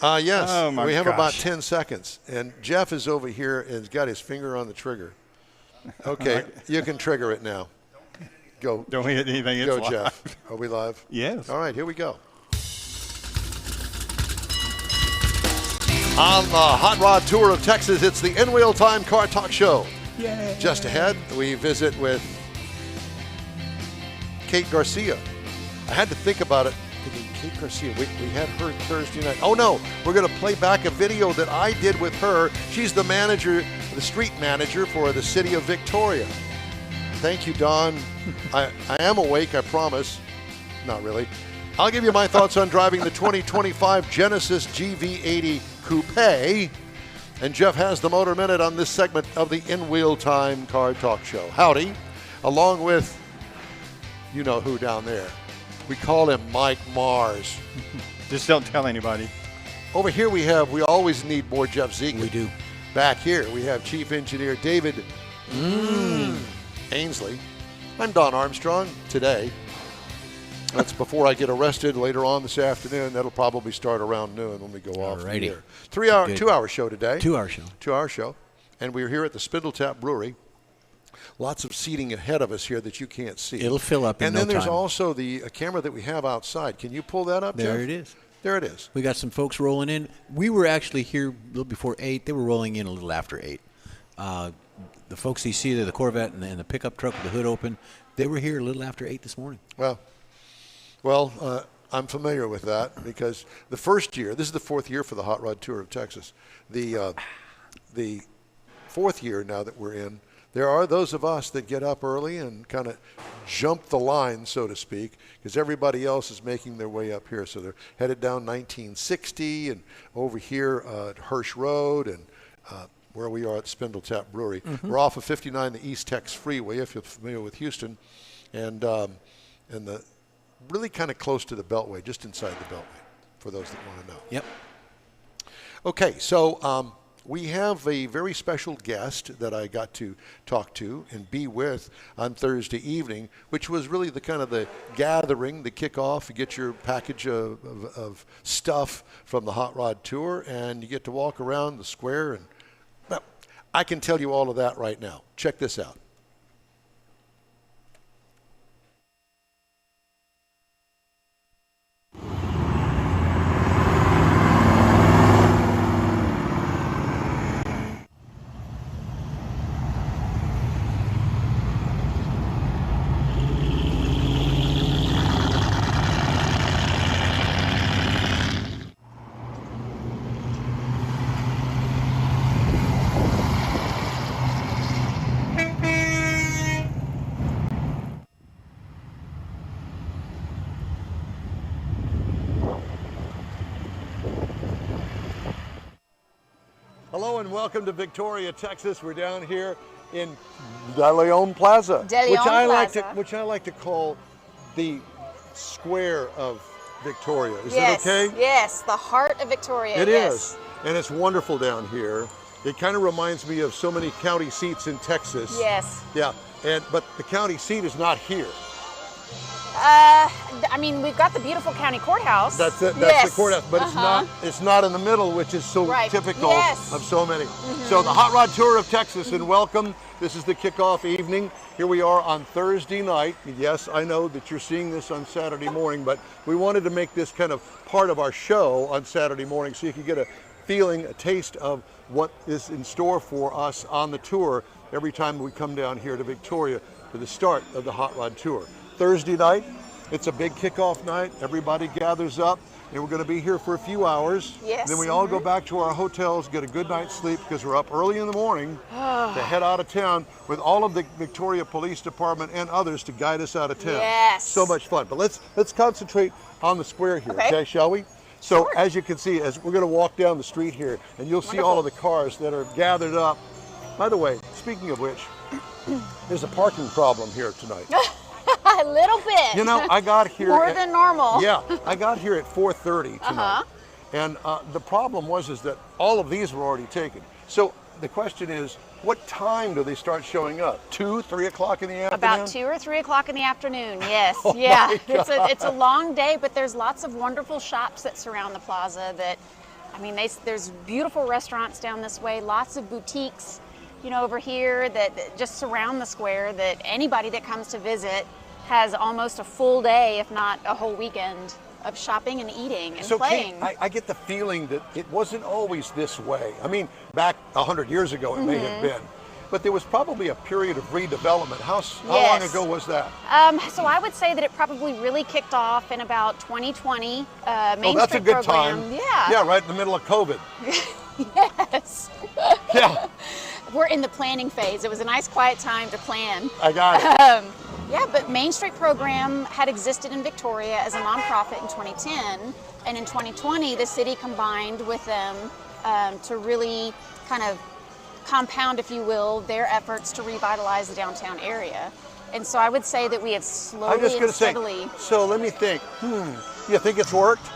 Yes, Oh my we have gosh. about 10 seconds. And Jeff is over here and has got his finger on the trigger. Okay, you can trigger it now. Go. Don't hit anything. Go, It's live. Jeff. Are we live? Yes. All right, here we go. On the Hot Rod Tour of Texas, it's the In Wheel Time Car Talk Show. Yay. Just ahead, we visit with Kate Garcia. I had to think about it. Thinking, Kate Garcia, we had her Thursday night. Oh no, we're going to play back a video that I did with her. She's the manager, the street manager for the city of Victoria. Thank you, Don. I am awake, I promise. Not really. I'll give you my thoughts on driving the 2025 Genesis GV80 Coupe. And Jeff has the Motor Minute on this segment of the In Wheel Time Car Talk Show. Howdy. Along with, you know who down there. We call him Mike Mars. Just don't tell anybody. Over here we always need more Jeff Zeek. We do. Back here we have Chief Engineer David Ainsley. I'm Don Armstrong today. That's before I get arrested later on this afternoon. That'll probably start around noon when we go off the air. 2-hour show today. 2-hour show. 2-hour show. And we're here at the Spindletap Brewery. Lots of seating ahead of us here that you can't see. It'll fill up in and no then there's time. also the camera that we have outside. Can you pull that up, There Jeff? it is. There it is. We got some folks rolling in. We were actually here a little before 8. They were rolling in a little after 8. The folks you see there, the Corvette and the pickup truck with the hood open, they were here a little after 8 this morning. Well, I'm familiar with that because the first year, this is the fourth year for the Hot Rod Tour of Texas. The fourth year now that we're in, there are those of us that get up early and kind of jump the line, so to speak, because everybody else is making their way up here. So they're headed down 1960 and over here at Hirsch Road and where we are at Spindletap Brewery. We're off of 59, the East Tex Freeway, if you're familiar with Houston, and the really kind of close to the Beltway, just inside the Beltway, for those that want to know. Yep. Okay, so we have a very special guest that I got to talk to and be with on Thursday evening, which was really the kind of the gathering, the kickoff. You get your package of stuff from the Hot Rod Tour, and you get to walk around the square. And well, I can tell you all of that right now. Check this out. Hello and welcome to Victoria, Texas. We're down here in De Leon Plaza, which I like to call the square of Victoria. Is that okay? Yes, the heart of Victoria. It is, and it's wonderful down here. It kind of reminds me of so many county seats in Texas. Yes. Yeah, but the county seat is not here. I mean, we've got the beautiful county courthouse. That's it. That's Yes. the courthouse, but it's not in the middle, which is so typical of so many. So the Hot Rod Tour of Texas, and welcome. This is the kickoff evening. Here we are on Thursday night. Yes, I know that you're seeing this on Saturday morning, but we wanted to make this kind of part of our show on Saturday morning so you could get a feeling, a taste of what is in store for us on the tour every time we come down here to Victoria for the start of the Hot Rod Tour. Thursday night, it's a big kickoff night. Everybody gathers up, and we're going to be here for a few hours. Yes. Then we all go back to our hotels, get a good night's sleep because we're up early in the morning to head out of town with all of the Victoria Police Department and others to guide us out of town. Yes. So much fun. But let's concentrate on the square here, okay, shall we? So as you can see, as we're going to walk down the street here, and you'll see all of the cars that are gathered up. By the way, speaking of which, there's a parking problem here tonight. A little bit. You know, I got here more than normal. Yeah, I got here at 4:30 tonight, and the problem was that all of these were already taken. So the question is, what time do they start showing up? 2, 3 o'clock in the afternoon? About 2 or 3 o'clock in the afternoon. Yes, Oh yeah. my It's a long day, but there's lots of wonderful shops that surround the plaza. There's beautiful restaurants down this way, lots of boutiques, over here that just surround the square. That anybody that comes to visit has almost a full day, if not a whole weekend, of shopping and eating and playing. Kate, I get the feeling that it wasn't always this way. I mean, back 100 years ago it may have been, but there was probably a period of redevelopment. How long ago was that? So I would say that it probably really kicked off in about 2020. Main that's Street a good program. time. Yeah. Yeah, right in the middle of COVID. Yes. Yeah, We're in the planning phase. It was a nice quiet time to plan. I got it. Yeah, but Main Street program had existed in Victoria as a nonprofit in 2010, and in 2020 the city combined with them to really kind of compound, if you will, their efforts to revitalize the downtown area. And so I would say that we have slowly I'm just going and to say, steadily. so let me think, you think it's worked?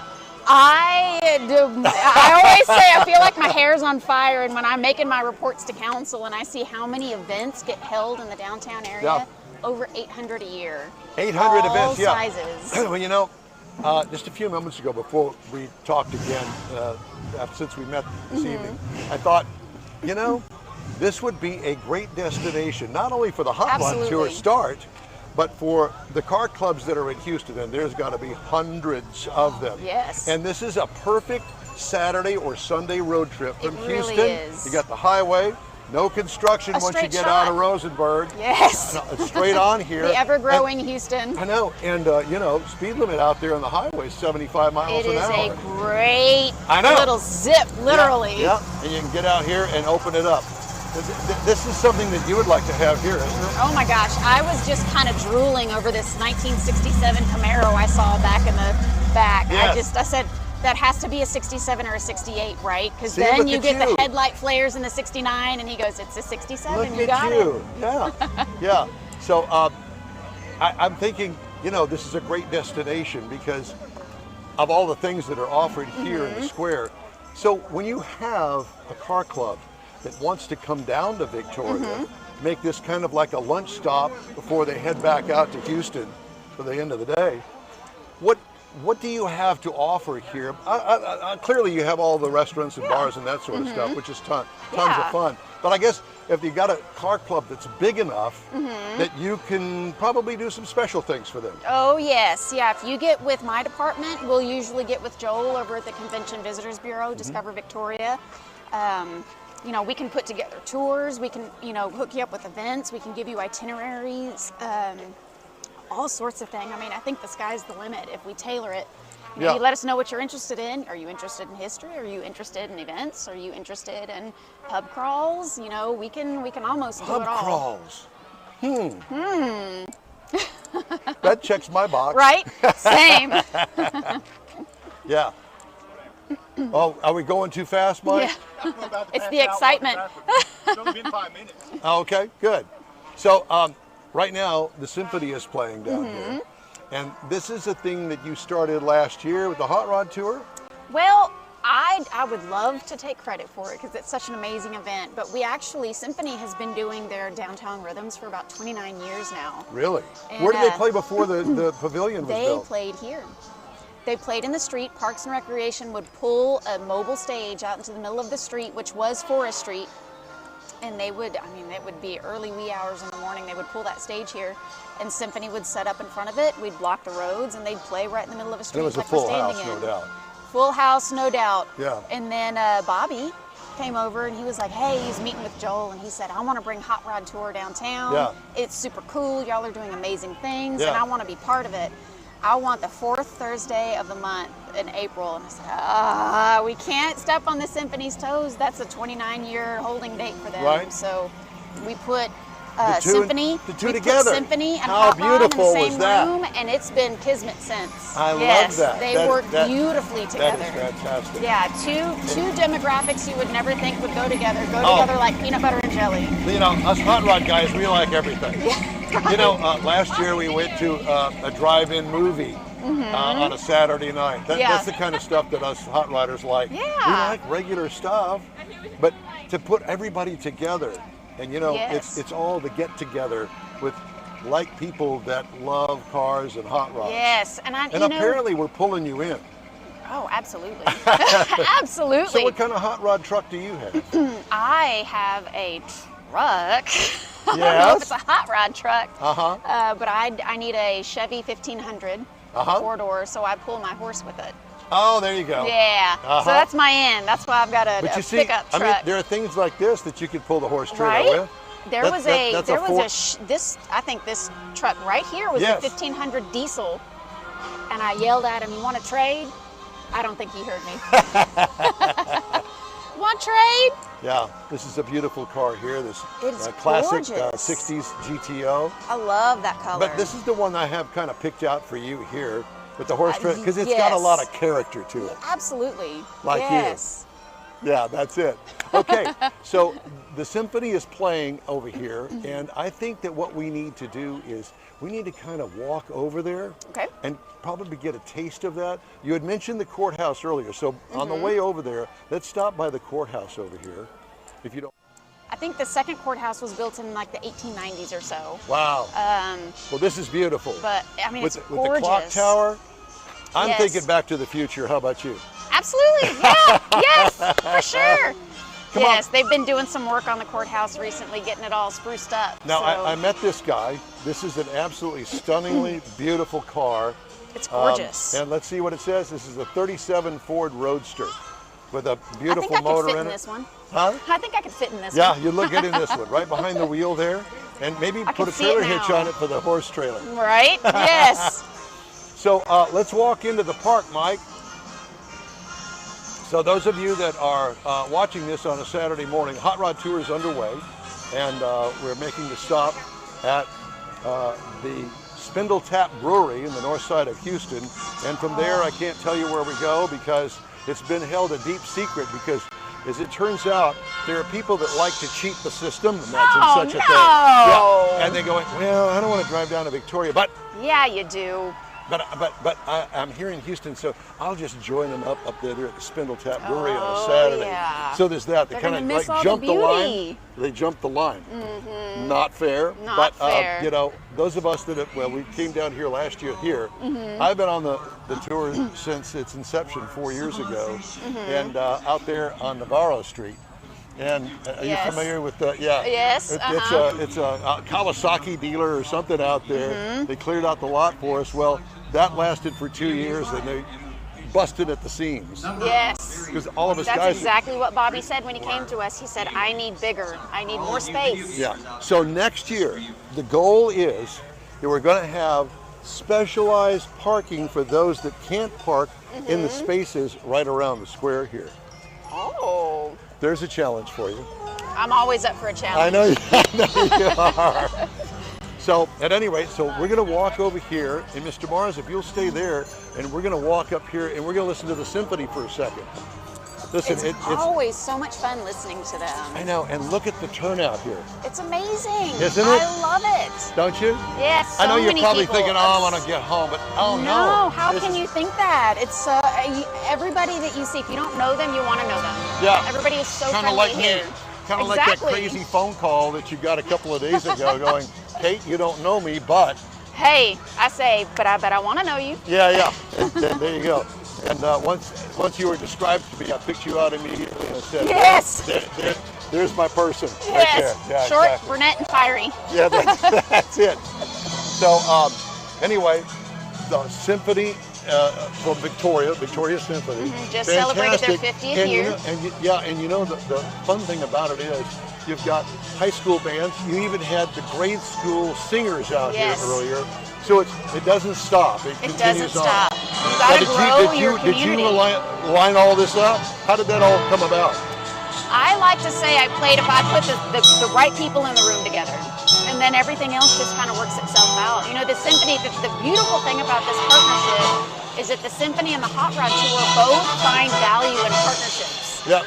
I always say I feel like my hair's on fire, and when I'm making my reports to council and I see how many events get held in the downtown area, over 800 a year. 800 all events, yeah. sizes. Well, just a few moments ago before we talked again, since we met this evening, I thought, this would be a great destination, not only for the Hot Rod Tour Absolutely. start, but for the car clubs that are in Houston, and there's got to be hundreds of them. Yes. And this is a perfect Saturday or Sunday road trip from It really Houston. is. You got the highway, no construction A once you straight get shot. out of Rosenberg. Yes. It's straight on here. The ever-growing Houston. I know, and speed limit out there on the highway is 75 miles It an is hour. a great I know. little zip, literally. Yeah, and you can get out here and open it up. This is something that you would like to have here, isn't it? Oh my gosh, I was just kind of drooling over this 1967 Camaro I saw back in the back. Yes. I said, that has to be a 67 or a 68, right? Because See, then look you at get you. the headlight flares in the 69, and he goes, it's a 67, Look you at got you. it. Yeah, yeah. So I'm thinking, this is a great destination because of all the things that are offered here in the square. So when you have a car club that wants to come down to Victoria, make this kind of like a lunch stop before they head back out to Houston for the end of the day, what do you have to offer here? Clearly you have all the restaurants and bars and that sort of stuff, which is tons of fun. But I guess if you got a car club that's big enough that you can probably do some special things for them. Oh yes, yeah. If you get with my department, we'll usually get with Joel over at the Convention Visitors Bureau, Discover Victoria. We can put together tours. We can, hook you up with events. We can give you itineraries, all sorts of things. I mean, I think the sky's the limit if we tailor it. You let us know what you're interested in. Are you interested in history? Are you interested in events? Are you interested in pub crawls? We can almost do Pub it all. crawls. That checks my box. Right? Same. Yeah. Oh, are we going too fast, Mike? Yeah. It's the excitement. It's only been 5 minutes. Okay, good. So right now the symphony is playing down here, and this is a thing that you started last year with the Hot Rod Tour. Well, I would love to take credit for it because it's such an amazing event, but Symphony has been doing their downtown rhythms for about 29 years now. Really? And, Where did they play before the pavilion was They built? played here. They played in the street. Parks and Recreation would pull a mobile stage out into the middle of the street, which was Forest Street, and it would be early wee hours in the morning. They would pull that stage here, and Symphony would set up in front of it. We'd block the roads, and they'd play right in the middle of a street. And it was a like we're full standing house, no in. doubt. Full house, no doubt. Yeah. And then Bobby came over and he was like, hey, he's meeting with Joel, and he said, I want to bring Hot Rod Tour downtown. Yeah. It's super cool. Y'all are doing amazing things, Yeah. and I want to be part of it. I want the 4th Thursday of the month in April. And I said, we can't step on the Symphony's toes. That's a 29-year holding date for them. Right. So we put The two Symphony. the two we together. Put Symphony and How Hot Rod in beautiful the was same that? room, and it's been kismet since. I love yes, that. They That- work that- beautifully together. That is fantastic. Yeah, two demographics you would never think would go together. Oh. Together like peanut butter and jelly. Us Hot Rod guys, we like everything. Last year we went to a drive-in movie on a Saturday night. Yeah. That's the kind of stuff that us Hot Rodders like. Yeah. We like regular stuff, but to put everybody together. And you know, Yes. it's all the get together with like people that love cars and hot rods. Yes, and And apparently we're pulling you in. Oh, absolutely. Absolutely. So what kind of hot rod truck do you have? I have a truck. I don't know Yes? if it's a hot rod truck. Uh-huh. But I need a Chevy 1500 Uh-huh. 4-door, so I pull my horse with it. Oh, there you go. Yeah. Uh-huh. So that's my end. That's why I've got a But you see, pickup truck. I mean, there are things like this that you could pull the horse trailer Right? with. There That's- was that- a that's there a was four- a this I think this truck right here was Yes. a 1500 diesel, and I yelled at him, "You want to trade?" I don't think he heard me. Want trade? Yeah, this is a beautiful car here. This It's classic gorgeous. 60s GTO. I love that color. But this is the one I have kind of picked out for you here with the horse trailer because it's got a yes. lot of character to it. Absolutely. Like you. yes. Yeah, that's it. Okay, so the symphony is playing over here, and I think that what we need to do is we need to kind of walk over there Okay. and probably get a taste of that. You had mentioned the courthouse earlier, so on the way over there, let's stop by the courthouse over here. If you don't. I think the second courthouse was built in like the 1890s or so. Wow. Well, this is beautiful. But I mean, with, it's with gorgeous. the clock tower, I'm Yes. thinking Back to the Future. How about you? Absolutely. Yeah. Yes. For sure. Come on. Yes, they've been doing some work on the courthouse recently, getting it all spruced up. Now, so I met this guy. This is an absolutely stunningly beautiful car. it's gorgeous. And let's see what it says. This is a 37 Ford Roadster with a I think beautiful I could motor fit in in it. this one. Huh? I think I could fit in this Yeah, one. you look good in this one, right behind the wheel there. And maybe I put can a see it trailer hitch now. on it for the horse trailer. Right? Yes. So let's walk into the park, Mike. So those of you that are watching this on a Saturday morning, Hot Rod Tour is underway, and we're making the stop at the Spindletap Brewery in the north side of Houston. And from there, I can't tell you where we go because it's been held a deep secret because, as it turns out, there are people that like to cheat the system. Imagine Oh, such a thing. no. Yeah. And they go, well, I don't want to drive down to Victoria, but Yeah, you do. I'm here in Houston, so I'll just join them up there at the Spindletap Brewery on a Oh, Saturday. yeah. So there's that. They They're kind gonna of miss all like the jump the line. beauty. They jumped the line. Not fair. Not but fair. you know, those of us that have, well, we came down here last year here. I've been on the tour since its inception 4 years ago, and out there on Navarro Street. And are you Yes. familiar with the? Yeah. Yes, It's a Kawasaki dealer or something out there. They cleared out the lot for us. Well, that lasted for 2 years, and they busted at the seams Yes. because all of us That's guys. exactly what Bobby said when he came to us. He said, I need bigger. I need more space. Yeah. So next year, the goal is that we're going to have specialized parking for those that can't park in the spaces right around the square here. Oh. There's a challenge for you. I'm always up for a challenge. I know you are. So at any rate, so we're going to walk over here, and Mr. Mars, if you'll stay there, and we're going to walk up here, and we're going to listen to the symphony for a second. Listen, It's it's always so much fun listening to them. I know, and look at the turnout here, It's amazing. Isn't it? I love it. don't you? Yes, so I know you're many probably people. thinking, oh, I want to get home, but oh no. No, how This can is- you think that? It's everybody that you see. If you don't know them, you want to know them. Yeah. Everybody is so Kind of friendly like here. me. Kind of like that Exactly. crazy phone call that you got a couple of days ago going, Kate, you don't know me, but. Hey, I say, but I bet I want to know you. Yeah. And there you go. And once you were described to me, I picked you out immediately and said, Yes. there's my person right Yes. there. Yeah, Short, exactly. brunette, and fiery. Yeah, that's it. So anyway, the symphony from Victoria Symphony. Just celebrated their Fantastic. 50th and year. You know, the fun thing about it is you've got high school bands. You even had the grade school singers out Yes. here earlier. So it doesn't stop. It It continues doesn't on. stop. You Now, got to grow your did you community. line all this up? How did that all come about? I like to say I played if I put the right people in the room together. And then everything else just kind of works itself out. You know, the symphony, the beautiful thing about this partnership is that the symphony and the Hot Rod Tour both find value in partnerships. Yep.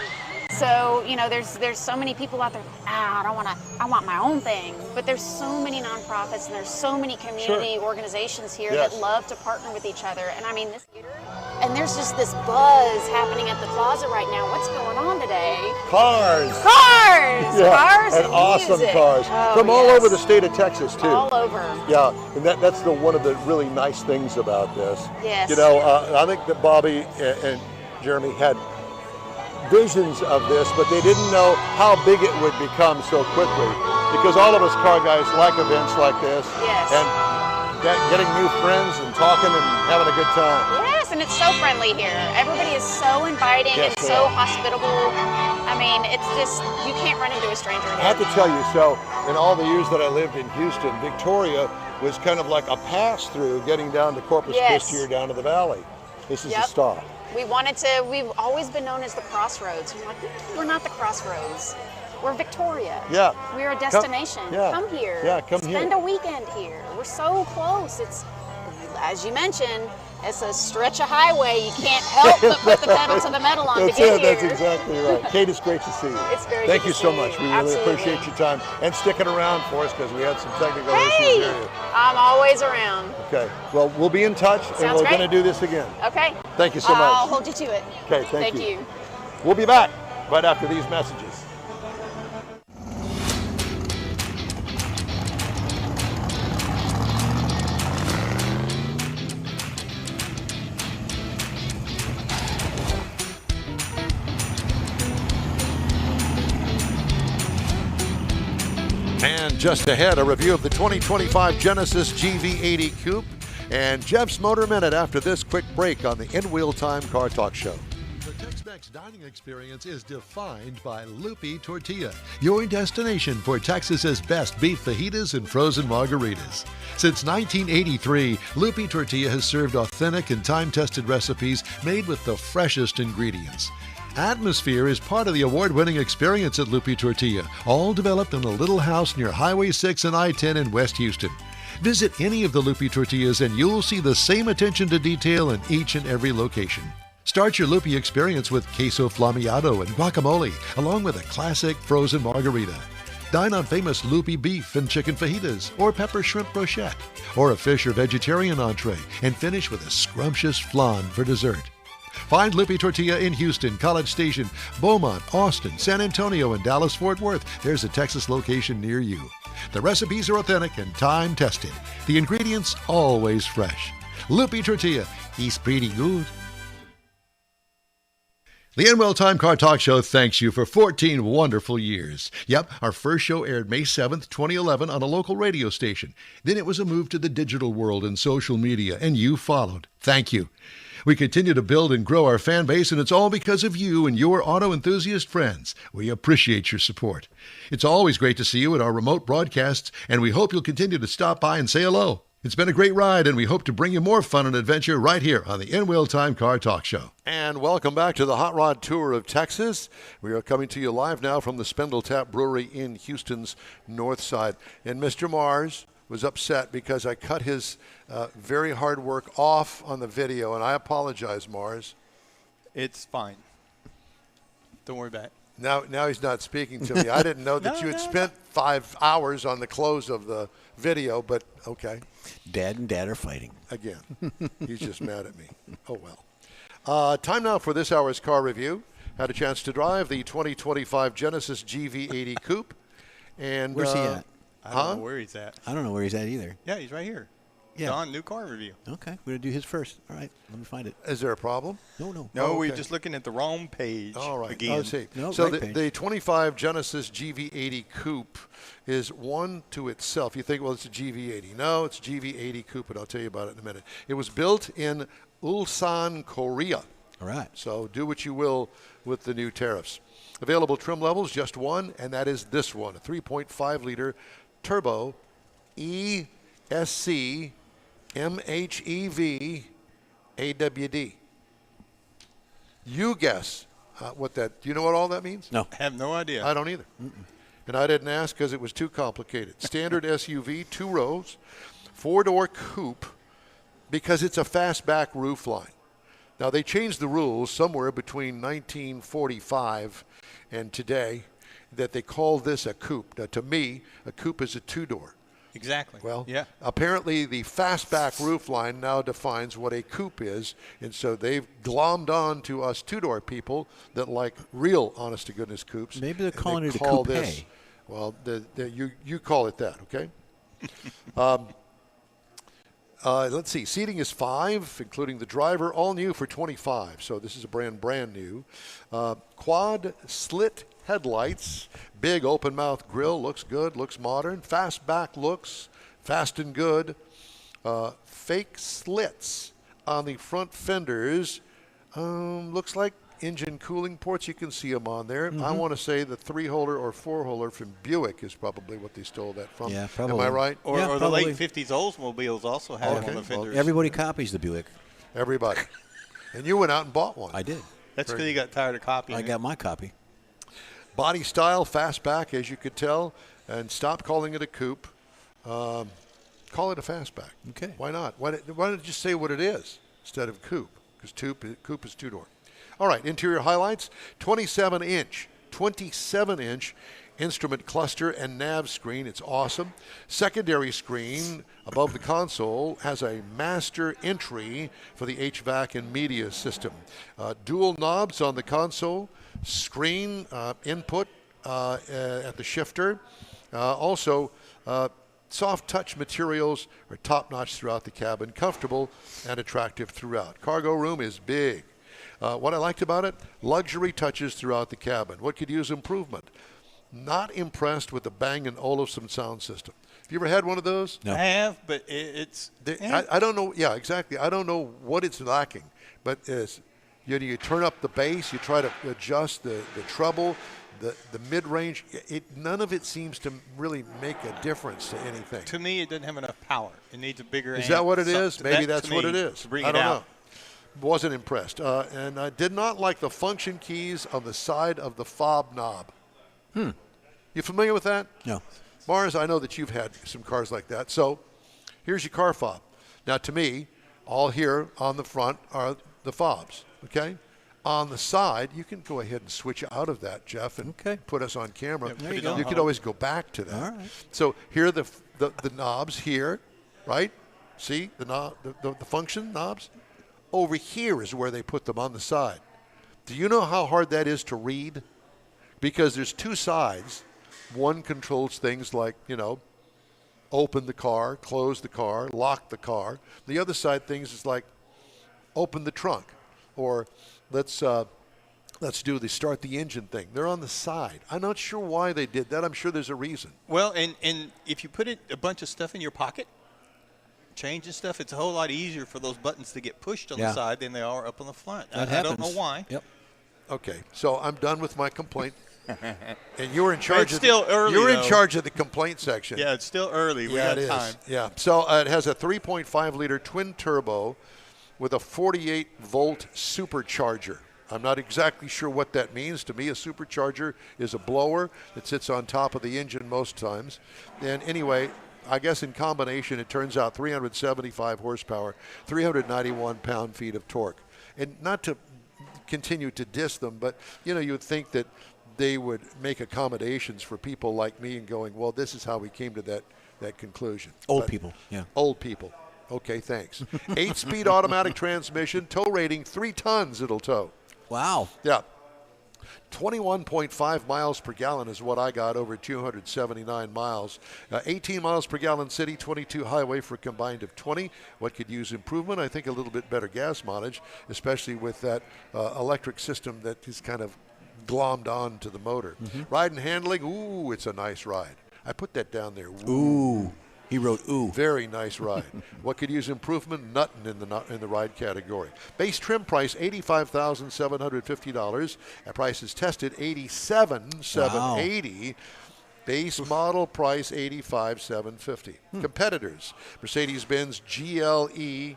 So, you know, there's so many people out there, I want my own thing. But there's so many nonprofits and there's so many community organizations here Yes. that love to partner with each other. And I mean, this theater And there's just this buzz happening at the closet right now. What's going on today? Cars. Cars! Yeah, Cars and awesome music. cars Oh, from all yes. over the state of Texas too. All over. Yeah, and that's one of the really nice things about this. Yes. You know, I think that Bobby and Jeremy had visions of this, but they didn't know how big it would become so quickly, because all of us car guys like events like this. Yes. And getting new friends and talking and having a good time. Yes, and it's so friendly here. Everybody is so inviting Yes, and they so are. hospitable. I mean, it's just, you can't run into a stranger I have here. to tell you, so in all the years that I lived in Houston, Victoria was kind of like a pass-through getting down to Corpus Yes. Christi or down to the valley. This is a Yep. stop. We've always been known as the Crossroads. We're like, we're not the Crossroads. We're Victoria. Yeah. We're a destination. yeah. Come here. Yeah, come here. Spend a weekend here. We're so close. It's, as you mentioned, it's a stretch of highway. You can't help but put the pedal to the metal on to That's get it. here. That's exactly right. Kate, it's great to see you. It's very Thank good you to so see much. you. We really Absolutely. appreciate your time and sticking around for us, because we had some technical Hey, issues here. I'm always around. Okay. Well, we'll be in touch, and Sounds we're great. going to do this again. Okay. Thank you so much. I'll hold you to it. Okay. Thank Thank you. you. We'll be back right after these messages. And just ahead, a review of the 2025 Genesis GV80 Coupe and Jeff's Motor Minute after this quick break on the In Wheel Time Car Talk Show. The Tex-Mex dining experience is defined by Lupi Tortilla, your destination for Texas's best beef fajitas and frozen margaritas. Since 1983, Lupi Tortilla has served authentic and time-tested recipes made with the freshest ingredients. Atmosphere is part of the award-winning experience at Lupi Tortilla, all developed in a little house near Highway 6 and I-10 in West Houston. Visit any of the Lupi Tortillas and you'll see the same attention to detail in each and every location. Start your Lupi experience with queso flammeado and guacamole, along with a classic frozen margarita. Dine on famous Lupi beef and chicken fajitas, or pepper shrimp brochette, or a fish or vegetarian entree, and finish with a scrumptious flan for dessert. Find Lupi Tortilla in Houston, College Station, Beaumont, Austin, San Antonio, and Dallas-Fort Worth. There's a Texas location near you. The recipes are authentic and time-tested. The ingredients always fresh. Lupi Tortilla, he's pretty good. The In Wheel Time Car Talk Show thanks you for 14 wonderful years. Yep, our first show aired May 7th, 2011 on a local radio station. Then it was a move to the digital world and social media, and you followed. Thank you. We continue to build and grow our fan base, and it's all because of you and your auto enthusiast friends. We appreciate your support. It's always great to see you at our remote broadcasts, and we hope you'll continue to stop by and say hello. It's been a great ride, and we hope to bring you more fun and adventure right here on the In Wheel Time Car Talk Show. And welcome back to the Hot Rod Tour of Texas. We are coming to you live now from the Spindletap Brewery in Houston's North Side. And Mr. Mars was upset because I cut his very hard work off on the video, and I apologize, Mars. It's fine. Don't worry about it. Now he's not speaking to me. I didn't know that you had spent 5 hours on the close of the video, but okay. Dad and Dad are fighting. Again, he's just mad at me. Oh, well. Time now for this hour's car review. Had a chance to drive the 2025 Genesis GV80 Coupe. And Where's he at? I don't know where he's at. I don't know where he's at either. Yeah, he's right here. Yeah. Don, new car review. Okay, we're going to do his first. All right, let me find it. Is there a problem? No. No, Oh, we're okay. just looking at the wrong page. All right. Again. Let's see. No, so right the page. 25 Genesis GV80 Coupe is one to itself. You think, well, it's a GV80. No, it's GV80 Coupe, and I'll tell you about it in a minute. It was built in Ulsan, Korea. All right. So do what you will with the new tariffs. Available trim levels, just one, and that is this one, a 3.5-liter turbo ESC MHEV AWD. You guess what that, do you know what all that means? No. I have no idea. I don't either. And I didn't ask because it was too complicated. Standard SUV, 2 rows, 4-door coupe, because it's a fastback roofline. Now, they changed the rules somewhere between 1945 and today that they call this a coupe. Now, to me, a coupe is a 2-door. Exactly. Well, yeah. apparently the fastback roofline now defines what a coupe is, and so they've glommed on to us two-door people that like real honest-to-goodness coupes. Maybe they're and calling they it a call coupe. this- Well, you call it that, okay? Let's see. Seating is 5, including the driver. All new for $25. So this is a brand new. Quad slit headlights. Big open mouth grill. Looks good. Looks modern. Fastback looks fast and good. Fake slits on the front fenders. Looks like engine cooling ports. You can see them on there. I want to say the 3-holder or 4-holder from Buick is probably what they stole that from. Yeah, probably. Am I right? Or, Yeah, or the late probably. 50s Oldsmobiles also had Okay, them on the fenders. Everybody copies the Buick. Everybody. And you went out and bought one. I did. That's because you got tired of copying I it. got my copy. Body style, fastback, as you could tell. And stop calling it a coupe. Call it a fastback. Okay. Why not? Why don't you just say what it is instead of coupe? Because coupe is two-door. All right, interior highlights. 27-inch instrument cluster and nav screen. It's awesome. Secondary screen above the console has a master entry for the HVAC and media system. Dual knobs on the console. Screen input at the shifter. Also, soft touch materials are top-notch throughout the cabin. Comfortable and attractive throughout. Cargo room is big. What I liked about it, luxury touches throughout the cabin. What could use improvement? Not impressed with the Bang & Olufsen sound system. Have you ever had one of those? No. I have, but it's... I don't know. Yeah, exactly. I don't know what it's lacking, but you turn up the bass, you try to adjust the treble, the mid-range. None of it seems to really make a difference to anything. To me, it doesn't have enough power. It needs a bigger Is amp. that what it is? Maybe That, that's to what me, it is. To bring I it don't out. know. Wasn't impressed. And I did not like the function keys on the side of the fob knob. You familiar with that? No. Mars, I know that you've had some cars like that. So here's your car fob. Now, to me, all here on the front are the fobs, okay? On the side, you can go ahead and switch out of that, Jeff, and Okay. put us on camera. there you go. You could always go back to that. All right. So here are the knobs here, right? See the function knobs? Over here is where they put them on the side. Do you know how hard that is to read? Because there's two sides. One controls things like, open the car, close the car, lock the car. The other side things is like open the trunk, or let's do the start the engine thing. They're on the side. I'm not sure why they did that. I'm sure there's a reason. Well, and if you put a bunch of stuff in your pocket, changing stuff, it's a whole lot easier for those buttons to get pushed on the Yeah. side than they are up on the front. That I don't happens. know why. Yep. Okay, so I'm done with my complaint. And you're in charge. It's still early, You're in though. charge of the complaint section. Yeah, it's still early. We Yeah, got it is. time. Yeah. So it has a 3.5-liter twin turbo with a 48-volt supercharger. I'm not exactly sure what that means. To me, a supercharger is a blower that sits on top of the engine most times. And anyway, I guess in combination, it turns out 375 horsepower, 391 pound-feet of torque. And not to continue to diss them, but, you would think that they would make accommodations for people like me and going, well, this is how we came to that conclusion. Old But people. Yeah. Old people. Okay, thanks. 8-speed automatic transmission, tow rating 3 tons it'll tow. Wow. Yeah. 21.5 miles per gallon is what I got over 279 miles. 18 miles per gallon city, 22 highway for a combined of 20. What could use improvement? I think a little bit better gas mileage, especially with that electric system that is kind of glommed on to the motor. Ride and handling, ooh, it's a nice ride. I put that down there. Ooh. He wrote ooh. Very nice ride. What could use improvement? Nothing in the ride category. Base trim price $85,750. At prices tested $87,780. Base model price $85,750. Competitors: Mercedes-Benz GLE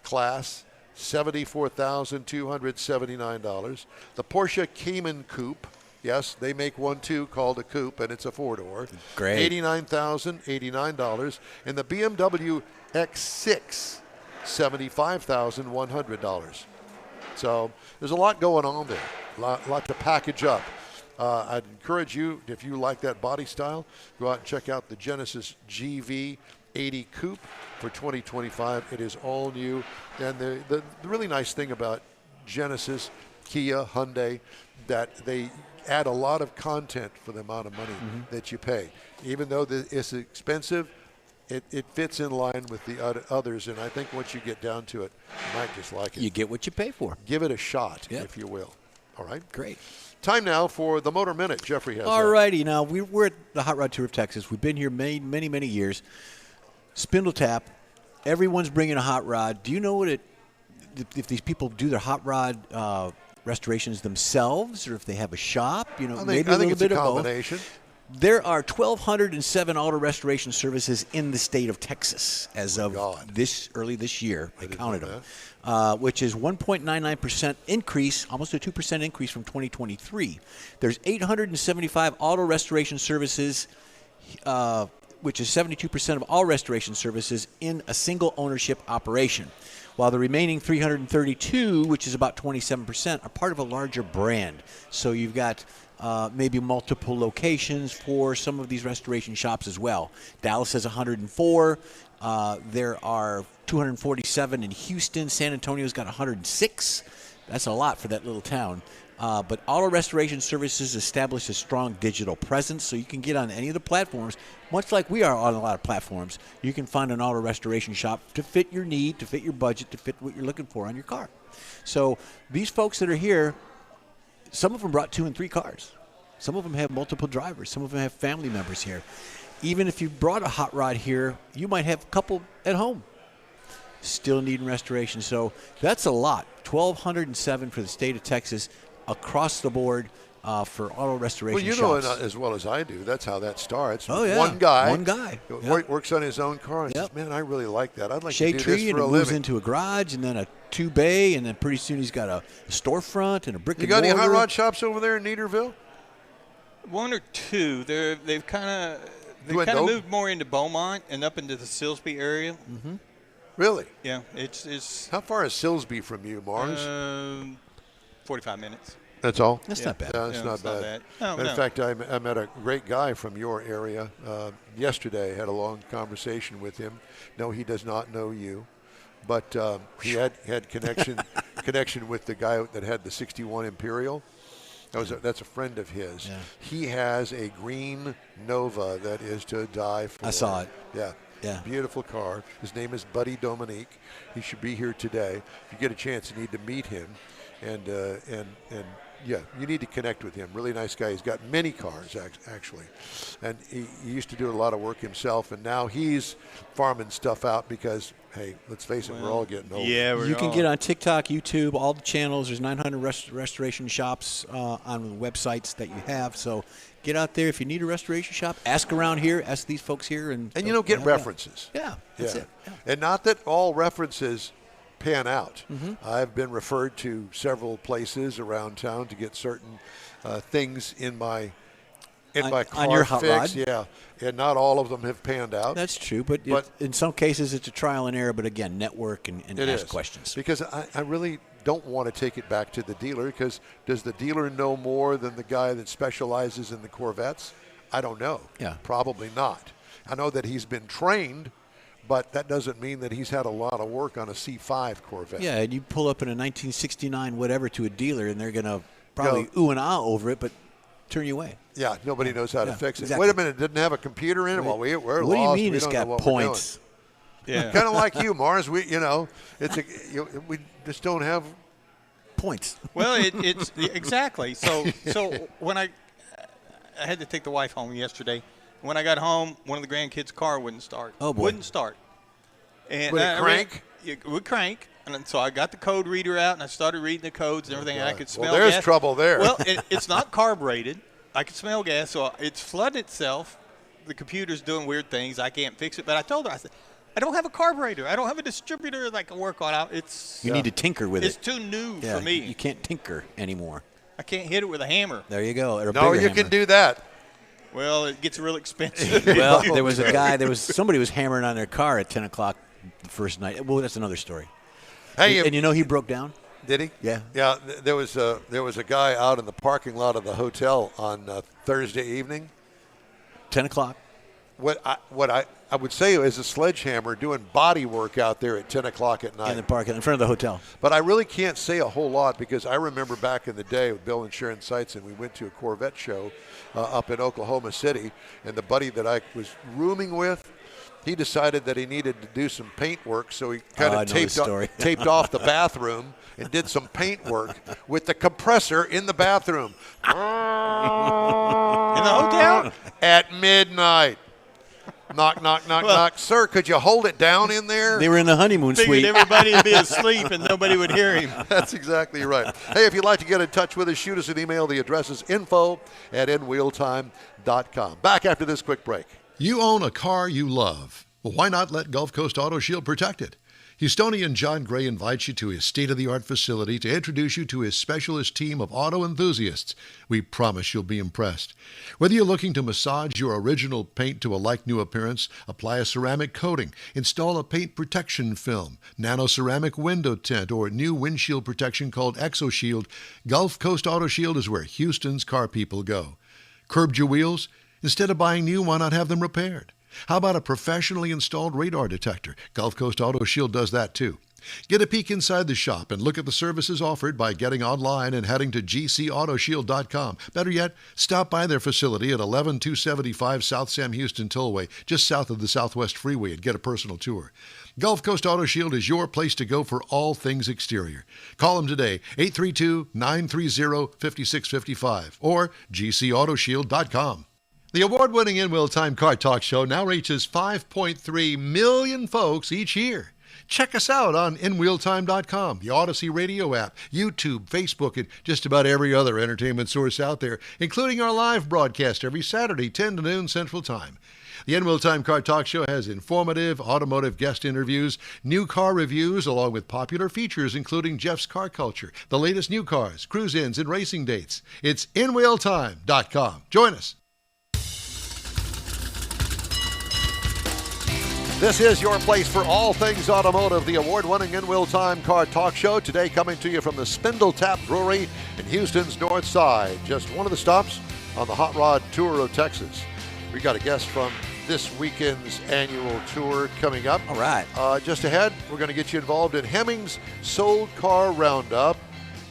class $74,279. The Porsche Cayman Coupe. Yes, they make one too called a coupe, and it's a 4-door. Great. $89,089. And the BMW X6, $75,100. So there's a lot going on there, a lot to package up. I'd encourage you, if you like that body style, go out and check out the Genesis GV 80 Coupe for 2025. It is all new. And the really nice thing about Genesis, Kia, Hyundai, that they add a lot of content for the amount of money that you pay. Even though it's expensive, it fits in line with the others. And I think once you get down to it, you might just like it. You get what you pay for. Give it a shot, if you will. All right? Great. Time now for the Motor Minute. Jeffrey has All righty. Now, we're at the Hot Rod Tour of Texas. We've been here many, many, many years. Spindletap. Everyone's bringing a hot rod. Do you know if these people do their hot rod restorations themselves or if they have a shop? I think maybe a little it's bit a of combination. both. There are 1,207 auto restoration services in the state of Texas as of early this year. I counted them, which is 1.99% increase, almost a 2% increase from 2023. There's 875 auto restoration services, which is 72% of all restoration services in a single ownership operation, while the remaining 332, which is about 27%, are part of a larger brand. So you've got maybe multiple locations for some of these restoration shops as well. Dallas has 104. There are 247 in Houston. San Antonio's got 106. That's a lot for that little town. But Auto Restoration Services established a strong digital presence, so you can get on any of the platforms. Much like we are on a lot of platforms, you can find an auto restoration shop to fit your need, to fit your budget, to fit what you're looking for on your car. So these folks that are here, some of them brought 2 and 3 cars. Some of them have multiple drivers. Some of them have family members here. Even if you brought a hot rod here, you might have a couple at home still needing restoration. So that's a lot. 1,207 for the state of Texas across the board for auto restoration shops. Well, you know as well as I do, that's how that starts. Oh, yeah. One guy. Works on his own car and says, man, I really like that. I'd like Shade to do tree, this for and a it living. moves into a garage and then a 2-bay, and then pretty soon he's got a storefront and a brick You and got mortar. any hot rod shops over there in Niederville? 1 or 2. They've kind of moved more into Beaumont and up into the Silsbee area. Mm-hmm. Really? Yeah, it's. How far is Silsbee from you, Mars? 45 minutes. That's all? That's not bad. Yeah, it's not bad. In fact, I met a great guy from your area yesterday. Had a long conversation with him. No, he does not know you, but he had connection with the guy that had the 61 Imperial. That's a friend of his. Yeah. He has a green Nova that is to die for. I saw it. Yeah. Beautiful car. His name is Buddy Dominique. He should be here today. If you get a chance, you need to meet him, and yeah, you need to connect with him. Really nice guy. He's got many cars actually, and he used to do a lot of work himself, and now he's farming stuff out because, hey, let's face it, we're all getting older. Yeah, you can get on TikTok, YouTube, all the channels. There's 900 restoration shops on the websites that you have. So get out there. If you need a restoration shop, ask around here, ask these folks here. And get references. Yeah, that's it. Yeah. And not that all references pan out. Mm-hmm. I've been referred to several places around town to get certain things in my car on your hot fixed. rod. Yeah, and not all of them have panned out. That's true, but in some cases it's a trial and error. But again, network and ask questions. Because I really don't want to take it back to the dealer, because does the dealer know more than the guy that specializes in the Corvettes? I don't know. Yeah. Probably not. I know that he's been trained, but that doesn't mean that he's had a lot of work on a C5 Corvette. Yeah, and you pull up in a 1969 whatever to a dealer, and they're going to probably ooh and ah over it, but turn you away. Yeah, nobody knows how to fix it. Exactly. Wait a minute, it didn't have a computer in it? Well, we're what lost. do you mean we it's don't got know what points? Yeah. Kind of like you, Mars. We just don't have points. Well, it's exactly. So when I had to take the wife home yesterday. When I got home, one of the grandkids' car wouldn't start. Oh, boy. Wouldn't start. And would it crank? It would crank. And so I got the code reader out, and I started reading the codes and everything, and I could smell there's gas. trouble there. Well, it's not carbureted. I could smell gas, so it's flooded itself. The computer's doing weird things. I can't fix it. But I told her, I said, I don't have a carburetor. I don't have a distributor that I can work on. You need to tinker with it's it. It's too new Yeah, for me. You can't tinker anymore. I can't hit it with a hammer. There you go. No, you can do that. Well, it gets real expensive. Well, somebody was hammering on their car at 10 o'clock the first night. Well, that's another story. Hey, and you know he broke down? Did he? Yeah. Yeah. There was a guy out in the parking lot of the hotel on Thursday evening. 10 o'clock. What I would say is a sledgehammer doing body work out there at 10 o'clock at night. In the parking in front of the hotel. But I really can't say a whole lot because I remember back in the day with Bill and Sharon Seitz, and we went to a Corvette show up in Oklahoma City, and the buddy that I was rooming with, he decided that he needed to do some paint work, so he kind of taped off the bathroom and did some paint work with the compressor in the bathroom. In the hotel? At midnight. Knock, knock, knock, knock. Sir, could you hold it down in there? They were in the honeymoon Figured suite. everybody would be asleep and nobody would hear him. That's exactly right. Hey, if you'd like to get in touch with us, shoot us an email. The address is info@inwheeltime.com. Back after this quick break. You own a car you love. Well, why not let Gulf Coast Auto Shield protect it? Houstonian John Gray invites you to his state-of-the-art facility to introduce you to his specialist team of auto enthusiasts. We promise you'll be impressed. Whether you're looking to massage your original paint to a like-new appearance, apply a ceramic coating, install a paint protection film, nano-ceramic window tint, or new windshield protection called ExoShield, Gulf Coast Auto Shield is where Houston's car people go. Curbed your wheels? Instead of buying new, why not have them repaired? How about a professionally installed radar detector? Gulf Coast Auto Shield does that too. Get a peek inside the shop and look at the services offered by getting online and heading to gcautoshield.com. Better yet, stop by their facility at 11275 South Sam Houston Tollway, just south of the Southwest Freeway, and get a personal tour. Gulf Coast Auto Shield is your place to go for all things exterior. Call them today, 832-930-5655 or gcautoshield.com. The award-winning In Wheel Time Car Talk Show now reaches 5.3 million folks each year. Check us out on InWheelTime.com, the Odyssey Radio app, YouTube, Facebook, and just about every other entertainment source out there, including our live broadcast every Saturday, 10 to noon Central Time. The In Wheel Time Car Talk Show has informative automotive guest interviews, new car reviews, along with popular features including Jeff's Car Culture, the latest new cars, cruise-ins, and racing dates. It's InWheelTime.com. Join us. This is your place for all things automotive, the award-winning In Wheel Time Car Talk Show. Today coming to you from the Spindletap Brewery in Houston's North Side. Just one of the stops on the Hot Rod Tour of Texas. We got a guest from this weekend's annual tour coming up. All right. Just ahead, we're going to get you involved in Hemmings Sold Car Roundup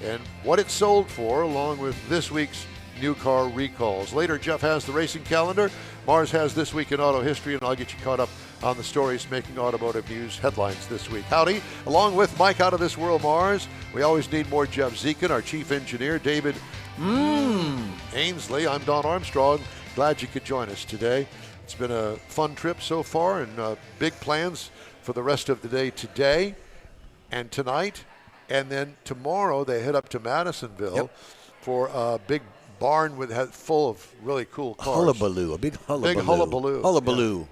and what it's sold for, along with this week's new car recalls. Later, Jeff has the racing calendar. Mars has This Week in Auto History, and I'll get you caught up on the stories making automotive news headlines this week. Howdy. Along with Mike Out of This World Mars, we always need more Jeff Zekin, our chief engineer, David Ainsley. I'm Don Armstrong. Glad you could join us today. It's been a fun trip so far, and big plans for the rest of the day today and tonight. And then tomorrow they head up to Madisonville for a big barn full of really cool cars. Hullabaloo, a big hullabaloo. Big hullabaloo. Hullabaloo. Yeah.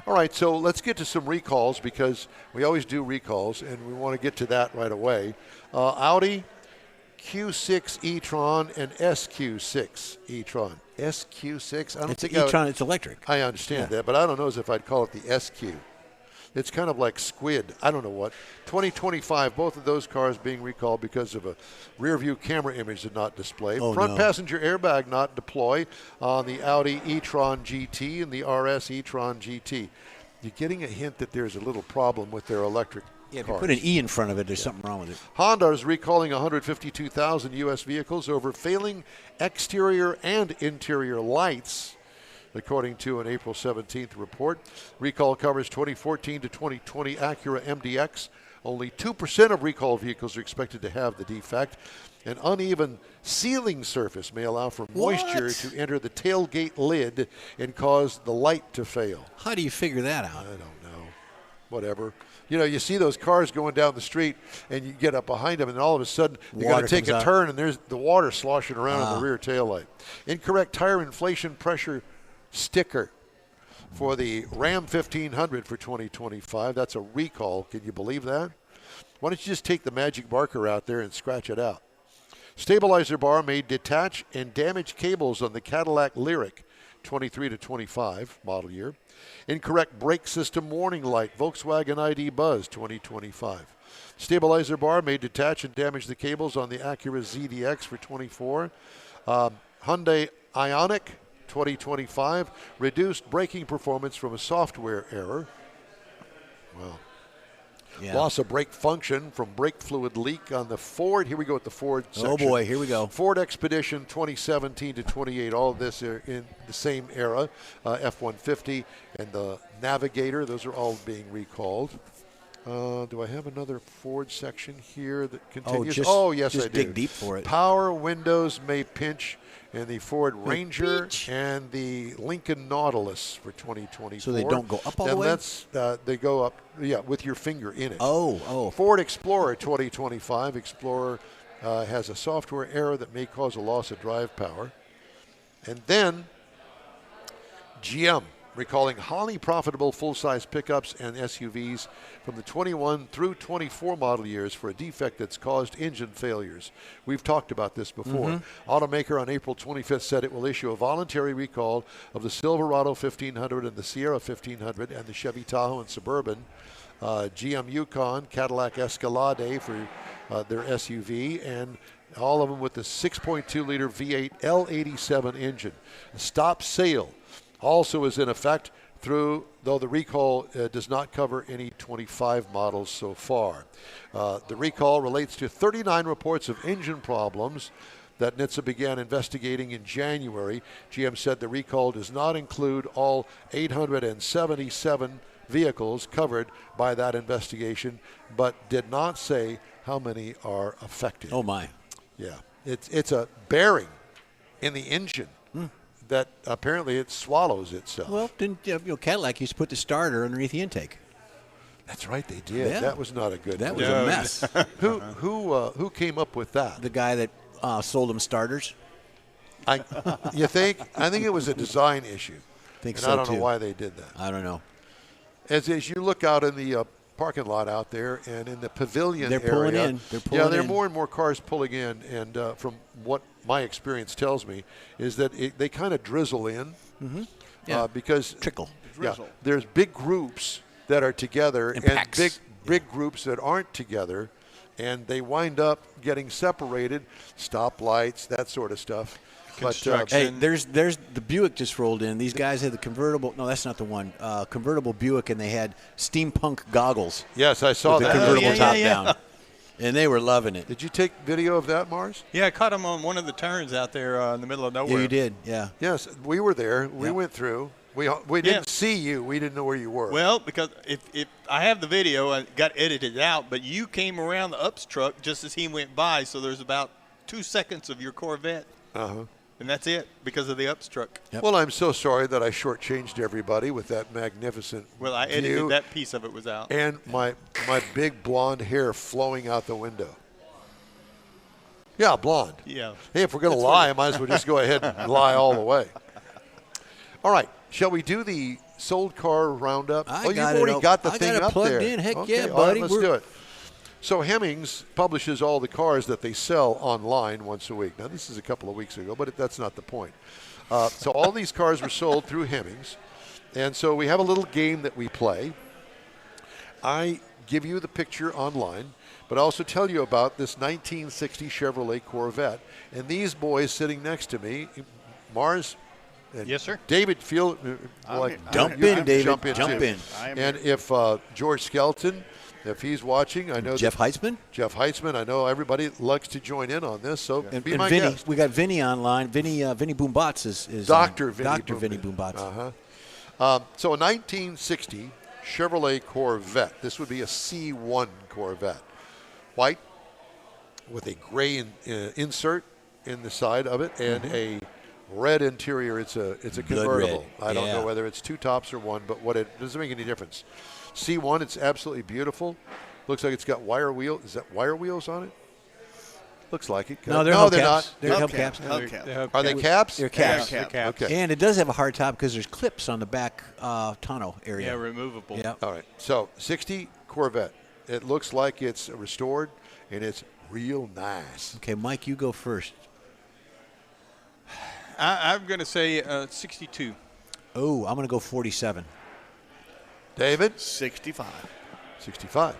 All right, so let's get to some recalls because we always do recalls, and we want to get to that right away. Audi Q6 e-tron and SQ6 e-tron. SQ6? I don't It's think an e-tron. It's electric. I understand that, but I don't know as if I'd call it the SQ. It's kind of like Squid. I don't know what. 2025, both of those cars being recalled because of a rear view camera image did not display. Front passenger airbag not deploy on the Audi e-tron GT and the RS e-tron GT. You're getting a hint that there's a little problem with their electric Yeah, if cars. you put an E in front of it, there's something wrong with it. Honda is recalling 152,000 U.S. vehicles over failing exterior and interior lights, according to an April 17th report. Recall covers 2014 to 2020 Acura MDX. Only 2% of recalled vehicles are expected to have the defect. An uneven sealing surface may allow for moisture to enter the tailgate lid and cause the light to fail. How do you figure that out? I don't know. Whatever. You know, you see those cars going down the street, and you get up behind them, and all of a sudden they're going to take a turn, and there's the water sloshing around in the rear taillight. Incorrect tire inflation pressure sticker for the Ram 1500 for 2025. That's a recall. Can you believe that? Why don't you just take the magic marker out there and scratch it out? Stabilizer bar may detach and damage cables on the Cadillac Lyriq 23 to 25 model year. Incorrect brake system warning light, Volkswagen ID Buzz 2025. Stabilizer bar may detach and damage the cables on the Acura ZDX for 24. Hyundai Ioniq 2025, reduced braking performance from a software error. Well, loss of brake function from brake fluid leak on the Ford. Here we go with the Ford section. Oh boy, here we go. Ford Expedition 2017 to 28. All of this are in the same era. F-150 and the Navigator. Those are all being recalled. Do I have another Ford section here that continues? Yes, I do. Just dig deep for it. Power windows may pinch in the Ford Ranger and the Lincoln Nautilus for 2024. So they don't go up all the way? They go up, with your finger in it. Oh. Ford Explorer 2025. Explorer has a software error that may cause a loss of drive power. And then GM recalling highly profitable full-size pickups and SUVs from the 21 through 24 model years for a defect that's caused engine failures. We've talked about this before. Automaker on April 25th said it will issue a voluntary recall of the Silverado 1500 and the Sierra 1500 and the Chevy Tahoe and Suburban, GM Yukon, Cadillac Escalade for their SUV, and all of them with the 6.2-liter V8 L87 engine. A stop sale also is in effect though the recall does not cover any 25 models so far. The recall relates to 39 reports of engine problems that NHTSA began investigating in January. GM said the recall does not include all 877 vehicles covered by that investigation, but did not say how many are affected. Oh, my. Yeah. It's a bearing in the engine that apparently it swallows itself. Well, didn't Cadillac used to put the starter underneath the intake? That's right, they did. Yeah. That was not a good. That was a mess. Who came up with that? The guy that sold them starters. You think? I think it was a design issue. I don't know why they did that. I don't know. As you look out in the parking lot out there and in the pavilion They're area, pulling in. there are more and more cars pulling in. And from what my experience tells me is that they kind of drizzle in because trickle. Yeah, there's big groups that are together and big groups that aren't together, and they wind up getting separated. Stoplights, that sort of stuff. Construction. Hey, there's the Buick just rolled in. These guys had the convertible. No, that's not the one. Convertible Buick, and they had steampunk goggles. Yes, I saw with that. The convertible top down, and they were loving it. Did you take video of that, Mars? Yeah, I caught them on one of the turns out there in the middle of nowhere. Yeah, you did. Yeah. Yes, we were there. We went through. We didn't see you. We didn't know where you were. Well, because if I have the video, I got edited out, but you came around the Ups truck just as he went by, so there's about 2 seconds of your Corvette. And that's it because of the Ups truck. Yep. Well, I'm so sorry that I shortchanged everybody with that magnificent Well, I edited view, that piece of it was out. and my big blonde hair flowing out the window. Yeah, blonde. Yeah. Hey, if we're going to lie, I might as well just go ahead and lie all the way. All right. Shall we do the sold car roundup? You've already got the thing up plugged there. in. Heck okay, yeah, all right, buddy. let's do it. So Hemmings publishes all the cars that they sell online once a week. Now, this is a couple of weeks ago, but that's not the point. So all these cars were sold through Hemmings. And so we have a little game that we play. I give you the picture online, but I also tell you about this 1960 Chevrolet Corvette. And these boys sitting next to me, Mars and Yes, sir. David, jump in, David. Jump in. Jump in. And if George Skelton, if he's watching, I know Jeff Heitzman. Jeff Heitzman, I know everybody likes to join in on this, so And be my Vinny. guest. We got Vinny online. Vinny Boombots is Dr. Vinny Boombots. So a 1960 Chevrolet Corvette. This would be a C1 Corvette. White with a gray insert in the side of it and a red interior. It's a convertible. red. I don't know whether it's two tops or one, but it doesn't make any difference. C1, it's absolutely beautiful. Looks like it's got wire wheels. Is that wire wheels on it? Looks like it. No, they're not. They're hubcaps. Are they caps? They're caps. They're caps. Okay. And it does have a hard top because there's clips on the back tonneau area. Yeah, removable. Yeah. All right. So 60 Corvette. It looks like it's restored, and it's real nice. Okay, Mike, you go first. I'm going to say 62. Oh, I'm going to go 47. David? 65. 65.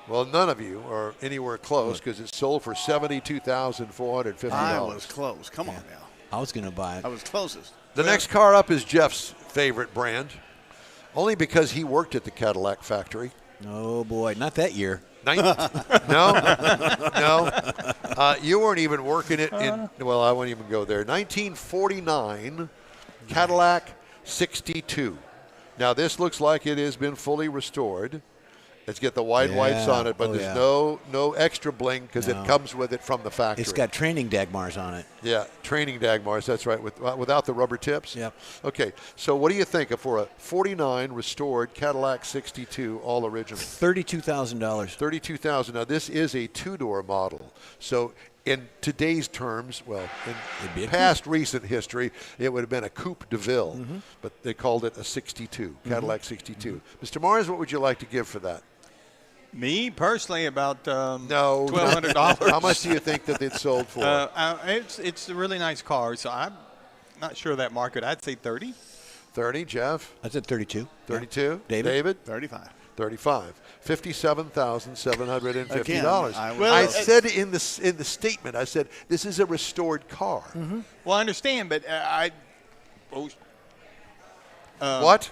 Well, none of you are anywhere close because it's sold for $72,450. I was close. Come on now. I was going to buy it. I was closest. The next car up is Jeff's favorite brand, only because he worked at the Cadillac factory. Oh, boy. Not that year. No. You weren't even working it in, well, I won't even go there. 1949 Cadillac 62. Now, this looks like it has been fully restored. Let's get the wide wipes on it, but there's no extra bling because it comes with it from the factory. It's got training Dagmars on it. Yeah, training Dagmars, that's right, without the rubber tips? Yep. Okay, so what do you think for a 49 restored Cadillac 62 all original? $32,000. $32,000. Now, this is a two-door model. So in today's terms, well, in past recent history, it would have been a Coupe de Ville, but they called it a 62, Cadillac 62. Mr. Mars, what would you like to give for that? Me personally, about No. $1,200. How much do you think that it sold for? It's a really nice car, so I'm not sure of that market. I'd say 30. 30, Jeff? I said 32. 32. Yeah. David? 35. 35. $57,750. Again, I said in the statement, I said this is a restored car. Well, I understand, but What?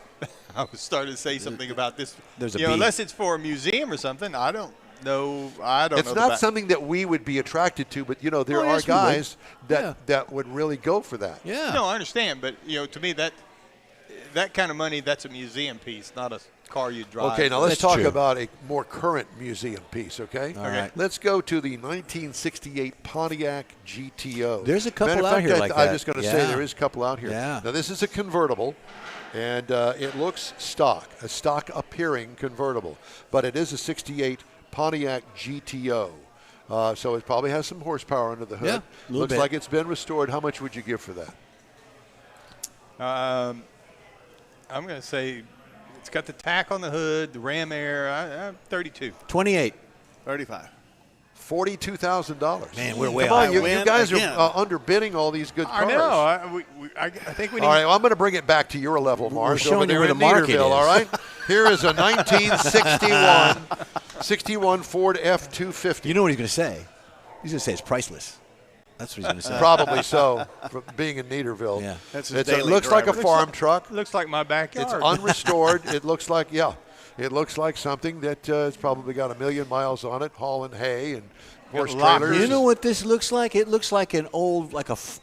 I was starting to say something about this. There's a you know, B. unless it's for a museum or something, I don't know. It's not something that we would be attracted to, but there are guys that would really go for that. Yeah. No, I understand, but to me that kind of money, that's a museum piece, not a car you drive. Okay, now let's That's talk true. about a more current museum piece, okay? All right. Let's go to the 1968 Pontiac GTO. There's a couple Matter of out fact, here like I'm that. just going to Yeah. say there is a couple out here. Yeah. Now, this is a convertible, and it looks stock, a stock-appearing convertible. But it is a 68 Pontiac GTO. So it probably has some horsepower under the hood. Yeah, a little Looks bit. like it's been restored. How much would you give for that? I'm going to say it's got the tack on the hood, the ram air. I'm 32. 28. 35. $42,000. Man, we're way Come on, off. you win guys again. are underbidding all these good cars. I know. I think we need. All right, well, I'm going to bring it back to your level, Mars. showing over you there where in the market Neaterville, is. all right? Here is a 1961 Ford F-250. You know what he's going to say? He's going to say it's priceless. That's what he's going to say. Probably so, for being in Neaterville. Yeah. That's his It daily looks like a driver. farm truck. Looks like my backyard. It's unrestored. It looks like, it looks like something that has probably got 1 million miles on it, hauling hay and horse lockers. trailers. You know what this looks like? It looks like an old,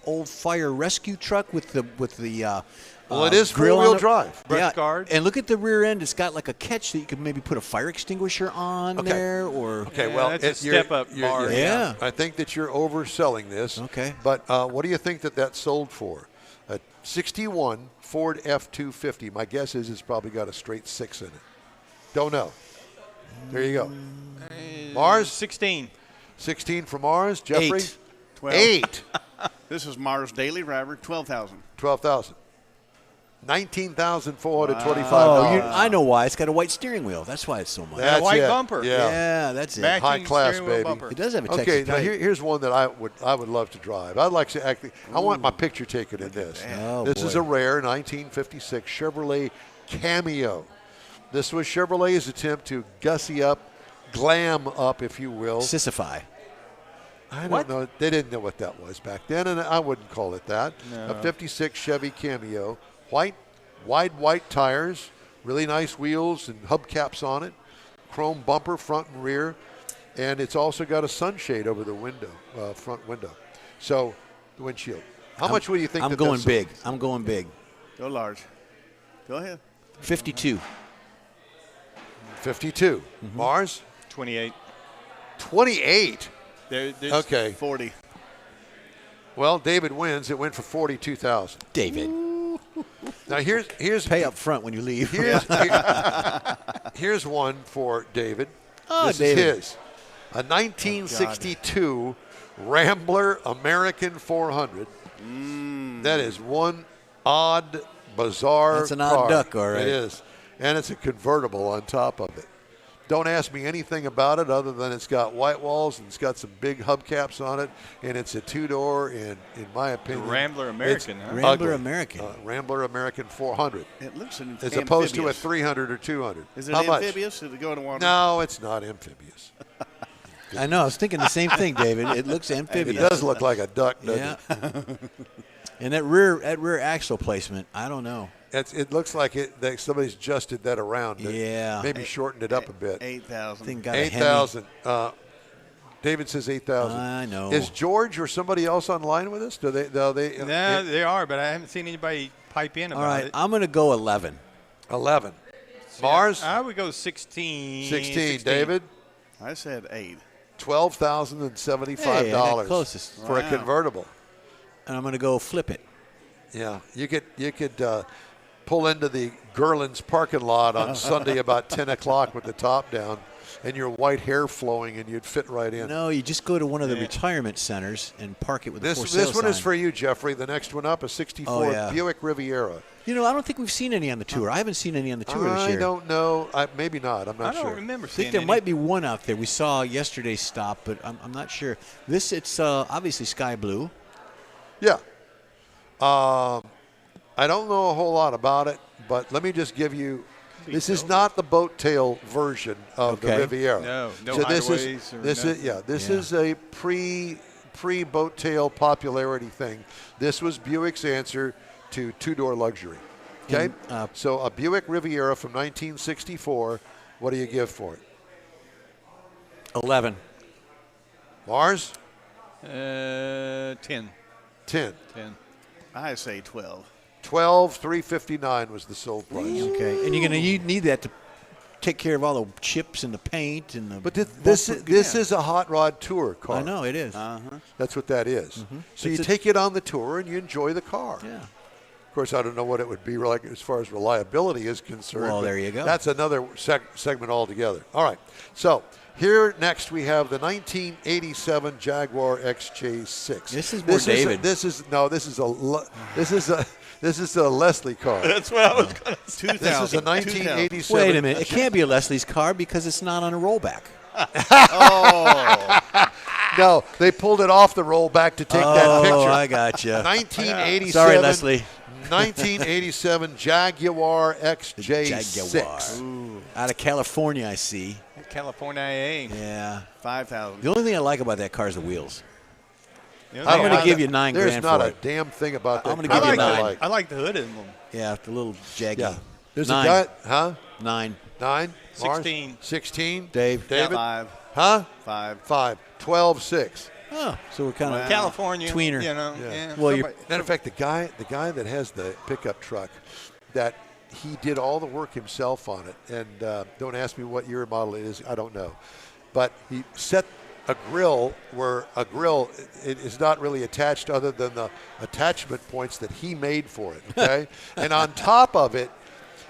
old fire rescue truck with the Well, it is grill on four-wheel it. drive. Brush guard. And look at the rear end. It's got like a catch that you could maybe put a fire extinguisher on Okay. there, or Okay, Yeah, well, that's a you're- step-up you're- bar. you're- Yeah. I think that you're overselling this. Okay. But what do you think that sold for? A 61 Ford F-250. My guess is it's probably got a straight 6 in it. Don't know. There you go. Mars? 16. 16 for Mars. Jeffrey? 8. 12. 8. This is Mars Daily Driver, 12,000. 12,000. $19,425. oh, I know why. It's got a white steering wheel. That's why it's so much. That's white it. bumper. Yeah. That's it. Matching High class, steering wheel baby. bumper. It does have a Texas Okay, now plate. here's one that I would love to drive. I'd like to actually. I want my picture taken in this. Oh, this is boy. a rare 1956 Chevrolet Cameo. This was Chevrolet's attempt to gussy up, glam up, if you will. Sissify. I don't know. They didn't know what that was back then, and I wouldn't call it that. No. A 56 Chevy Cameo, wide white tires, really nice wheels and hubcaps on it, chrome bumper front and rear, and it's also got a sunshade over the window, front window. So the windshield. How much would you think? I'm going big. I'm going big. Go large. Go ahead. 52. 52. Mars. 28. 28. There's Okay. 40. Well, David wins. It went for 42,000. David. Now here's Pay up front when you leave. Here's one for David. Oh, this David. is his. A 1962 Rambler American 400. That is one odd, bizarre That's an odd car. duck, all right. It is. And it's a convertible on top of it. Don't ask me anything about it other than it's got white walls and it's got some big hubcaps on it, and it's a two-door. And in my opinion, Rambler American. Huh? Rambler American. Rambler American 400. It looks as opposed to a 300 or 200. Is it How amphibious? much? Does it go in the water? No, it's not amphibious. I know. I was thinking the same thing, David. It looks amphibious. It does look like a duck, doesn't it? And that rear axle placement, I don't know. It looks like that somebody's adjusted that around. Yeah. Maybe shortened it up a bit. 8,000. 8,000. David says 8,000. I know. Is George or somebody else online with us? No, they are, but I haven't seen anybody pipe in about All right, it. I'm going to go 11. 11. Mars? I would go 16. 16. David? I said 8. $12,075 Hey, that closest. for a convertible. And I'm going to go flip it. Yeah, you could pull into the Gerland's parking lot on Sunday about 10 o'clock with the top down and your white hair flowing, and you'd fit right in. No, you just go to one of the retirement centers and park it with a for sale This one is sign. for you, Jeffrey. The next one up, a 64 Buick Riviera. You know, I don't think we've seen any on the tour. I haven't seen any on the tour this year. I don't know. Maybe not. I'm not sure. I don't remember I seeing think there any. might be one out there. We saw yesterday's stop, but I'm not sure. It's obviously sky blue. Yeah. I don't know a whole lot about it, but let me just give you. This is not the boat tail version of the Riviera. No so this hideaways is a pre boat tail popularity thing. This was Buick's answer to two-door luxury. Okay, so a Buick Riviera from 1964. What do you give for it? 11. Mars? 10. 10. I say 12. 12, $359 was the sold price. Okay, and you need that to take care of all the chips and the paint and the. But this is a hot rod tour car. I know it is. That's what that is. So you take it on the tour and you enjoy the car. Yeah. Of course, I don't know what it would be like as far as reliability is concerned. Well, there you go. That's another segment altogether. All right. So here next we have the 1987 Jaguar XJ6. This is more David. This is a Leslie car. That's what I was going to say. This is a 1987. Wait a minute. It can't be a Leslie's car because it's not on a rollback. No, they pulled it off the rollback to take that picture. Oh, I got you. 1987. Sorry, Leslie. 1987 Jaguar XJ6. Jaguar. Out of California, I see. California. Yeah. 5,000. The only thing I like about that car is the wheels. I'm going to give you $9,000 There's not for a it. damn thing about that. I'm going to give you $9,000. I like the hood in them. Yeah, the little jaggy. Yeah. There's 9. a guy, huh? 9. 9? 16. 16? David? 5. Huh? 5. 5. 12, 6. Oh, so we're kind of California. tweener. You know. Yeah. Yeah. Well, Matter of fact, the guy that has the pickup truck, that he did all the work himself on it. And don't ask me what year model it is. I don't know. But he set a grill where a grill it is not really attached other than the attachment points that he made for it. Okay, and on top of it,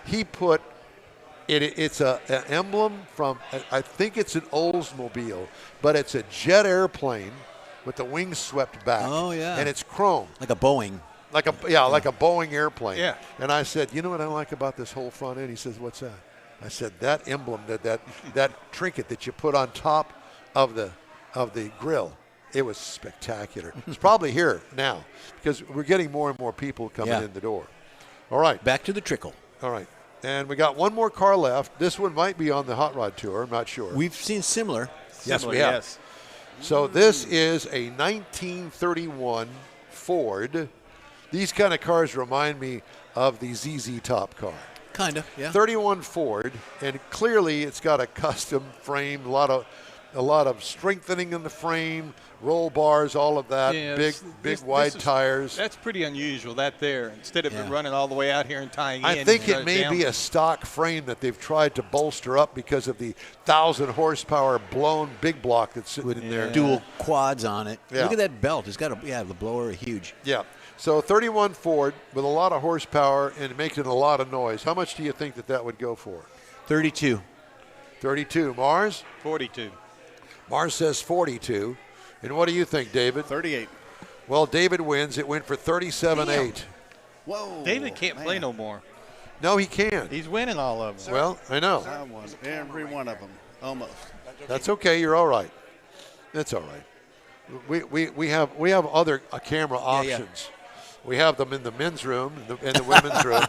he put it's an emblem from I think it's an Oldsmobile, but it's a jet airplane with the wings swept back. Oh yeah, and it's chrome like a Boeing. Like a Boeing airplane. Yeah. And I said, you know what I like about this whole front end? He says, what's that? I said, that emblem, that trinket that you put on top of the grill, it was spectacular. It's probably here now because we're getting more and more people coming in the door. All right. Back to the trickle. All right. And we got one more car left. This one might be on the Hot Rod Tour. I'm not sure. We've seen similar. Yes, we have. Yes. So this is a 1931 Ford. These kind of cars remind me of the ZZ Top car. Kind of, yeah. 31 Ford, and clearly it's got a custom frame, a lot of strengthening in the frame, roll bars, all of that, Yeah, big wide tires. That's pretty unusual, that there. Instead of it running all the way out here and tying in. I think you it shut may down. be a stock frame that they've tried to bolster up because of the 1,000 horsepower blown big block that's sitting in there. Dual quads on it. Yeah. Look at that belt. It's got the blower huge. Yeah. So 31 Ford with a lot of horsepower and making a lot of noise. How much do you think that would go for? 32. 32. Mars? 42. Mars says 42. And what do you think, David? 38. Well, David wins. It went for 37.8. Whoa. David can't play no more. No, he can. He's winning all of them. Well, I know. I won every one of them. Almost. That's okay. You're all right. That's all right. We have other camera options. We have them in the men's room and the women's room.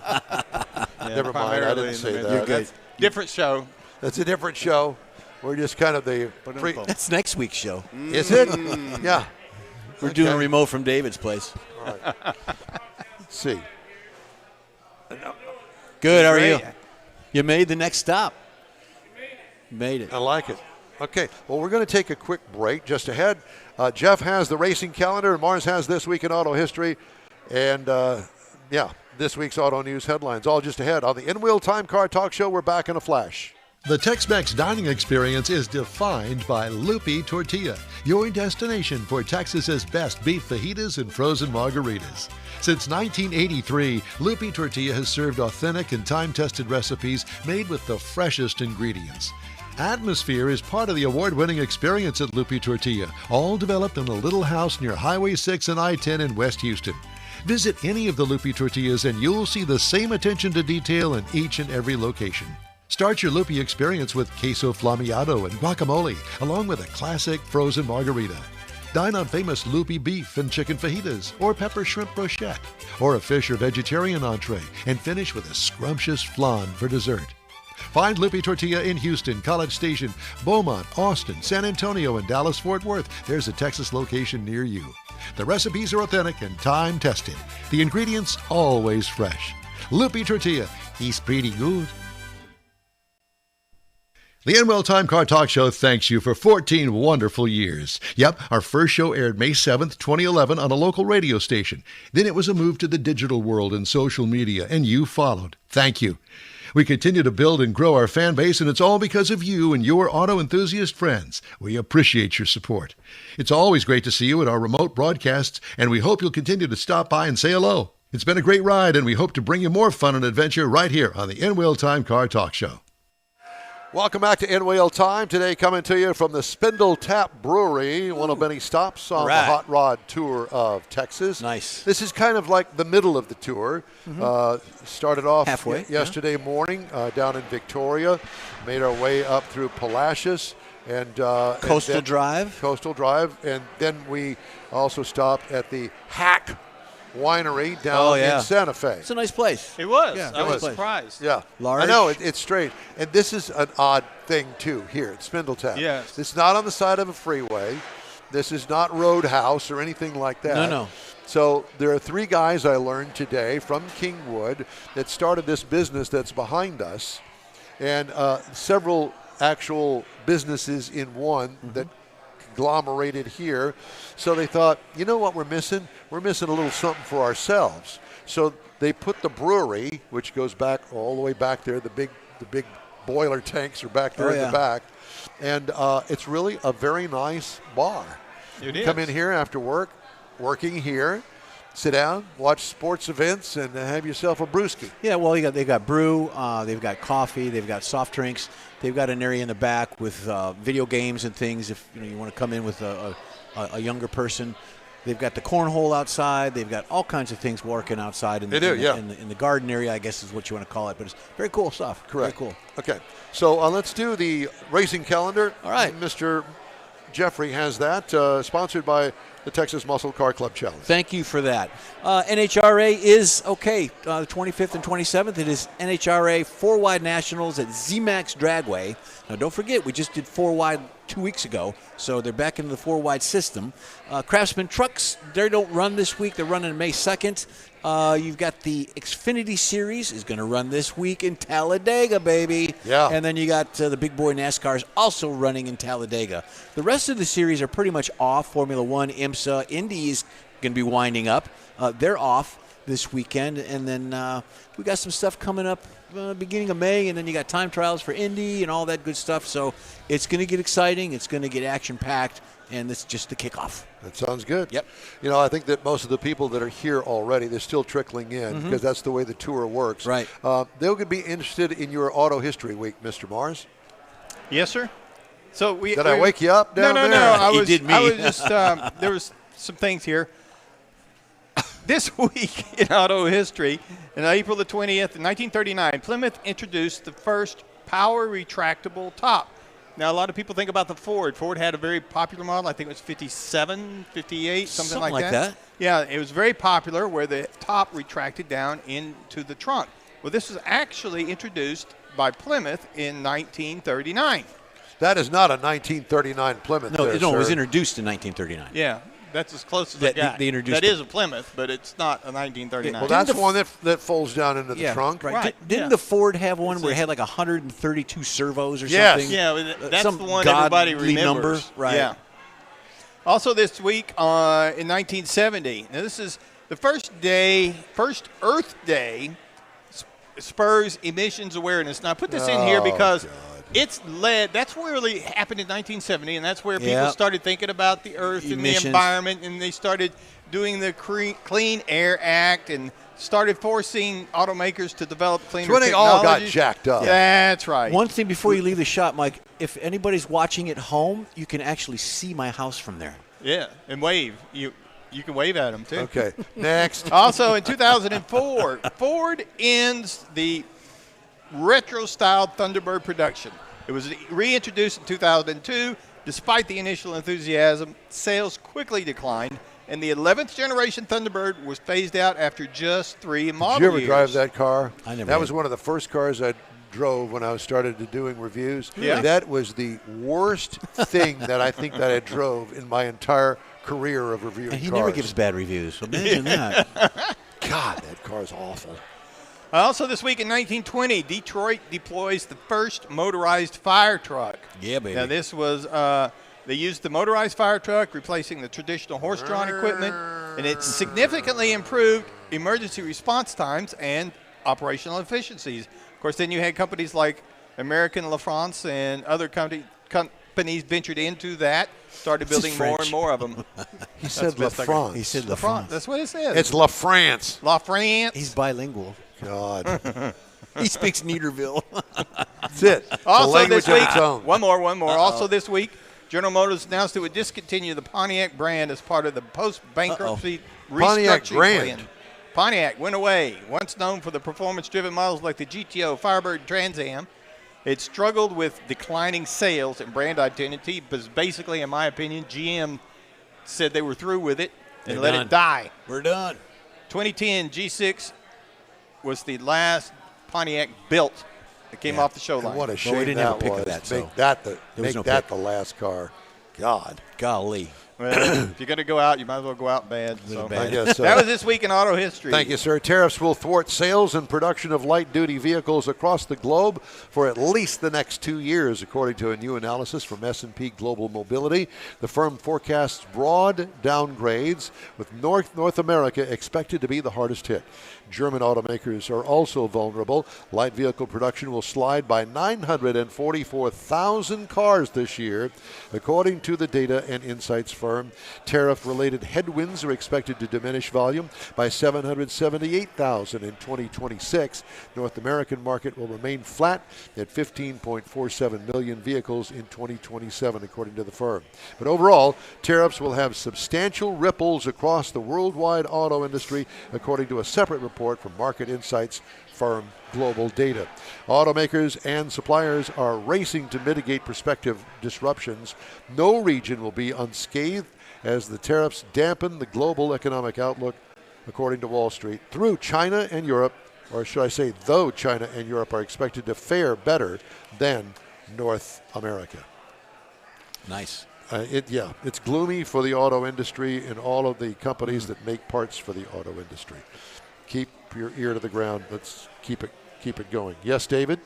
Never mind. I didn't say that. You're good. Different show. That's a different show. We're just kind of the. That's next week's show. Is it? Yeah. We're doing a remote from David's place. All right. Let's see. Good. How are you? You made the next stop. Made it. I like it. Okay. Well, we're going to take a quick break just ahead. Jeff has the racing calendar, and Mars has This Week in Auto History. And, this week's Auto News headlines. All just ahead on the In-Wheel Time Car Talk Show. We're back in a flash. The Tex-Mex dining experience is defined by Lupi Tortilla, your destination for Texas's best beef fajitas and frozen margaritas. Since 1983, Lupi Tortilla has served authentic and time-tested recipes made with the freshest ingredients. Atmosphere is part of the award-winning experience at Lupi Tortilla, all developed in a little house near Highway 6 and I-10 in West Houston. Visit any of the Lupi Tortillas and you'll see the same attention to detail in each and every location. Start your Lupi experience with queso flammeado and guacamole, along with a classic frozen margarita. Dine on famous Lupi beef and chicken fajitas, or pepper shrimp brochette, or a fish or vegetarian entree, and finish with a scrumptious flan for dessert. Find Lupi Tortilla in Houston, College Station, Beaumont, Austin, San Antonio, and Dallas-Fort Worth. There's a Texas location near you. The recipes are authentic and time-tested. The ingredients always fresh. Lupi Tortilla, he's pretty good. The In-Wheel Time Car Talk Show thanks you for 14 wonderful years. Yep, our first show aired May 7th, 2011 on a local radio station. Then it was a move to the digital world and social media, and you followed. Thank you. We continue to build and grow our fan base, and it's all because of you and your auto enthusiast friends. We appreciate your support. It's always great to see you at our remote broadcasts, and we hope you'll continue to stop by and say hello. It's been a great ride, and we hope to bring you more fun and adventure right here on the In-Wheel Time Car Talk Show. Welcome back to In-Wheel Time. Today coming to you from the Spindletap Brewery, one of many stops on the Hot Rod Tour of Texas. Nice. This is kind of like the middle of the tour. Started off halfway yesterday morning down in Victoria, made our way up through Palacios and Coastal Drive, and then we also stopped at the Hack Winery down in Santa Fe. It's a nice place. It was. Yeah, I was surprised. Yeah. Large. I know, it's strange. And this is an odd thing, too, here at Spindletap. Yes. It's not on the side of a freeway. This is not Roadhouse or anything like that. No. So there are 3 guys I learned today from Kingwood that started this business that's behind us, and several actual businesses in one that conglomerated here. So they thought, you know what we're missing? We're missing a little something for ourselves. So they put the brewery, which goes back all the way back there. The big boiler tanks are back there in the back. And it's really a very nice bar. It is. Come in here after work, working here, sit down, watch sports events, and have yourself a brewski. Yeah, well, they've got brew, they've got coffee, they've got soft drinks, they've got an area in the back with video games and things. If you want to come in with a younger person, they've got the cornhole outside. They've got all kinds of things working outside in the garden area, I guess is what you want to call it. But it's very cool stuff. Correct. Very cool. Okay, so let's do the racing calendar. All right, Mr. Jeffrey has that, sponsored by the Texas Muscle Car Club Challenge. Thank you for that. NHRA is okay. The 25th and 27th, it is NHRA 4-Wide Nationals at ZMAX Dragway. Now, don't forget, we just did 4-Wide 2 weeks ago, so they're back into the 4-Wide system. Craftsman Trucks, they don't run this week. They're running May 2nd. You've got the Xfinity Series is going to run this week in Talladega, baby. Yeah. And then you got the big boy NASCARs also running in Talladega. The rest of the series are pretty much off. Formula One, IMSA, Indy is going to be winding up. They're off this weekend. And then we got some stuff coming up beginning of May. And then you got time trials for Indy and all that good stuff. So it's going to get exciting. It's going to get action-packed. And it's just the kickoff. That sounds good. Yep. You know, I think that most of the people that are here already, they're still trickling in because that's the way the tour works. Right. They'll be interested in your Auto History Week, Mr. Mars. Yes, sir. So Did I wake you up down there? No. I was just there was some things here. This week in Auto History, on April the 20th, 1939, Plymouth introduced the first power retractable top. Now, a lot of people think about the Ford. Ford had a very popular model. I think it was 57, 58, something like that. Yeah, it was very popular where the top retracted down into the trunk. Well, this was actually introduced by Plymouth in 1939. That is not a 1939 Plymouth. No, there, it was sir. introduced in 1939. Yeah, that's as close as I got. They introduced that it. is a Plymouth, but it's not a 1939. Well, that's the one that folds down into the trunk. Right. Didn't the Ford have one where it had like 132 servos or Yes. something? Yeah, that's Some the one everybody godly remembers. number. Right. Yeah. Also this week in 1970, now this is the first Earth Day spurs emissions awareness. Now I put this in here because it's led. That's where really happened in 1970, and that's where people started thinking about the Earth Emissions. and the environment, and they started doing the Clean Air Act and started forcing automakers to develop cleaner When they all got jacked up. That's right. One thing before you leave the shop, Mike, if anybody's watching at home, you can actually see my house from there. Yeah, and wave. You can wave at them, too. Okay, next. Also, in 2004, Ford ends the retro-styled Thunderbird production. It was reintroduced in 2002. Despite the initial enthusiasm, sales quickly declined, and the 11th generation Thunderbird was phased out after just 3 model Did you ever years. drive that car? I never That did. was one of the first cars I drove when I started doing reviews. Yeah. That was the worst thing that I think that I drove in my entire career of reviewing And he cars. never gives bad reviews. So imagine that. God, that car's awful. Also this week in 1920, Detroit deploys the first motorized fire truck. Yeah, baby. Now this was, they used the motorized fire truck, replacing the traditional horse-drawn equipment, and it significantly improved emergency response times and operational efficiencies. Of course, then you had companies like American La France and other companies ventured into that, started This is building more French. and more of them. He said the La best I can- France. He said La La France. France. That's what it says. It's La France. La France. He's bilingual. God. He speaks Niederville. That's it. The Also language this week, of its own. one more. Also this week, General Motors announced it would discontinue the Pontiac brand as part of the post-bankruptcy Pontiac restructuring brand. plan. Pontiac went away. Once known for the performance-driven models like the GTO, Firebird, and Trans Am, it struggled with declining sales and brand identity because basically, in my opinion, GM said they were through with it and They're let done. it die. We're done. 2010 G6 was the last Pontiac built that came off the show And line. what a we shame didn't that have a pick of was. that, so Make that was no the pick. last car. God. Golly. Well, if you're going to go out, you might as well go out bad. So. bad. I guess so. That was this week in auto history. Thank you, sir. Tariffs will thwart sales and production of light-duty vehicles across the globe for at least the next 2 years, according to a new analysis from S&P Global Mobility. The firm forecasts broad downgrades, with North America expected to be the hardest hit. German automakers are also vulnerable. Light vehicle production will slide by 944,000 cars this year, according to the data and insights firm. Tariff-related headwinds are expected to diminish volume by 778,000 in 2026. North American market will remain flat at 15.47 million vehicles in 2027, according to the firm. But overall, tariffs will have substantial ripples across the worldwide auto industry, according to a separate report from market insights firm Global Data. Automakers and suppliers are racing to mitigate prospective disruptions. No region will be unscathed as the tariffs dampen the global economic outlook, according to Wall Street. Through China and Europe, or should I say, though China and Europe are expected to fare better than North America. Nice. It's gloomy for the auto industry and all of the companies that make parts for the auto industry. Keep your ear to the ground. Let's keep it going. Yes, David?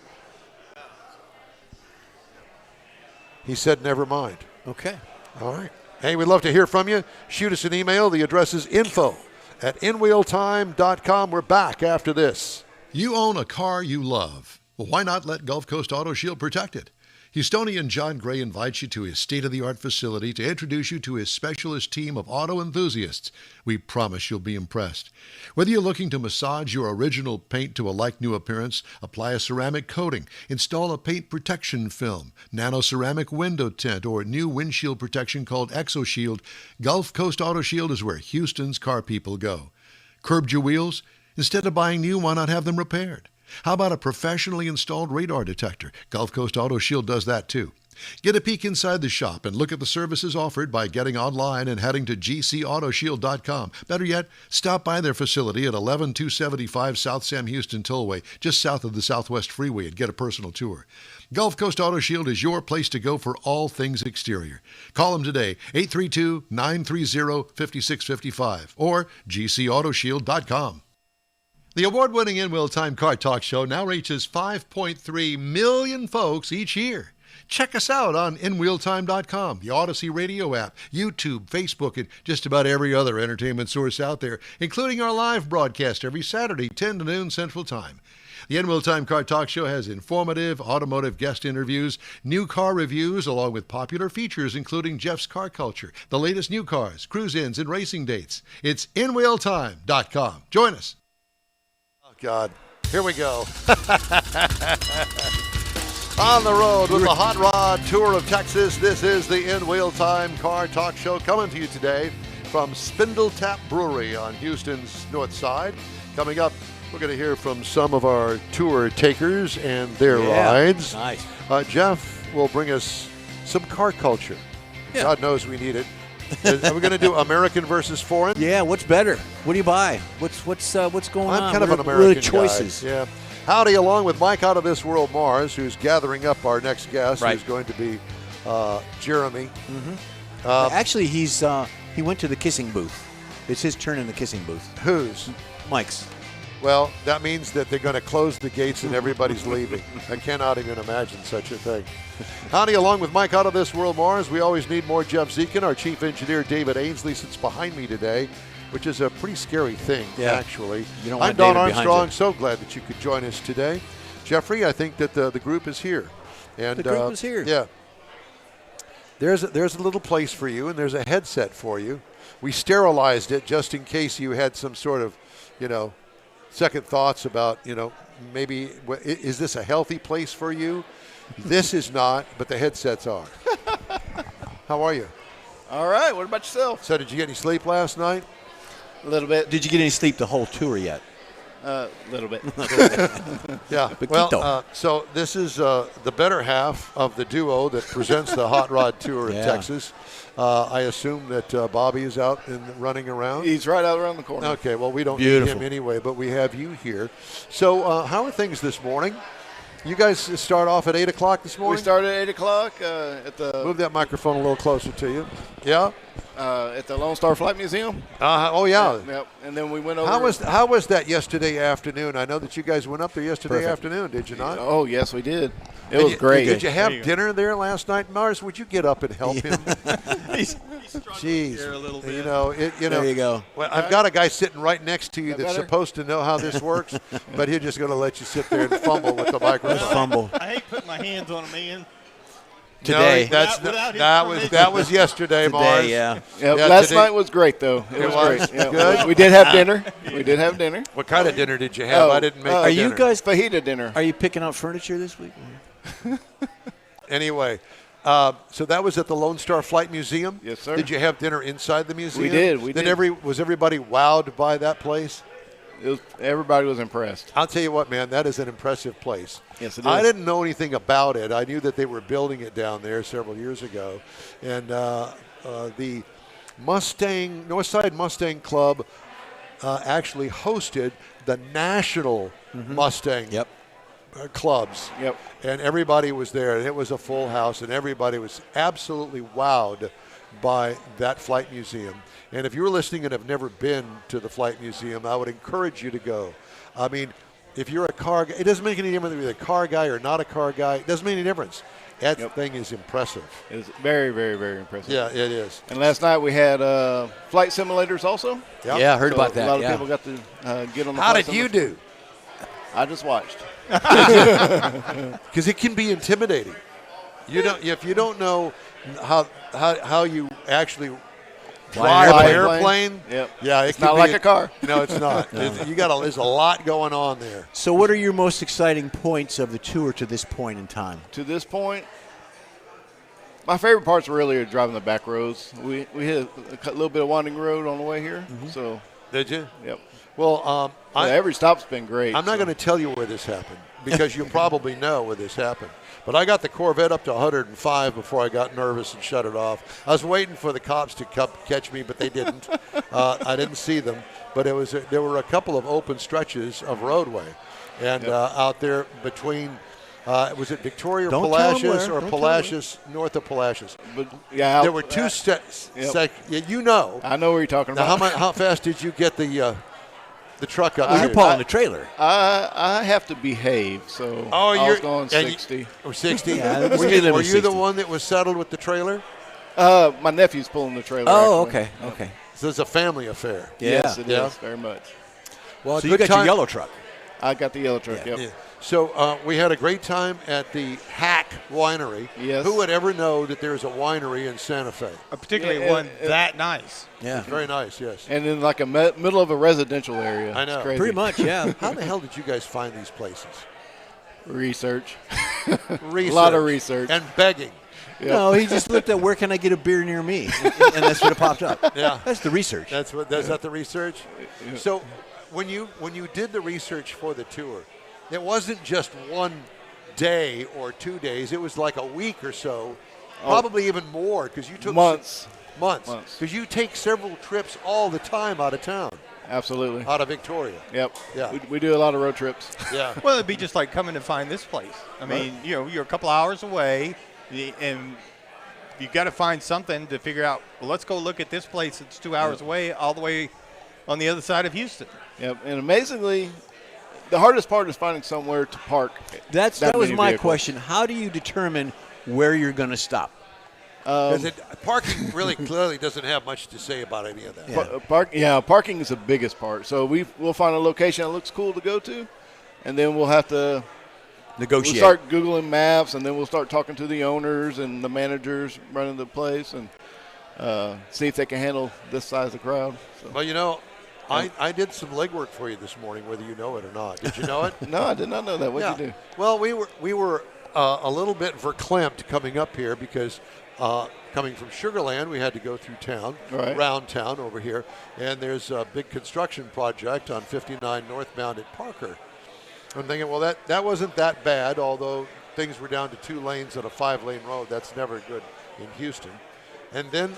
He said never mind. Okay. All right. Hey, we'd love to hear from you. Shoot us an email. The address is info@inwheeltime.com. We're back after this. You own a car you love. Well, why not let Gulf Coast Auto Shield protect it? Houstonian John Gray invites you to his state-of-the-art facility to introduce you to his specialist team of auto enthusiasts. We promise you'll be impressed. Whether you're looking to massage your original paint to a like-new appearance, apply a ceramic coating, install a paint protection film, nano-ceramic window tint, or new windshield protection called ExoShield, Gulf Coast Auto Shield is where Houston's car people go. Curbed your wheels? Instead of buying new, why not have them repaired? How about a professionally installed radar detector? Gulf Coast Auto Shield does that too. Get a peek inside the shop and look at the services offered by getting online and heading to gcautoshield.com. Better yet, stop by their facility at 11275 South Sam Houston Tollway, just south of the Southwest Freeway, and get a personal tour. Gulf Coast Auto Shield is your place to go for all things exterior. Call them today, 832-930-5655 or gcautoshield.com. The award-winning In Wheel Time Car Talk Show now reaches 5.3 million folks each year. Check us out on InWheelTime.com, the Odyssey Radio app, YouTube, Facebook, and just about every other entertainment source out there, including our live broadcast every Saturday, 10 to noon Central Time. The In-Wheel Time Car Talk Show has informative automotive guest interviews, new car reviews, along with popular features including Jeff's Car Culture, the latest new cars, cruise-ins, and racing dates. It's InWheelTime.com. Join us. Oh, God. Here we go. On the road with the Hot Rod Tour of Texas, this is the In Wheel Time Car Talk Show coming to you today from Spindletap Brewery on Houston's north side. Coming up, we're going to hear from some of our tour takers and their rides. Nice. Jeff will bring us some car culture. Yeah. God knows we need it. Are we going to do American versus foreign? Yeah, what's better? What do you buy? What's going on? I'm kind of an What are American the choices? guy. Yeah. Howdy, along with Mike Out of This World Mars, who's gathering up our next guest, Right. who's going to be Jeremy. Actually, he went to the kissing booth. It's his turn in the kissing booth. Who's? Mike's. Well, that means that they're going to close the gates and everybody's leaving. I cannot even imagine such a thing. Howdy, along with Mike Out of This World Mars, we always need more Jeff Zekin. Our chief engineer, David Ainsley, sits behind me today, which is a pretty scary thing, actually. You don't want I'm Don David behind Armstrong. you. So glad that you could join us today. Jeffrey, I think that the group is here. And, The group is here. Yeah. There's a little place for you, and there's a headset for you. We sterilized it just in case you had some sort of, second thoughts about, maybe, is this a healthy place for you? This is not, but the headsets are. How are you? All right. What about yourself? So did you get any sleep last night? A little bit. Did you get any sleep the whole tour yet? A little bit. Yeah. Well, so this is the better half of the duo that presents the Hot Rod Tour of Yeah. Texas. I assume that Bobby is out and running around. He's right out around the corner. Okay, well, we don't Beautiful. need him anyway, but we have you here. So how are things this morning? You guys start off at 8 o'clock this We morning? started at 8 o'clock at the Move that microphone a little closer to you. Yeah? at the Lone Star Flight Museum. Oh, yeah. Yep. And then we went over. How was that yesterday afternoon? I know that you guys went up there yesterday afternoon, did you not? Oh, yes, we did. It was great. Did you have dinner there last night, Mars? Would you get up and help him? He's Jeez, there a little bit. There you go. Well, I've got a guy sitting right next to you that's better? supposed to know how this works, but he's just going to let you sit there and fumble with the microphone. Fumble. I hate putting my hands on a man. Today. No, that's Without his that permission. was yesterday, Mars. Today, yeah. Yep, Yeah, last today- night was great, though. It was was? great. Yep. Good? We did have dinner. We did have dinner. What kind of dinner did you have? Oh, I didn't make. are the Are you dinner. guys? Fajita dinner. Are you picking up furniture this week? Anyway, so that was at the Lone Star Flight Museum. Yes, sir. Did you have dinner inside the museum? We did, we did. Was everybody wowed by that place? Everybody was impressed. I'll tell you what, man, that is an impressive place. Yes, it I is. didn't know anything about it. I knew that they were building it down there several years ago. And the Northside Mustang Club actually hosted the national Mustang Yep. clubs. Yep. And everybody was there, and it was a full house, and everybody was absolutely wowed by that flight museum. And if you're listening and have never been to the Flight Museum, I would encourage you to go. I mean, if you're a car guy, it doesn't make any difference if you're a car guy or not a car guy. It doesn't make any difference. That thing is impressive. It was very, very, very impressive. Yeah, it is. And last night we had flight simulators also. Yep. Yeah, I heard So about that. A lot of yeah. people got to get on the How flight did you simulator. do? I just watched. Because it can be intimidating. If you don't know how you actually fly an airplane. Yep. Yeah, It's not like a car. No, it's not. There's a lot going on there. So, what are your most exciting points of the tour to this point in time? To this point, my favorite parts really are driving the back roads. We hit a little bit of winding road on the way here, so Did you? Yep. Well, Every stop's been great. I'm not going to tell you where this happened because you probably know where this happened. But I got the Corvette up to 105 before I got nervous and shut it off. I was waiting for the cops to catch me, but they didn't. I didn't see them. But there were a couple of open stretches of roadway. And out there between, was it Victoria Palacios or Palacios, north of Palacios? But, yeah, there were two sets. You know. I know what you're talking Now, about. how fast did you get the truck up? Well, you're pulling the trailer. I have to behave, so I was going 60. Or 60? Yeah, were speed limit you was 60. the one that was saddled with the trailer? My nephew's pulling the trailer. Oh, actually. okay. So it's a family affair. Yes, it Yeah. is, very much. Well, So you got your yellow truck. I got the yellow truck, Yeah. yep. Yeah. So we had a great time at the Hack Winery. Yes. Who would ever know that there's a winery in Santa Fe? Particularly Yeah, one that nice. Yeah. Very nice, yes. And in like a middle of a residential area. I know. It's crazy. Pretty much, yeah. How the hell did you guys find these places? Research. Research. A lot of research. And begging. Yep. No, he just looked at where can I get a beer near me, and that's what it popped up. Yeah. That's the research. That's that the research? So when you did the research for the tour, it wasn't just one day or 2 days. It was like a week or so, probably even more because you took Months. Months. Because you take several trips all the time out of town, Absolutely. out of Victoria. Yep. Yeah. We do a lot of road trips. Yeah. Well, it'd be just like coming to find this place. I mean, you're a couple hours away, and you got to find something to figure out. Well, let's go look at this place. It's 2 hours away, all the way on the other side of Houston. Yep. And amazingly, the hardest part is finding somewhere to park. That was many my vehicles. question. How do you determine where you're going to stop? Because parking really clearly doesn't have much to say about any of that. Parking is the biggest part. So we'll find a location that looks cool to go to, and then we'll have to Negotiate. We'll start Googling maps, and then we'll start talking to the owners and the managers running the place, and see if they can handle this size of crowd. So. Well, I did some legwork for you this morning, whether you know it or not. Did you know it? No, I did not know that. What did you do? Well, we were a little bit verklempt coming up here because coming from Sugar Land, we had to go through town, around town over here, and there's a big construction project on 59 northbound at Parker. I'm thinking, well, that wasn't that bad, although things were down to 2 lanes on a 5-lane road. That's never good in Houston. And then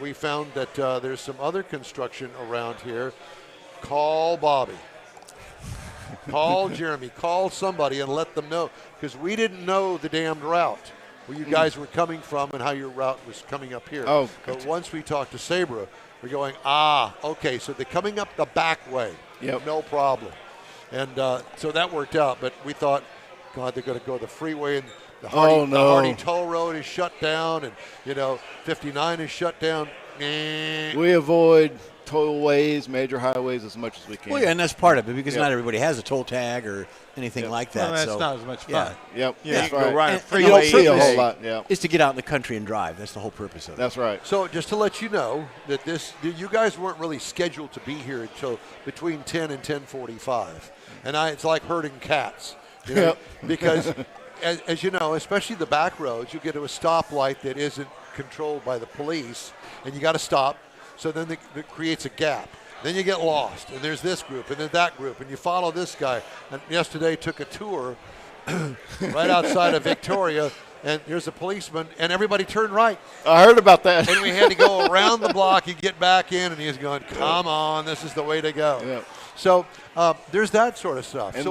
we found that there's some other construction around here. Call Bobby. Call Jeremy. Call somebody and let them know. Because we didn't know the damned route where you guys were coming from and how your route was coming up here. Oh, but once we talked to Sabra, we're going, okay, so they're coming up the back way. Yep. No problem. And so that worked out. But we thought, God, they're going to go the freeway and the Hardy Toll Road is shut down, and 59 is shut down. We avoid tollways, major highways as much as we can. Well, yeah, and that's part of it because not everybody has a toll tag or anything like that. Well, that's so not as much fun. Yep. You That's can right. go ride a And freeway. You don't see a purpose whole lot. Yeah. is to get out in the country and drive. That's the whole purpose of it. That's right. So just to let you know that you guys weren't really scheduled to be here until between 10 and 10:45, and it's like herding cats, because as you know, especially the back roads, you get to a stoplight that isn't controlled by the police, and you got to stop. So then it creates a gap. Then you get lost, and there's this group, and then that group, and you follow this guy. And yesterday took a tour right outside of Victoria, and there's a policeman, and everybody turned right. I heard about that. And we had to go around the block and get back in, and he's going, come on, this is the way to go. Yeah. So there's that sort of stuff. And-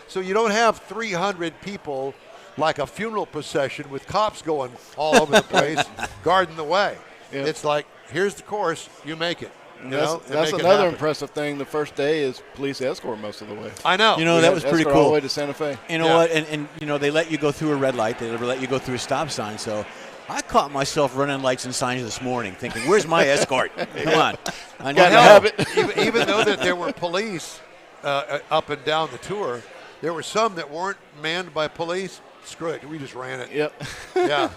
So you don't have 300 people like a funeral procession with cops going all over the place, guarding the way. Yeah. It's like, here's the course, you make it. That's make it another happen. impressive thing. The first day is police escort most of the way. I know. That was pretty Escort cool. all the way to Santa Fe. You know what? And they let you go through a red light. They never let you go through a stop sign. So I caught myself running lights and signs this morning thinking, where's my escort? Come on. I Gotta know. have it. even though that there were police up and down the tour, there were some that weren't manned by police. Screw it, we just ran it. Yep. Yeah.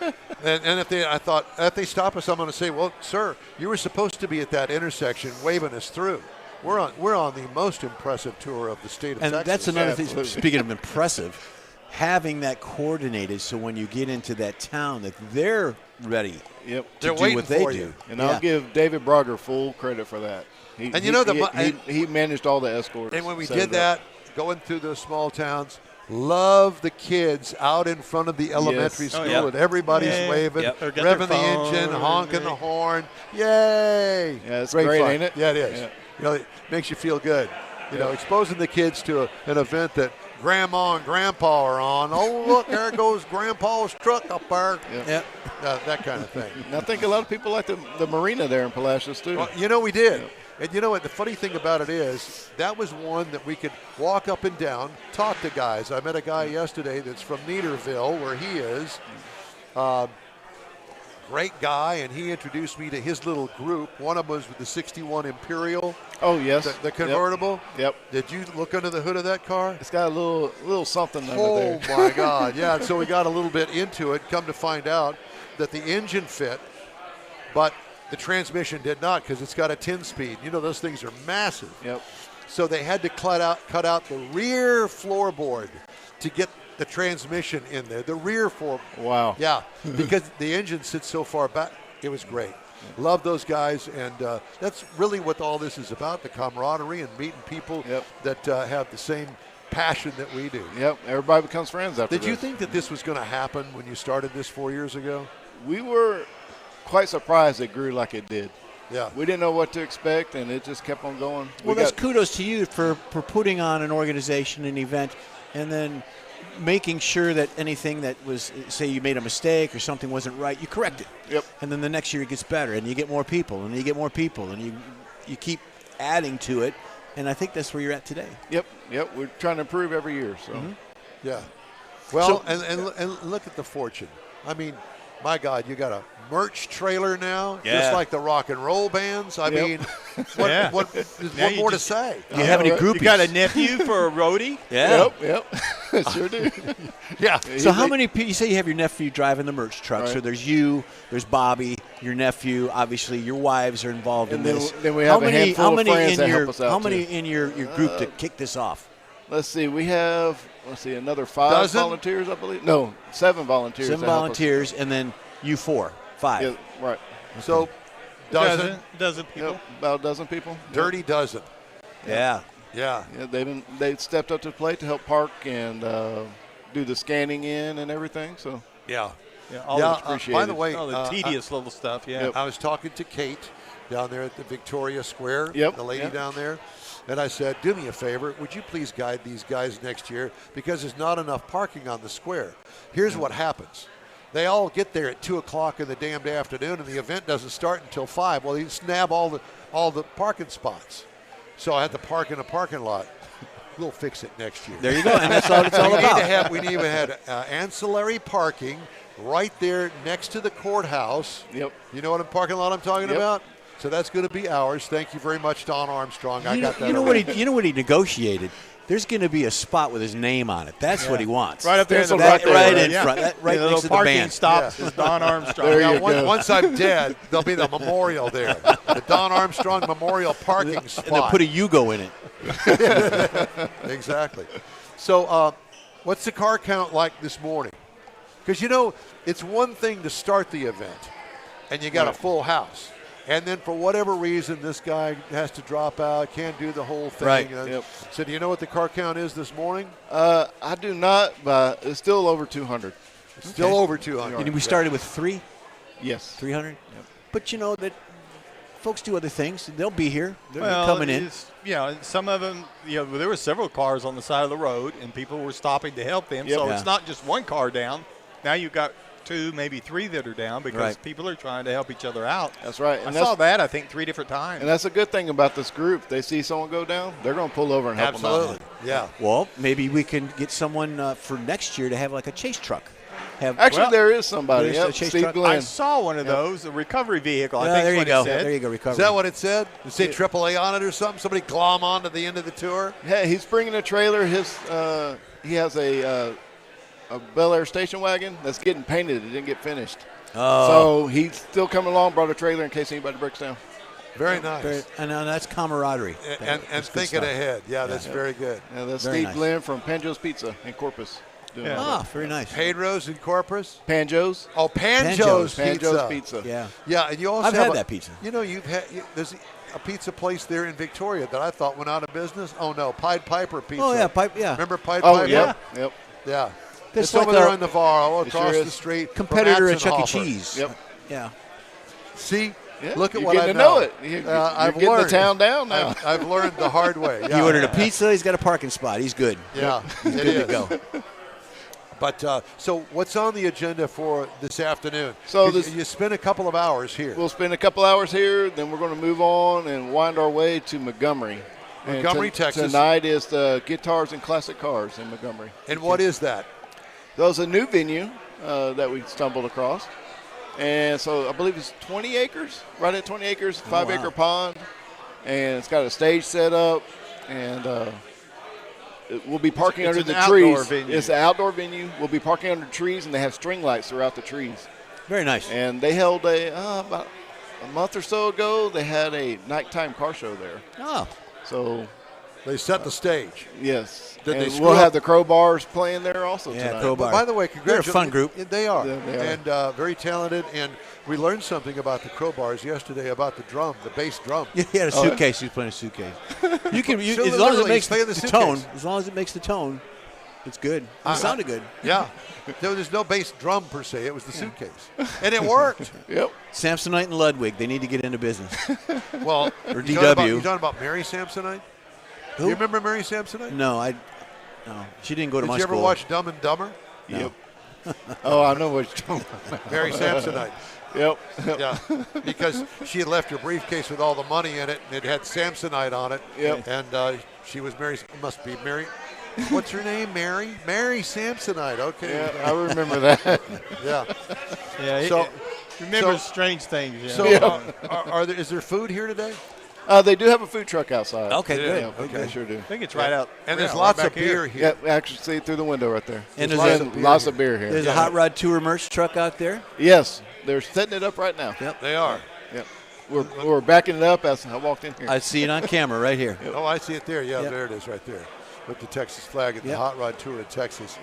And if they stop us, I'm going to say, well, sir, you were supposed to be at that intersection waving us through. We're on the most impressive tour of the state of And Texas. that's another thing. Absolutely. Speaking of impressive, having that coordinated so when you get into that town that they're ready Yep. to They're do waiting what they for do. you. And I'll give David Brogger full credit for that. He managed all the escorts. And when we set did it up. that, going through those small towns, love the kids out in front of the elementary school, and everybody's waving, revving the engine, honking the horn. Yay! Yeah, it's great, fun. ain't it? Yeah, it is. Yeah. You know, it makes you feel good. You know, exposing the kids to an event that Grandma and Grandpa are on. Oh, look, there goes Grandpa's truck up there. Yep. That kind of thing. And I think a lot of people like the marina there in Palacios, too. Well, you know, we did. And you know what? The funny thing about it is that was one that we could walk up and down, talk to guys. I met a guy yesterday that's from Neaterville, where he is. Great guy, and he introduced me to his little group. One of them was with the 61 Imperial. Oh, yes. The convertible. Yep. Did you look under the hood of that car? It's got a little something under there. Oh, my God. Yeah, so we got a little bit into it. Come to find out that the engine fit, but the transmission did not because it's got a 10-speed. You know, those things are massive. Yep. So they had to cut out the rear floorboard to get the transmission in there. The rear floor. Wow. Yeah, because the engine sits so far back. It was great. Love those guys, and that's really what all this is about, the camaraderie and meeting people that have the same passion that we do. Yep, everybody becomes friends after Did you think that this was going to happen when you started this 4 years ago? We were quite surprised it grew like it did. Yeah. We didn't know what to expect, and it just kept on going. Well, that's kudos to you for putting on an organization, an event, and then making sure that anything that was, say you made a mistake or something wasn't right, you correct it. Yep. And then the next year it gets better, and you get more people, and you get more people, and you keep adding to it, and I think that's where you're at today. Yep. We're trying to improve every year. So. Yeah. Well, and look at the fortune. I mean, my God, you got a merch trailer now, just like the rock and roll bands. I mean, what more to say? Do you have any groupies? You got a nephew for a roadie? Yeah. Yep. Sure do. Yeah. So how many people, you say you have your nephew driving the merch truck, Right. so there's you, there's Bobby, your nephew, obviously your wives are involved in this. Then we have a handful of friends that your, help us out, How many too. in your group to kick this off? Let's see. We have, another 5 Dozen? volunteers, I believe. No, 7 volunteers. 7 that help us. volunteers, and then you 4, 5. Yeah, right. So, dozen, people. Yep, about a dozen people. dirty dozen. Yeah. Yeah. Yeah, they stepped up to the plate to help park and do the scanning in and everything. So Yeah. Yeah, all Yeah, is appreciated. by the way, all the tedious little stuff, yeah. I was talking to Kate down there at the Victoria Square, Yep, the lady yep. down there, and I said, do me a favor, would you please guide these guys next year because there's not enough parking on the square. Here's what happens. They all get there at 2 o'clock in the damned afternoon, and the event doesn't start until 5. Well, you snab all the parking spots. So I had to park in a parking lot. We'll fix it next year. There you go, and that's all it's all about. We even had ancillary parking right there next to the courthouse. Yep. You know what parking lot I'm talking Yep. about? So that's going to be ours. Thank you very much, Don Armstrong. I got that. You know what he negotiated? There's going to be a spot with his name on it. That's what he wants. Right up there in the Right back. there, right right? in front, that, right The next little to the parking band. stops is Don Armstrong. There Now, you go. once I'm dead, there'll be the memorial there, the Don Armstrong Memorial Parking Spot. And they'll put a Yugo in it. Exactly. So, what's the car count like this morning? Because it's one thing to start the event, and you got a full house. And then for whatever reason, this guy has to drop out, can't do the whole thing. Right. Yep. So do you know what the car count is this morning? I do not, but it's still over 200. It's still over 200. And we started with 300. Yes. But you know that folks do other things. They'll be here. They're Well, coming in. Some of them, there were several cars on the side of the road, and people were stopping to help them. Yep. So Yeah. it's not just one car down. Now you've got 2, maybe 3 that are down because Right. people are trying to help each other out. That's right. I saw that, I think, 3 different times. And that's a good thing about this group. They see someone go down, they're going to pull over and help Absolutely. them out. Yeah. Well, maybe we can get someone for next year to have like a chase truck. Actually, there is somebody. There's a Yep, chase Steve truck. Glenn. I saw one of those, a recovery vehicle. I Yeah, think there you what go. it said. There you go. Recovery. Is that what it said? Did it say AAA on it or something? Somebody glom on to the end of the tour? Hey, he's bringing a trailer. He has a Bel Air station wagon that's getting painted. It didn't get finished. Oh. So he's still coming along, brought a trailer in case anybody breaks down. Very nice. And that's camaraderie. And That's good thinking stuff. ahead. Yeah, that's very good. Yeah, that's Very Steve nice. Glenn from Panjo's Pizza in Corpus. doing Yeah. Ah, very nice. Pedro's and Corpus. Panjo's. Oh, Panjo's Pizza. Yeah. Yeah, and you also I've have had that pizza. You know, there's a pizza place there in Victoria that I thought went out of business. Oh no, Pied Piper Pizza. Oh yeah, pipe. Yeah. Remember Pied Oh, Piper? yeah. Yep. Yeah. That's It's like over there our in Navarro, It across sure the is. street. from competitor at Chuck E. Atzenhofer. Cheese. Yep. Yeah. See, Yeah, look at you're what I getting know. to know it. You're I've getting learned. the town down now. I've learned the hard way. Yeah. You ordered a pizza. He's got a parking spot. He's good. Yeah, He's it good to is. go. But so, what's on the agenda for this afternoon? So 'Cause you spend a couple of hours here. We'll spend a couple hours here, then we're going to move on and wind our way to Montgomery. And Montgomery, Texas. Tonight is the Guitars and Classic Cars in Montgomery. And what is that? That was a new venue that we stumbled across. And so I believe it's 20 acres, right at 20 acres, 5-acre pond. And it's got a stage set up. And we'll be parking It's under an the outdoor trees. venue. It's an outdoor venue. We'll be parking under trees, and they have string lights throughout the trees. Very nice. And they held about a month or so ago, they had a nighttime car show there. Oh. So, They set the stage. yes. Did they And screw we'll up? have the Crowbars playing there also Yeah, tonight. Crowbar. By the way, They're a congratulations. fun group. They are. Yeah, they are. And very talented. And we learned something about the Crowbars yesterday about the drum, the bass drum. Yeah, he had a suitcase. He was playing a suitcase. You can, So as long as it literally, makes he's playing the, the tone. suitcase. As long as it makes the tone, it's good. It sounded good. Yeah. There's no bass drum per se. It was the suitcase. And it worked. Yep. Samsonite and Ludwig, they need to get into business. Well, Or you DW. talking about Mary Samsonite? Who? You remember Mary Samsonite? No, she didn't go to Did my you ever school. watch Dumb and Dumber? No. Oh, I know what you're talking about. Mary Samsonite. Yep. Yeah, because she had left her briefcase with all the money in it, and it had Samsonite on it. Yep. And she was Mary. Must be Mary. What's her name? Mary. Mary Samsonite. Okay. Yeah, I remember that. Yeah. Yeah. So- remember strange things. Yeah. So, is there food here today? They do have a food truck outside. Okay, good. Yeah, Okay. They sure do. I think it's right out. And there's yeah, lots right of back beer here. here. Yeah, actually see it through the window right there. And There's there's, lots of beer lots here. of beer here. there's a Hot Rod Tour merch truck out there. Yes, they're setting it up right now. Yep. They are. Yep. We're backing it up as I walked in here. I see it on camera right here. Oh, I see it there. Yeah, Yep. there it is right there. With the Texas flag and the Yep. Hot Rod Tour of Texas.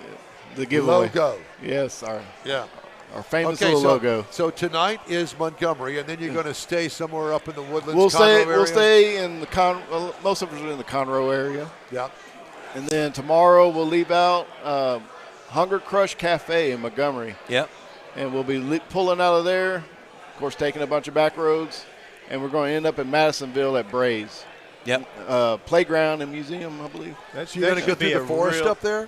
The giveaway. Logo. Yes, Yeah. our famous Okay, little logo. so tonight is Montgomery, and then you're going to stay somewhere up in the Woodlands. We'll Conroe stay. area? In the most of us are in the Conroe area, Yeah. and then tomorrow we'll leave out Hunger Crush Cafe in Montgomery, Yep. and we'll be pulling out of there. Of course, taking a bunch of back roads, and we're going to end up in Madisonville at Braze Yep. Playground and Museum, I believe. So you're going to go through the forest up there?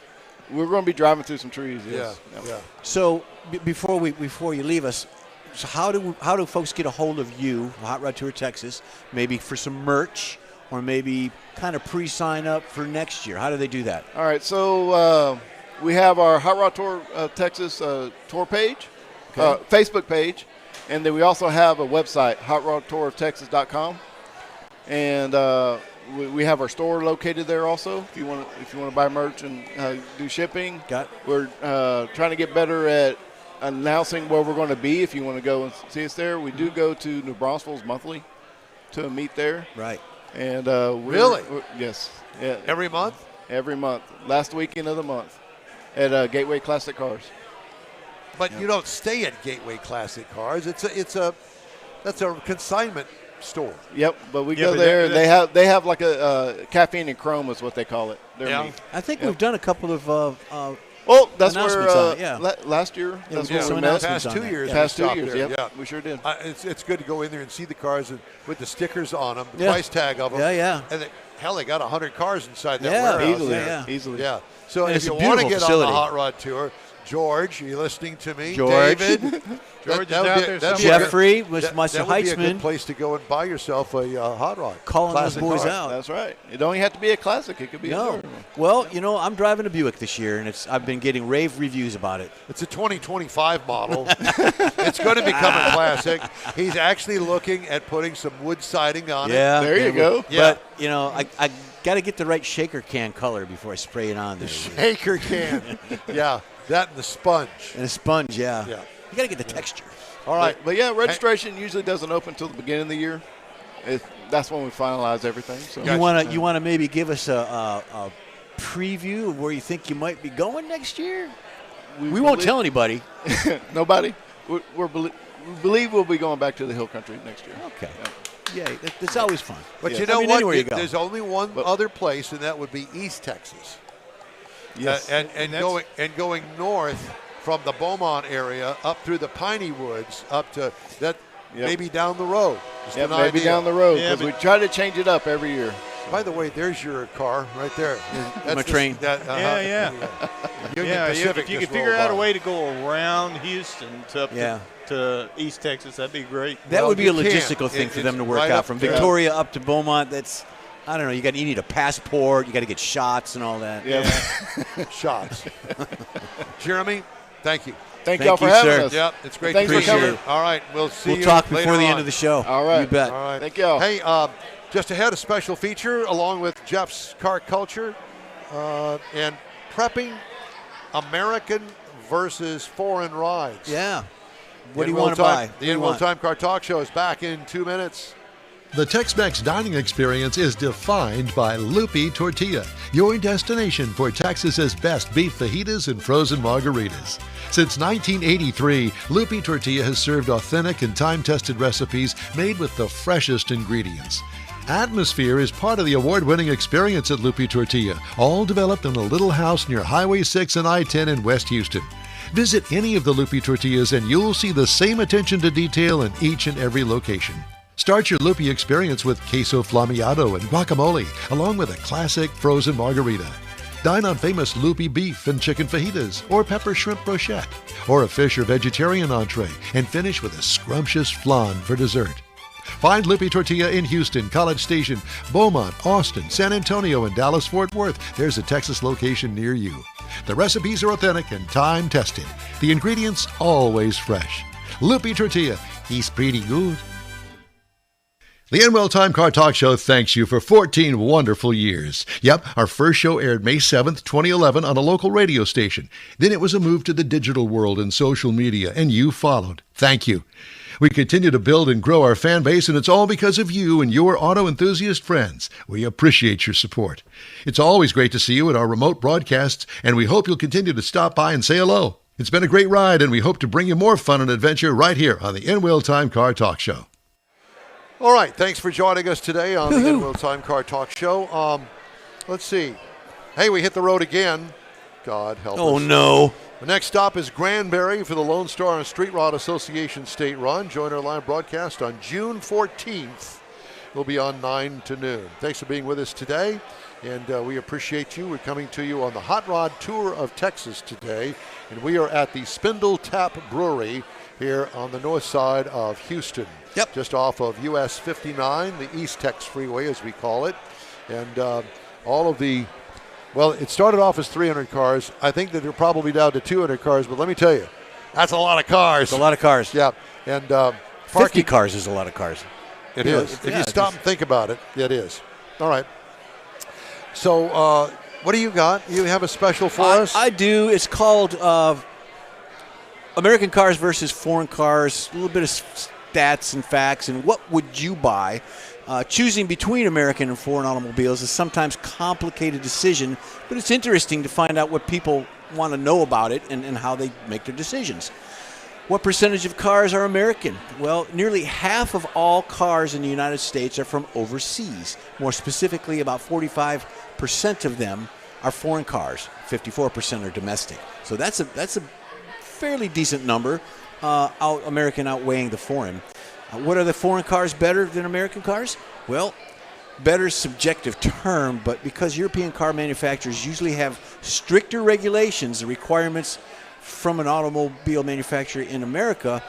We're going to be driving through some trees. Yes. Yeah. So before you leave us, so how do folks get a hold of you, Hot Rod Tour Texas, maybe for some merch or maybe kind of pre-sign up for next year? How do they do that? All right, so we have our Hot Rod Tour Texas tour page, Facebook page, and then we also have a website, hotrodtourtexas.com, and we have our store located there also. If you want to buy merch and do shipping, we're trying to get better at announcing where we're going to be. If you want to go and see us there, we do go to New Braunfels monthly to a meet there. Right. And Really? Yes. Yeah. Every month? Every month, last weekend of the month, at Gateway Classic Cars. But you don't stay at Gateway Classic Cars. That's a consignment store. Yep, but we Yeah, go but there. that- They have like a caffeine and chrome is what they call it. Their Yeah. meat. I think we've done a couple of Oh, that's where Announcements on it, yeah. last year. Yeah, That's we did where some we met. announcements Past on 2 that. years. Yeah. we Past 2 stopped years, there. yep. Yeah. We sure did. It's good to go in there and see the cars with the stickers on them, the Yeah. price tag of them. Yeah, yeah. And they got 100 cars inside that Yeah, warehouse. Easily, yeah. easily. Yeah. So And if it's you a want to beautiful get facility. on the Hot Rod Tour, George, are you listening to me? George. David? George is That would out be- there that'd be somewhere. a good- Jeffrey was that Meister would be a good Heitzman place to go and buy yourself a Hot Rod. calling those Classic boys car. out. That's right. It don't even have to be a classic. It could be a No. normal. Well, I'm driving a Buick this year, and I've been getting rave reviews about it. It's a 2025 model. It's going to become a classic. He's actually looking at putting some wood siding on Yeah. There you go. Yeah. But, I got to get the right shaker can color before I spray it on there. it. Shaker can. Yeah, that and the sponge. And a sponge, yeah. Yeah. You got to get the texture. All right. But yeah, registration usually doesn't open until the beginning of the year. That's when we finalize everything. So You want to maybe give us a preview of where you think you might be going next year? We won't tell anybody. Nobody. We believe we'll be going back to the Hill Country next year. Okay. Yeah, it's always fun. But you know what? Anywhere you go. There's only one other place, and that would be East Texas. Yes. And going north from the Beaumont area up through the Piney Woods up to that, maybe down the road. Yeah, maybe down the road, Yeah, because we try to change it up every year. By the way, there's your car right there. That's My train. Yeah. Union Pacific if you just could figure rolled out a by. way to go around Houston to, Yeah. to East Texas, that'd be great. That Well, would be you a can. logistical thing for them to work right out. up From there. Victoria up to Beaumont, that's, I don't know, you need a passport, you got to get shots and all that. Yeah. Shots. Jeremy, thank you. Thank Thank y'all for you, having sir. us. Yep, it's great Thanks to for see you. coming. All right, we'll see We'll you talk later before the on. end of the show. All right. You bet. All right. Thank y'all. Hey, just ahead, a special feature along with Jeff's Car Culture and prepping American versus foreign rides. Yeah. What do you In-Wheel want to Time- buy? The What do you In-Wheel want? Time Car Talk Show is back in 2 minutes. The Tex-Mex dining experience is defined by Lupi Tortilla, your destination for Texas's best beef fajitas and frozen margaritas. Since 1983, Lupi Tortilla has served authentic and time-tested recipes made with the freshest ingredients. Atmosphere is part of the award-winning experience at Lupi Tortilla, all developed in a little house near Highway 6 and I-10 in West Houston. Visit any of the Lupi Tortillas and you'll see the same attention to detail in each and every location. Start your Lupi experience with queso flammeado and guacamole, along with a classic frozen margarita. Dine on famous Lupi beef and chicken fajitas, or pepper shrimp brochette, or a fish or vegetarian entree, and finish with a scrumptious flan for dessert. Find Lupi Tortilla in Houston, College Station, Beaumont, Austin, San Antonio, and Dallas-Fort Worth. There's a Texas location near you. The recipes are authentic and time-tested. The ingredients always fresh. Lupi Tortilla, he's pretty good. The In-Wheel Time Car Talk Show thanks you for 14 wonderful years. Yep, our first show aired May 7th, 2011 on a local radio station. Then it was a move to the digital world and social media, and you followed. Thank you. We continue to build and grow our fan base, and it's all because of you and your auto enthusiast friends. We appreciate your support. It's always great to see you at our remote broadcasts, and we hope you'll continue to stop by and say hello. It's been a great ride, and we hope to bring you more fun and adventure right here on the In-Wheel Time Car Talk Show. All right, thanks for joining us today on the In-Wheel Time Car Talk Show. Let's see. Hey, we hit the road again. God help us. Oh, no. The next stop is Granbury for the Lone Star and Street Rod Association State Run. Join our live broadcast on June 14th. We'll be on 9 to noon. Thanks for being with us today, and we appreciate you. We're coming to you on the Hot Rod Tour of Texas today, and we are at the Spindletap Brewery here on the north side of Houston. Yep. Just off of US 59, the East Tex Freeway, as we call it. And all of the, well, it started off as 300 cars. I think that they're probably down to 200 cars, but let me tell you, that's a lot of cars. It's a lot of cars. Yeah. And 50 parking, cars is a lot of cars. it Yeah, is. If yeah, you stop and think about it, it is. All right. So what do you got? You have a special for us? I do. It's called American Cars versus Foreign Cars. A little bit of stats and facts, and what would you buy? Choosing between American and foreign automobiles is sometimes a complicated decision, but it's interesting to find out what people want to know about it and how they make their decisions. What percentage of cars are American? Well, nearly half of all cars in the United States are from overseas. More specifically, about 45% of them are foreign cars. 54% are domestic. So that's a fairly decent number, American outweighing the foreign. What are the foreign cars better than American cars? Well, better is a subjective term, but because European car manufacturers usually have stricter regulations, the requirements from an automobile manufacturer in America,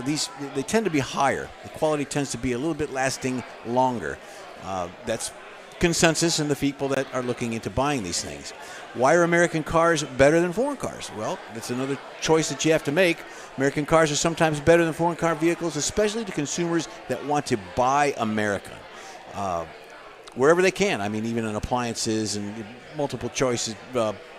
they tend to be higher. The quality tends to be a little bit lasting longer. That's consensus in the people that are looking into buying these things. Why are American cars better than foreign cars? Well, that's another choice that you have to make. American cars are sometimes better than foreign car vehicles, especially to consumers that want to buy American. Wherever they can. I mean, even in appliances and multiple choices,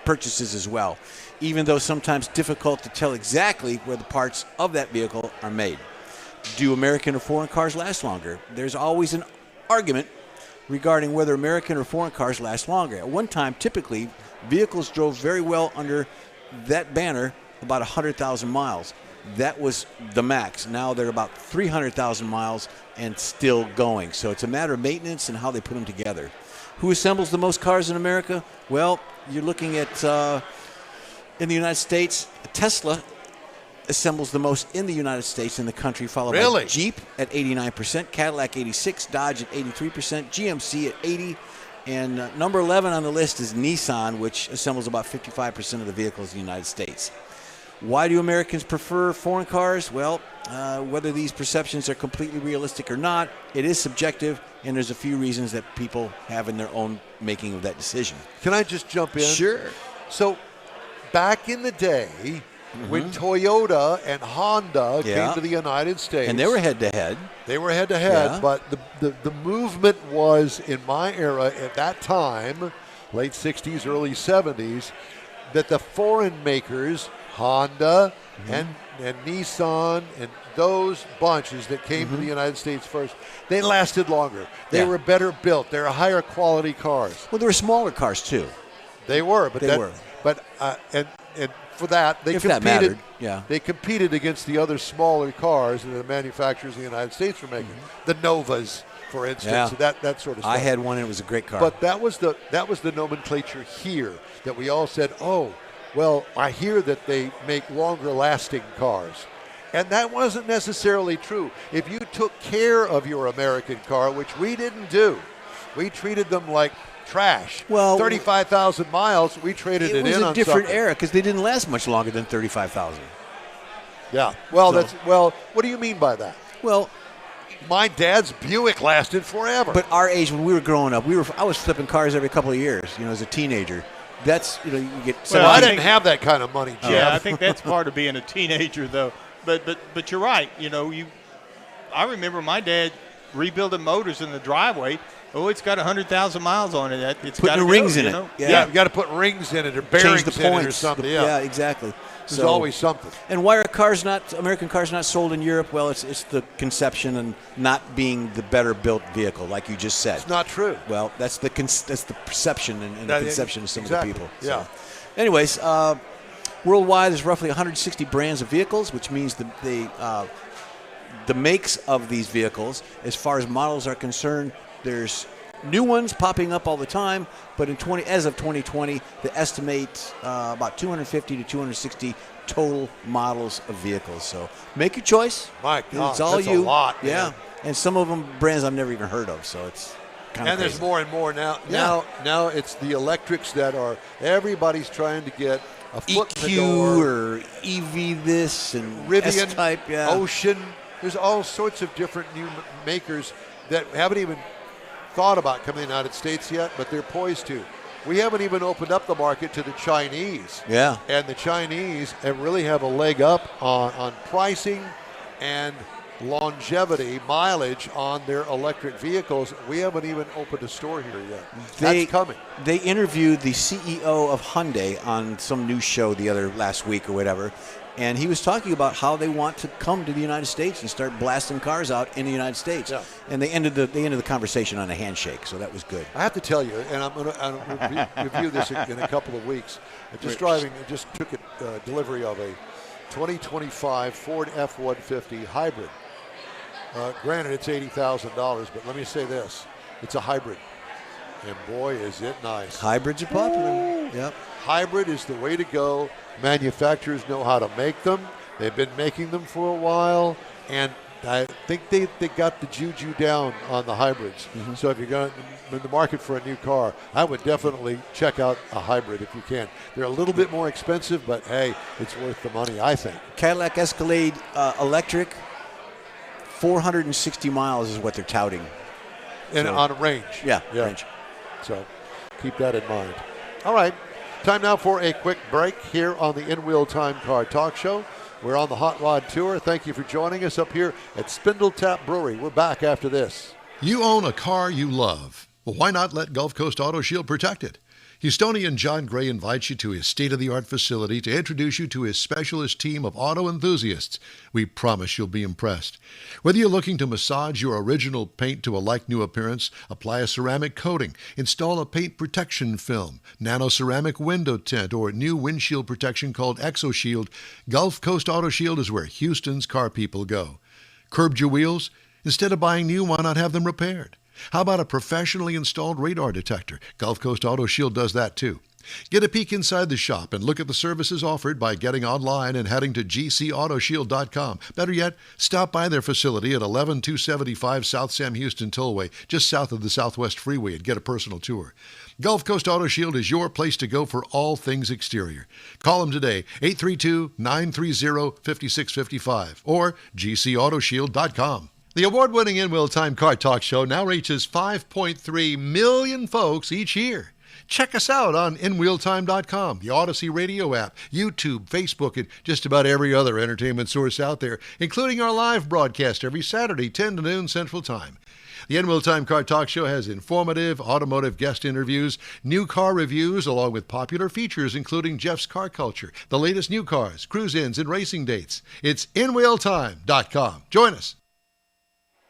purchases as well. Even though sometimes difficult to tell exactly where the parts of that vehicle are made. Do American or foreign cars last longer? There's always an argument, regarding whether American or foreign cars last longer. At one time, typically, vehicles drove very well under that banner about 100,000 miles. That was the max. Now they're about 300,000 miles and still going. So it's a matter of maintenance and how they put them together. Who assembles the most cars in America? Well, you're looking at, in the United States, Tesla assembles the most in the United States in the country, followed by Jeep at 89%, Cadillac 86%, Dodge at 83%, GMC at 80%, and number 11 on the list is Nissan, which assembles about 55% of the vehicles in the United States. Why do Americans prefer foreign cars? Well, whether these perceptions are completely realistic or not, it is subjective, and there's a few reasons that people have in their own making of that decision. Can I just jump in? Sure. So, back in the day, when Toyota and Honda came to the United States. And they were head-to-head. They were head-to-head, but the movement was, in my era at that time, late 60s, early 70s, that the foreign makers, Honda and Nissan and those bunches that came to the United States first, they lasted longer. They were better built. They were higher quality cars. Well, they were smaller cars, too. They were. But they were. But, and for that, they competed. That mattered, They competed against the other smaller cars that the manufacturers in the United States were making. The Novas, for instance, that sort of stuff. I had one, and it was a great car. But that was the nomenclature here, that we all said, oh, well, I hear that they make longer-lasting cars. And that wasn't necessarily true. If you took care of your American car, which we didn't do, we treated them like trash. Well, 35,000 miles, we traded it in on something. It was a different era because they didn't last much longer than 35,000. Yeah. Well, what do you mean by that? Well, my dad's Buick lasted forever. But our age, when we were growing up, I was flipping cars every couple of years, as a teenager. That's, you get... Well, I didn't have that kind of money, Jeff. Yeah, I think that's part of being a teenager, though. But you're right. I remember my dad rebuilding motors in the driveway. Oh, it's got 100,000 miles on it. It's got rings in it. Yeah, you got to put rings in it or bearings Change the in points. it or something. Yeah, exactly. There's always something. And why are American cars not sold in Europe? Well, it's the conception and not being the better built vehicle, like you just said. It's not true. Well, that's the perception and the conception of some of the people. Yeah. So. Anyways, worldwide, there's roughly 160 brands of vehicles, which means the makes of these vehicles, as far as models are concerned, there's new ones popping up all the time, but as of 2020, they estimate about 250 to 260 total models of vehicles. So make your choice. My God, it's all that's you. a lot. Yeah, man. And some of them brands I've never even heard of, so it's kind of And there's more and more now. Yeah. Now it's the electrics that are. Everybody's trying to get a foot EQ in the door. or EV this and Rivian, S-Type, Ocean. There's all sorts of different new makers that haven't even thought about coming to the United States yet, but they're poised to. We haven't even opened up the market to the Chinese. Yeah. And the Chinese really have a leg up on pricing and longevity, mileage on their electric vehicles. We haven't even opened a store here yet. That's coming. They interviewed the CEO of Hyundai on some news show last week or whatever, and he was talking about how they want to come to the United States and start blasting cars out in the United States. Yeah. And they ended the conversation on a handshake, so that was good. I have to tell you, and I'm going to review this in a couple of weeks. I just took a delivery of a 2025 Ford F-150 hybrid. Granted, it's $80,000, but let me say this. It's a hybrid. And boy, is it nice. Hybrids are popular. Yep. Hybrid is the way to go. Manufacturers know how to make them. They've been making them for a while. And I think they got the juju down on the hybrids. Mm-hmm. So if you're going in the market for a new car, I would definitely check out a hybrid if you can. They're a little bit more expensive, but hey, it's worth the money, I think. Cadillac Escalade electric, 460 miles is what they're touting. And on a range. Yeah, range. So keep that in mind. All right. Time now for a quick break here on the In Wheel Time Car Talk Show. We're on the Hot Rod Tour. Thank you for joining us up here at Spindletap Brewery. We're back after this. You own a car you love. Well, why not let Gulf Coast Auto Shield protect it? Houstonian John Gray invites you to his state-of-the-art facility to introduce you to his specialist team of auto enthusiasts. We promise you'll be impressed. Whether you're looking to massage your original paint to a like-new appearance, apply a ceramic coating, install a paint protection film, nano-ceramic window tint, or new windshield protection called ExoShield, Gulf Coast Auto Shield is where Houston's car people go. Curbed your wheels? Instead of buying new, why not have them repaired? How about a professionally installed radar detector? Gulf Coast Auto Shield does that too. Get a peek inside the shop and look at the services offered by getting online and heading to gcautoshield.com. Better yet, stop by their facility at 11275 South Sam Houston Tollway, just south of the Southwest Freeway, and get a personal tour. Gulf Coast Auto Shield is your place to go for all things exterior. Call them today, 832-930-5655 or gcautoshield.com. The award-winning In Wheel Time Car Talk Show now reaches 5.3 million folks each year. Check us out on InWheelTime.com, the Odyssey Radio app, YouTube, Facebook, and just about every other entertainment source out there, including our live broadcast every Saturday, 10 to noon Central Time. The In Wheel Time Car Talk Show has informative automotive guest interviews, new car reviews, along with popular features including Jeff's Car Culture, the latest new cars, cruise-ins, and racing dates. It's InWheelTime.com. Join us.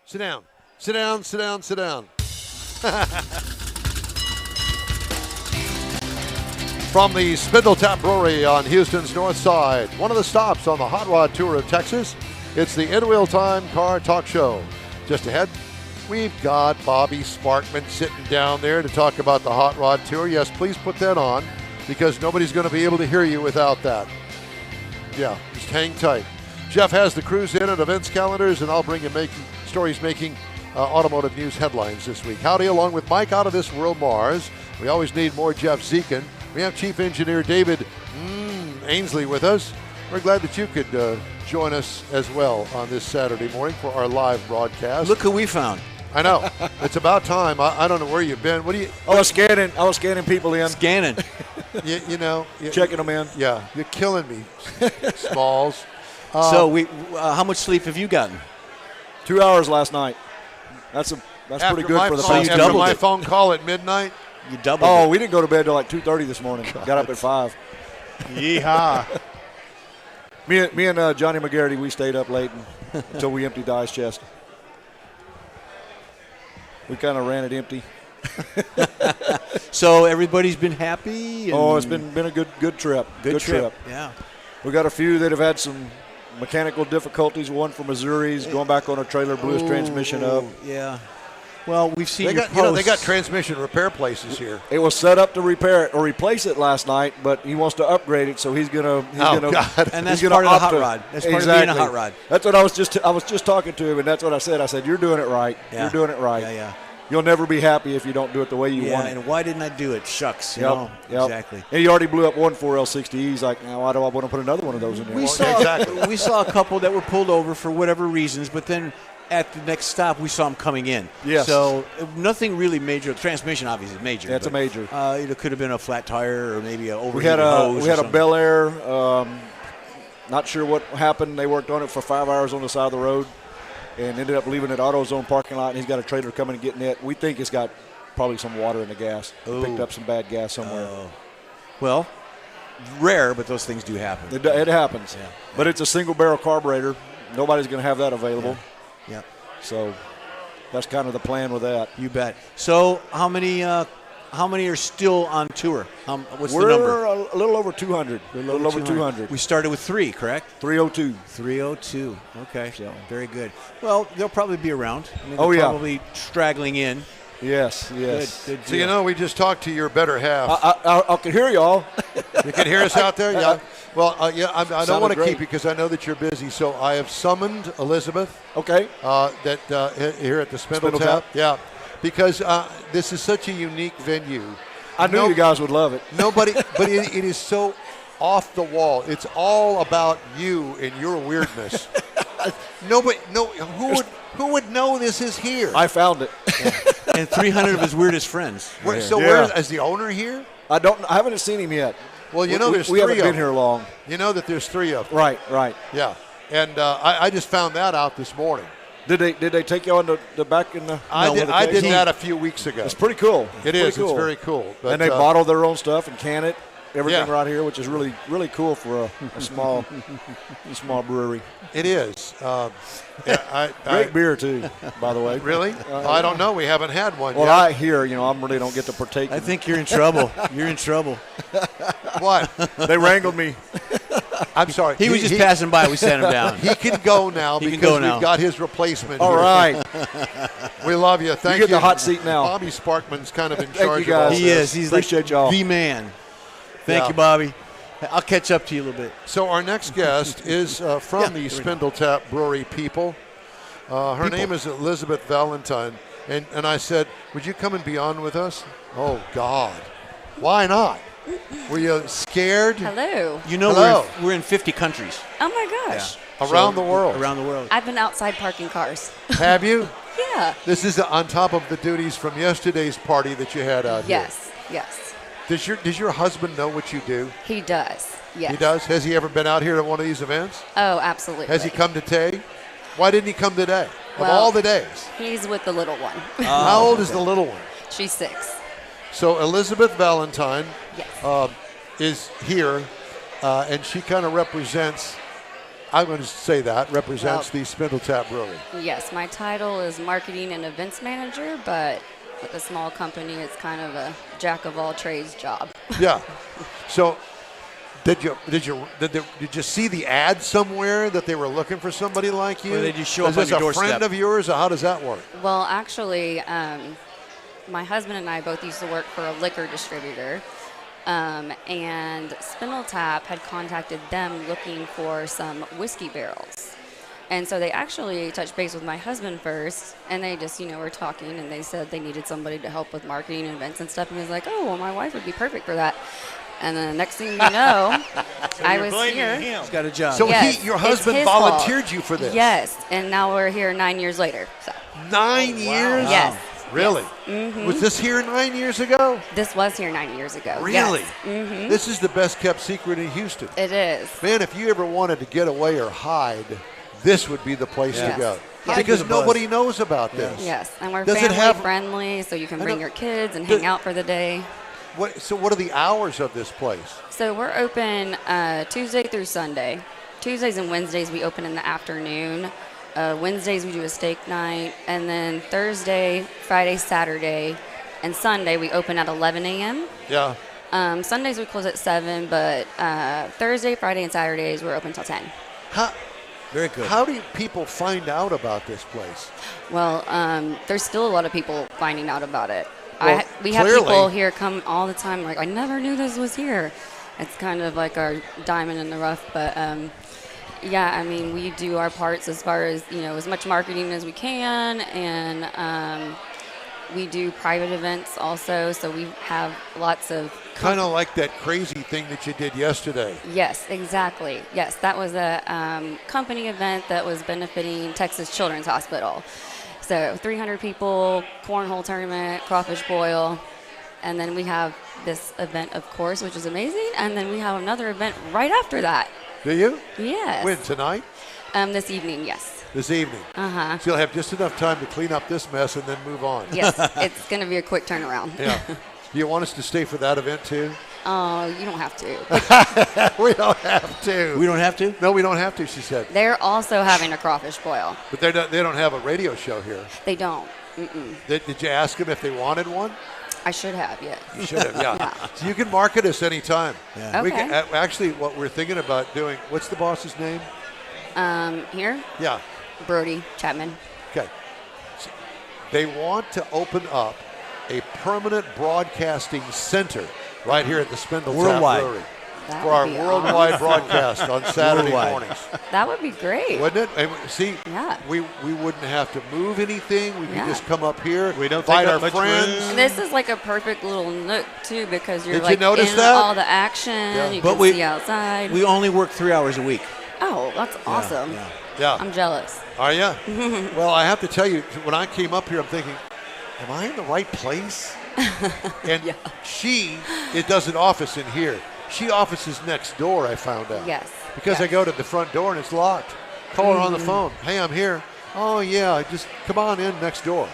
Sit down. Sit down, sit down, sit down. From the Spindletap Brewery on Houston's north side, one of the stops on the Hot Rod Tour of Texas, it's the In Wheel Time Car Talk Show. Just ahead, we've got Bobby Sparkman sitting down there to talk about the Hot Rod Tour. Yes, please put that on because nobody's going to be able to hear you without that. Yeah, just hang tight. Jeff has the cruise in and events calendars, and I'll bring you stories making automotive news headlines this week. Howdy, along with Mike Out of This World Mars. We always need more Jeff Zekin. We have Chief Engineer David Ainsley with us. We're glad that you could join us as well on this Saturday morning for our live broadcast. Look who we found. I know. It's about time. I don't know where you've been. What do you? I was scanning people in. Scanning. you know. Checking them in. Yeah. You're killing me, Smalls. So how much sleep have you gotten? 2 hours last night. That's pretty good for the past. After my phone call at midnight. You doubled. Oh, we didn't go to bed till like 2:30 this morning. God. Got up at 5. Yeehaw. Me and Johnny McGarity, we stayed up late until we emptied the ice chest. We kind of ran it empty. So everybody's been happy. It's been a good trip. Good trip. Yeah. We got a few that have had some mechanical difficulties. One from Missouri's going back on a trailer, blew his transmission up. Yeah. Well, we've seen they got transmission repair places here. It was set up to repair it or replace it last night, but he wants to upgrade it, so he's gonna. God. And that's part of the hot rod. That's part of being a hot rod. That's what I was just talking to him, and that's what I said. I said, "You're doing it right. Yeah. You're doing it right. Yeah. You'll never be happy if you don't do it the way you want it." And why didn't I do it? Shucks. Yep. Exactly. And he already blew up one 4L60. He's like, now why do I want to put another one of those in there? We saw a couple that were pulled over for whatever reasons, but then at the next stop we saw them coming in. Yes. So nothing really major. The transmission obviously is major. That's a major. It could have been a flat tire or maybe a overheated We had hose. a Bel Air. Not sure what happened. They worked on it for 5 hours on the side of the road, and ended up leaving it AutoZone parking lot. And he's got a trailer coming and getting it. We think it's got probably some water in the gas. Picked up some bad gas somewhere. Well, rare, but those things do happen. It happens. Yeah. But it's a single barrel carburetor. Nobody's going to have that available. Yeah. So that's kind of the plan with that. You bet. So how many are still on tour? What's We're the number? a little over 200. A little over 200. We started with 3, correct? 302. 302. Okay. So. Very good. Well, they'll probably be around. I mean, Oh, they're yeah. probably straggling in. Yes. Good So, you know, we just talked to your better half. I can hear y'all. You can hear us out there? Yeah. Well, I don't want to great. keep you because I know that you're busy. So I have summoned Elizabeth Okay. here at the Spindletap. Spindletap. Yeah. Because this is such a unique venue. I knew you guys would love it. Nobody, but it is so off the wall. It's all about you and your weirdness. Who would know this is here? I found it. And 300 of his weirdest friends. Where is the owner here? I haven't seen him yet. Well, you know, there's we three haven't of been them. here long. You know that there's 3 of them. Right. Yeah. And I just found that out this morning. Did they take you on the back in the? I did that a few weeks ago. It's pretty cool. It is. It's very cool. But, and they bottle their own stuff and can it. Everything right here, which is really, really cool for a small brewery. It is. Great beer too, by the way. Really? I don't know. We haven't had one yet. Well, I hear, I really don't get to partake. I think you're in trouble. You're in trouble. What? They wrangled me. I'm sorry. He was just passing by. We sat him down. He can go now we've got his replacement. All right. We love you. Thank you. You get the hot seat now. Bobby Sparkman's kind of in Thank charge you guys. of all He this. is. He's Appreciate y'all. the man. Thank you, Bobby. I'll catch up to you a little bit. So our next guest is from the Spindletap Brewery people. Her name is Elizabeth Valentine. And I said, would you come and be on with us? Oh, God. Why not? Were you scared? Hello. We're in 50 countries. Oh, my gosh. Yeah. Around the world. Around the world. I've been outside parking cars. Have you? Yeah. This is on top of the duties from yesterday's party that you had out here. Yes. Does your husband know what you do? He does, yes. He does? Has he ever been out here to one of these events? Oh, absolutely. Has he come today? Why didn't he come today? Well, of all the days. He's with the little one. How old is the little one? She's 6. So Elizabeth Valentine Yes. is here, and she kind of represents, I'm going to say that, the Spindletap Brewery. Yes, my title is Marketing and Events Manager, but with a small company, it's kind of a jack of all trades job. Yeah. So did you see the ad somewhere that they were looking for somebody like you? Or they just show up is on this your a doorstep? friend of yours, or how does that work? Well, actually, my husband and I both used to work for a liquor distributor, and Spindletap had contacted them looking for some whiskey barrels. And so they actually touched base with my husband first, and they just, were talking, and they said they needed somebody to help with marketing and events and stuff. And he was like, oh, well, my wife would be perfect for that. And then the next thing you know, I was here. He's got a job. So Yes, your it's husband his volunteered fault. you for this? Yes, and now we're here 9 years later. So 9 years? Yes. Really? Yes. Mm-hmm. Was this here 9 years ago? This was here 9 years ago. Really? Yes. Mm-hmm. This is the best kept secret in Houston. It is. Man, if you ever wanted to get away or hide, this would be the place to go. Yes. Because nobody knows about this. Yes, and we're Does it family have- friendly, so you can I bring know- your kids and hang out for the day. So what are the hours of this place? So we're open Tuesday through Sunday. Tuesdays and Wednesdays we open in the afternoon. Wednesdays we do a steak night, and then Thursday, Friday, Saturday, and Sunday we open at 11 a.m. Yeah. Sundays we close at 7, but Thursday, Friday, and Saturdays we're open till 10. Very good. How do people find out about this place? Well, there's still a lot of people finding out about it. Well, We have clearly. people here come all the time like, I never knew this was here. It's kind of like our diamond in the rough, but yeah, I mean, we do our parts as far as, as much marketing as we can, and we do private events also, so we have lots of... Kind of like that crazy thing that you did yesterday. Yes, exactly. Yes, that was a company event that was benefiting Texas Children's Hospital. So 300 people, cornhole tournament, crawfish boil, and then we have this event, of course, which is amazing, and then we have another event right after that. Do you? Yes. When, tonight? This evening, yes. This evening? Uh-huh. So you'll have just enough time to clean up this mess and then move on. Yes, it's going to be a quick turnaround. Yeah. Do you want us to stay for that event too? Oh, you don't have to. We don't have to. We don't have to? No, we don't have to, she said. They're also having a crawfish boil. But they don't have a radio show here. They don't. Mm-mm. Did you ask them if they wanted one? I should have, yes. You should have, yeah. Yeah. So you can market us anytime. Yeah. We Okay. can, actually, what we're thinking about doing, what's the boss's name? Here, Yeah. Brody Chapman. Okay. So they want to open up a permanent broadcasting center right here at the Spindletap Worldwide. Brewery That for would our be worldwide awesome. broadcast on Saturday Worldwide. mornings. That would be great. Wouldn't it? And see, Yeah. we wouldn't have to move anything. We could Yeah. just come up here, We don't invite take our up much friends. room. And this is like a perfect little nook too, because you're Did you like notice in that? all the action. Yeah. You But can we- see outside. We only work 3 hours a week. Oh, that's awesome. Yeah. Yeah. I'm jealous. Are you? Well, I have to tell you, when I came up here, I'm thinking, am I in the right place? And it does an office in here. She offices next door, I found out. Yes. Because I yes. go to the front door and it's locked. Call her on the phone. Hey, I'm here. Oh, yeah. Just come on in next door.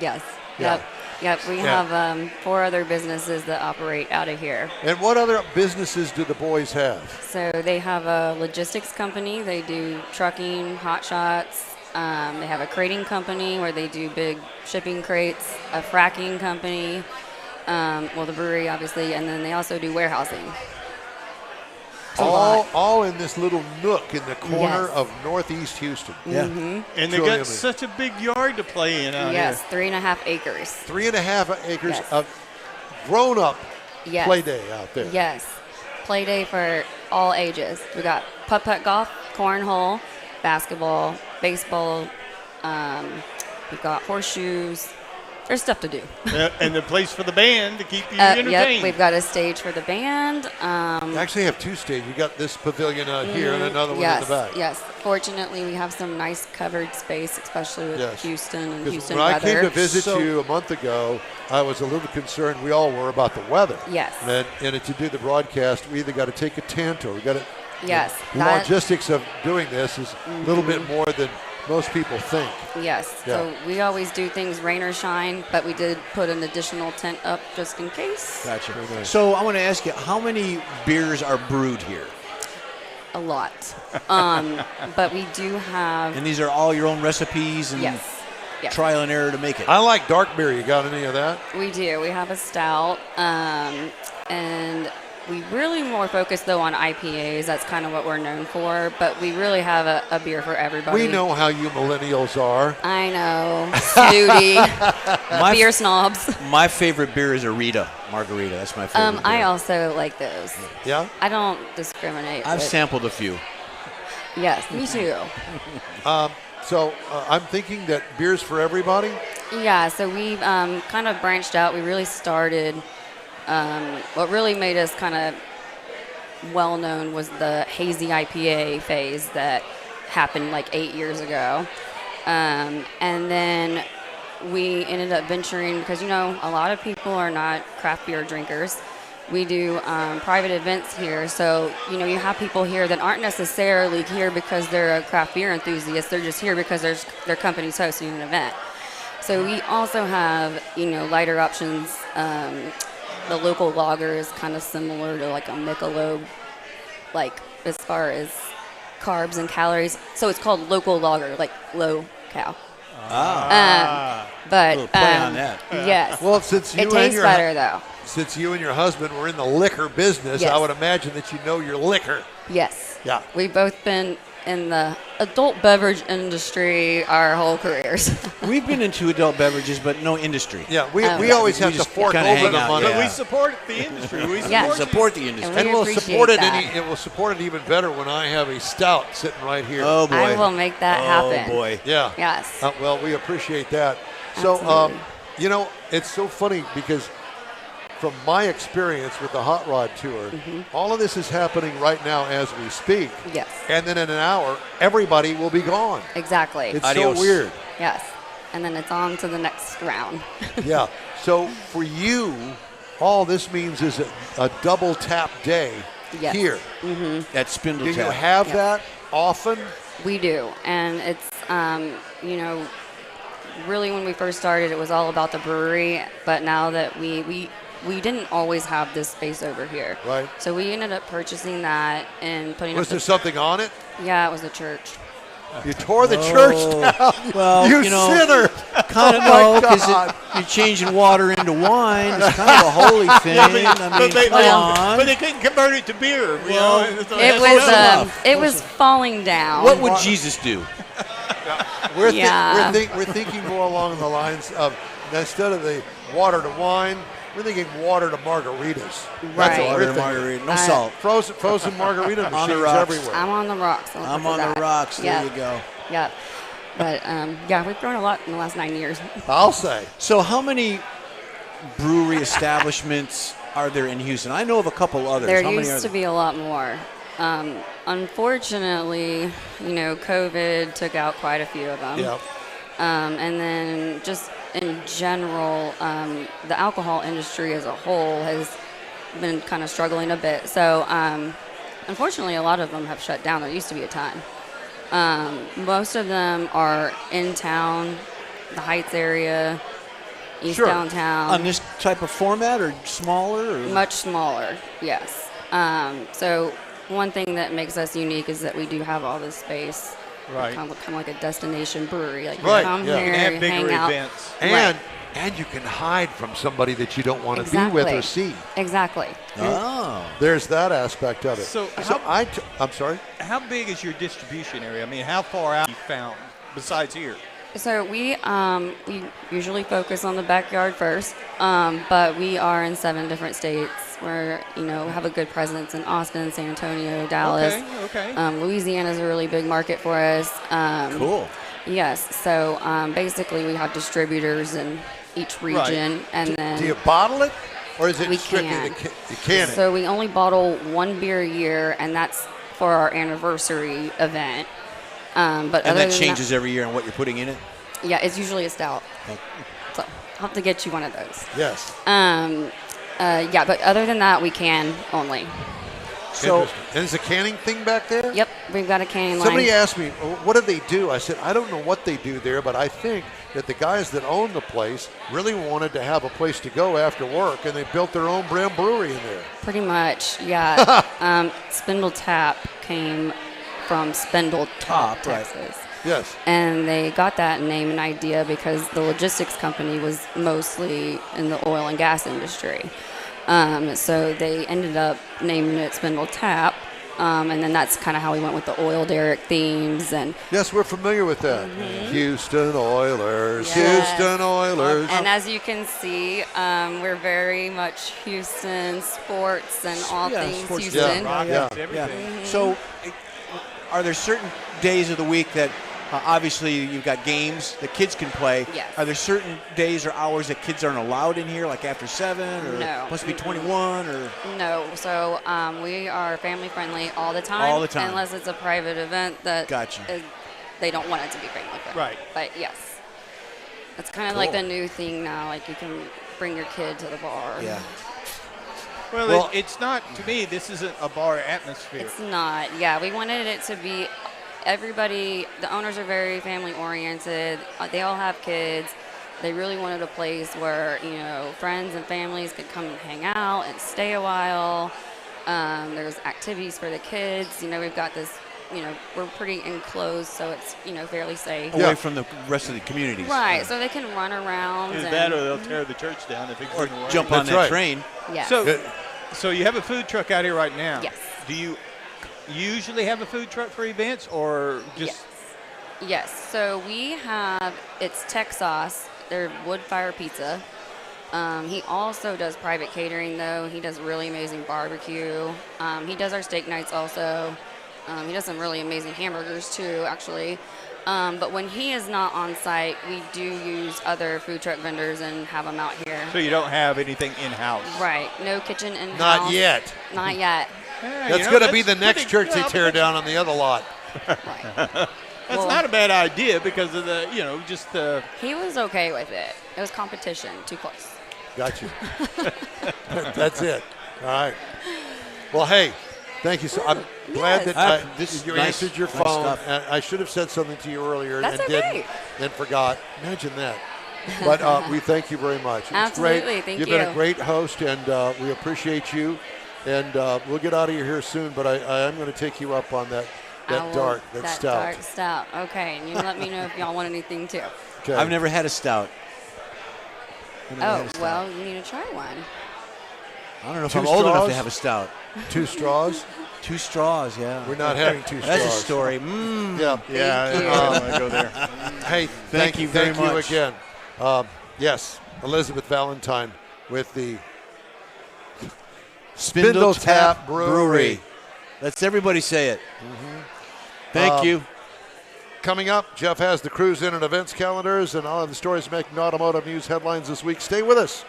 Yes. Yeah. Yep. We have 4 other businesses that operate out of here. And what other businesses do the boys have? So they have a logistics company. They do trucking, hot shots. They have a crating company where they do big shipping crates, a fracking company, the brewery, obviously, and then they also do warehousing. All in this little nook in the corner Yes. of Northeast Houston. Yeah. And they got such a big yard to play in out Yes, here. 3.5 acres. 3.5 acres Yes. of grown-up Yes. play day out there. Yes. Play day for all ages. We got putt-putt golf, cornhole, basketball, baseball. We've got horseshoes. There's stuff to do. And the place for the band to keep you entertained. Yep, we've got a stage for the band. You actually have 2 stages. You got this pavilion out here and another one in the back. Yes. Fortunately, we have some nice covered space, especially with Houston and 'Cause Houston when weather. I came to visit you a month ago, I was a little concerned. We all were about the weather. Yes. And to do the broadcast, we either got to take a tent or we got to. Yes. The logistics of doing this is a little bit more than most people think. Yes. Yeah. So we always do things rain or shine, but we did put an additional tent up just in case. Gotcha. So I want to ask you, how many beers are brewed here? A lot. But we do have. And these are all your own recipes and Yes. trial and error to make it. I like dark beer. You got any of that? We do. We have a stout, and we really more focus though on IPAs. That's kind of what we're known for. But we really have a beer for everybody. We know how you millennials are. I know, snooty, beer snobs. My favorite beer is a Rita margarita. That's my favorite. I beer. also like those. Yeah. I don't discriminate. I've but- sampled a few. Yes, me too. So I'm thinking that beer's for everybody. Yeah, so we've kind of branched out. We really started. What really made us kind of well known was the hazy IPA phase that happened like 8 years ago. And then we ended up venturing because, a lot of people are not craft beer drinkers. We do private events here. So, you have people here that aren't necessarily here because they're a craft beer enthusiast. They're just here because their company's hosting an event. So we also have, lighter options. The local lager is kind of similar to like a Michelob, like as far as carbs and calories. So it's called local lager, like low cal. But Little play on that. Yes. Well, since you it and tastes your better though. Since you and your husband were in the liquor business, Yes. I would imagine that you know your liquor. Yes. Yeah. We've both been in the adult beverage industry our whole careers. We've been into adult beverages, but no industry. Yeah, we yeah. always We have to just fork kinda over hang the out, money. But yeah. we support the industry. We Yeah. Support the industry. And And we'll appreciate support it. that. It will support it even better when I have a stout sitting right here. Oh boy. I will make that happen. Oh boy. Yeah. Yes. Well, we appreciate that. So, Absolutely. it's so funny because from my experience with the Hot Rod Tour, all of this is happening right now as we speak. Yes. And then in an hour, everybody will be gone. Exactly. It's Adios. so weird. Yes. And then it's on to the next round. Yeah. So for you, all this means is a double tap day Yes. here. At Do Spindletap. you have Yep. that often? We do, and it's really when we first started, it was all about the brewery. But now that we didn't always have this space over here, Right. So we ended up purchasing that and putting. Was up there something on it? Yeah, it was a church. You tore the church down. Well, you you know, sinner. Kind of Oh, my no, because God. you're changing water into wine. It's kind of a holy thing. I mean, come on. But they couldn't convert it to beer. Well, It was falling down. What would Jesus do? Yeah. We're thinking more along the lines of instead of the water to wine, we're thinking water to margaritas. That's Right. what Water we're and thinking. margarita. No salt. Frozen margarita On machines the rocks. everywhere. I'm on the rocks. I'll I'm look on for the that. rocks. There Yeah. you go. Yeah. But yeah, we've grown a lot in the last 9 years. I'll say. So how many brewery establishments are there in Houston? I know of a couple others. There How many are used to there? be a lot more. Unfortunately, COVID took out quite a few of them. Yeah. And then just in general, the alcohol industry as a whole has been kind of struggling a bit. So unfortunately, a lot of them have shut down. There used to be a ton. Most of them are in town, the Heights area, East Downtown. On this type of format or smaller? Or? Much smaller, yes. So one thing that makes us unique is that we do have all this space. Right. Kind of like a destination brewery. Like Right, you come yeah. here, You can have you bigger hang out. events. And you can hide from somebody that you don't want to be with or see. Exactly. Oh. There's that aspect of it. So I'm sorry? How big is your distribution area? I mean, how far out you found besides here? So we usually focus on the backyard first, but we are in 7 different states. We're have a good presence in Austin, San Antonio, Dallas. Okay. Louisiana is a really big market for us. Cool. Yes. So basically, we have distributors in each region, and then Do you bottle it? Or is it We strictly can. you can it? So we only bottle 1 beer a year, and that's for our anniversary event. But And other that than changes every year on what you're putting in it? yeah, it's usually a stout. So I'll have to get you one of those. Yes. Yeah, but other than that, we can only. So, Interesting. And is a canning thing back there? Yep, we've got a canning line. Somebody asked me, what do they do? I said, I don't know what they do there, but I think that the guys that own the place really wanted to have a place to go after work, and they built their own brand brewery in there. Pretty much, yeah. Spindletap came from Spindletap, Texas. Yes. And they got that name and idea because the logistics company was mostly in the oil and gas industry. So they ended up naming it Spindletap. And then that's kind of how we went with the oil derrick themes. And Yes, we're familiar with that. Houston Oilers. Yes. Houston Oilers. And as you can see, we're very much Houston sports and all Yeah, things sports. Houston. Yeah. yeah. So, are there certain days of the week that obviously you've got games that kids can play? Yes. Are there certain days or hours that kids aren't allowed in here, like after 7 or No. must be 21 or? No, so we are family friendly all the time. All the time. Unless it's a private event that Gotcha. they don't want it to be family friendly. Right. But yes, it's kind of like the new thing now. Like you can bring your kid to the bar. Yeah. Well, it's not, to me, this isn't a bar atmosphere. It's not. Yeah, we wanted it to be everybody. The owners are very family oriented. They all have kids. They really wanted a place where friends and families could come and hang out and stay a while. There's activities for the kids. We've got this. We're pretty enclosed, so it's fairly safe. Away from the rest of the communities. Right, so they can run around. Either and, that or they'll tear the church down if it's Or in the way. jump on That's that right. train. Yes. So you have a food truck out here right now. Yes. Do you usually have a food truck for events or just? Yes. So we have, it's Texas. They're wood fire pizza. He also does private catering, though. He does really amazing barbecue. He does our steak nights also. He does some really amazing hamburgers, too, actually. But when he is not on site, we do use other food truck vendors and have them out here. So you don't have anything in-house? Right. No kitchen in-house. Not yet. Not yet. Yeah, That's going to be the next church they tear down on the other lot. Right. That's not a bad idea because of the, just the. He was okay with it. It was competition. Too close. Got you. That's it. All right. Well, hey, thank you. I'm glad Yes. that This is you nice- answered your nice phone. stuff. And I should have said something to you earlier That's and okay. didn't, and forgot. Imagine that. But we thank you very much. It's Absolutely. great. Thank You've been you. a great host, and we appreciate you. And we'll get out of here soon, but I am going to take you up on that stout. Dark stout. Okay, and you let me know if y'all want anything too. Okay. I've never had a stout. Oh, well, you need to try one. I don't know if Two I'm old enough straws? to have a stout. 2 straws? 2 straws, yeah. We're not having 2 straws. That's a story. Yeah. Yeah, Thank you. I don't want to go there. Hey, Thank you very thank much. you again. Yes, Elizabeth Valentine with the Spindletap Brewery. Let's everybody say it. Thank you. Coming up, Jeff has the cruise in and events calendars and all of the stories making automotive news headlines this week. Stay with us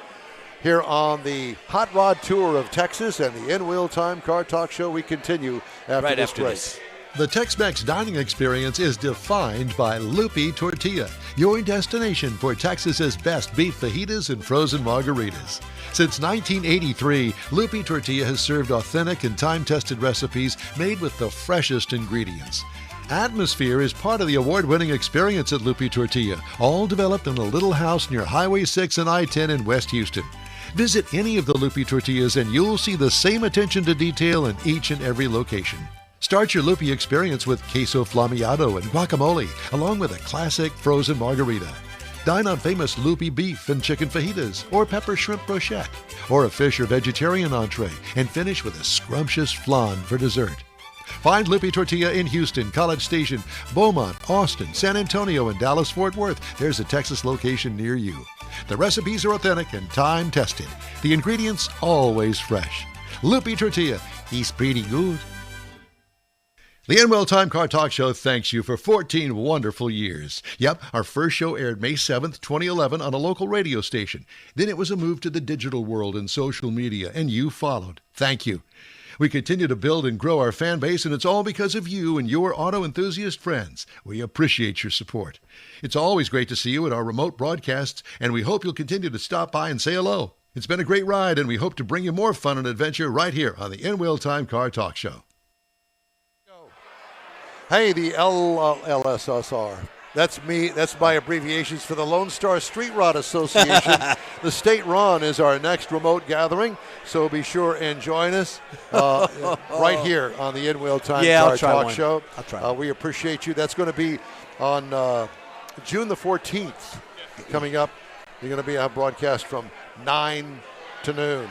here on the Hot Rod Tour of Texas and the In Wheel Time Car Talk Show. We continue after Right this after break. this. The Tex-Mex dining experience is defined by Lupi Tortilla, your destination for Texas's best beef fajitas and frozen margaritas. Since 1983, Lupi Tortilla has served authentic and time-tested recipes made with the freshest ingredients. Atmosphere is part of the award-winning experience at Lupi Tortilla, all developed in a little house near Highway 6 and I-10 in West Houston. Visit any of the Lupi Tortillas and you'll see the same attention to detail in each and every location. Start your Lupi experience with queso flameado and guacamole, along with a classic frozen margarita. Dine on famous Lupi beef and chicken fajitas, or pepper shrimp brochette, or a fish or vegetarian entree, and finish with a scrumptious flan for dessert. Find Lupi Tortilla in Houston, College Station, Beaumont, Austin, San Antonio, and Dallas-Fort Worth. There's a Texas location near you. The recipes are authentic and time-tested. The ingredients always fresh. Lupi Tortilla, he's pretty good. The NWell Time Car Talk Show thanks you for 14 wonderful years. Yep, our first show aired May 7th, 2011 on a local radio station. Then it was a move to the digital world and social media, and you followed. Thank you. We continue to build and grow our fan base, and it's all because of you and your auto enthusiast friends. We appreciate your support. It's always great to see you at our remote broadcasts, and we hope you'll continue to stop by and say hello. It's been a great ride, and we hope to bring you more fun and adventure right here on the NWell Time Car Talk Show. Hey, the LSSR. That's me. That's my abbreviations for the Lone Star Street Rod Association. The State Run is our next remote gathering, so be sure and join us right here on the NWell Time Car Talk Show. I'll try. We appreciate you. That's going to be on June the 14th coming up. You're going to be a broadcast from 9 to noon.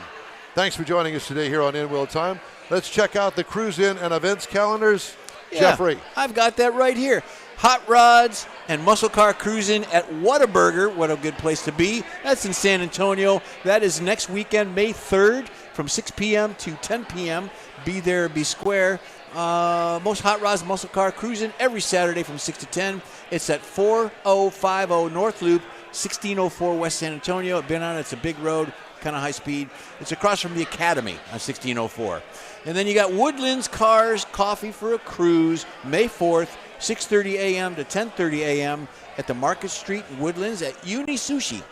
Thanks for joining us today here on NWell Time. Let's check out the cruise-in and events calendars. Yeah, Jeffrey. I've got that right here. Hot Rods and Muscle Car Cruising at Whataburger. What a good place to be. That's in San Antonio. That is next weekend, May 3rd, from 6 p.m. to 10 p.m. Be there, be square. Most Hot Rods and Muscle Car Cruising every Saturday from 6 to 10. It's at 4050 North Loop, 1604 West San Antonio. I've been on it. It's a big road, kind of high speed. It's across from the Academy on 1604. And then you got Woodlands Cars Coffee for a Cruise, May 4th, 6:30 a.m. to 10:30 a.m. at the Market Street in Woodlands at Uni Sushi.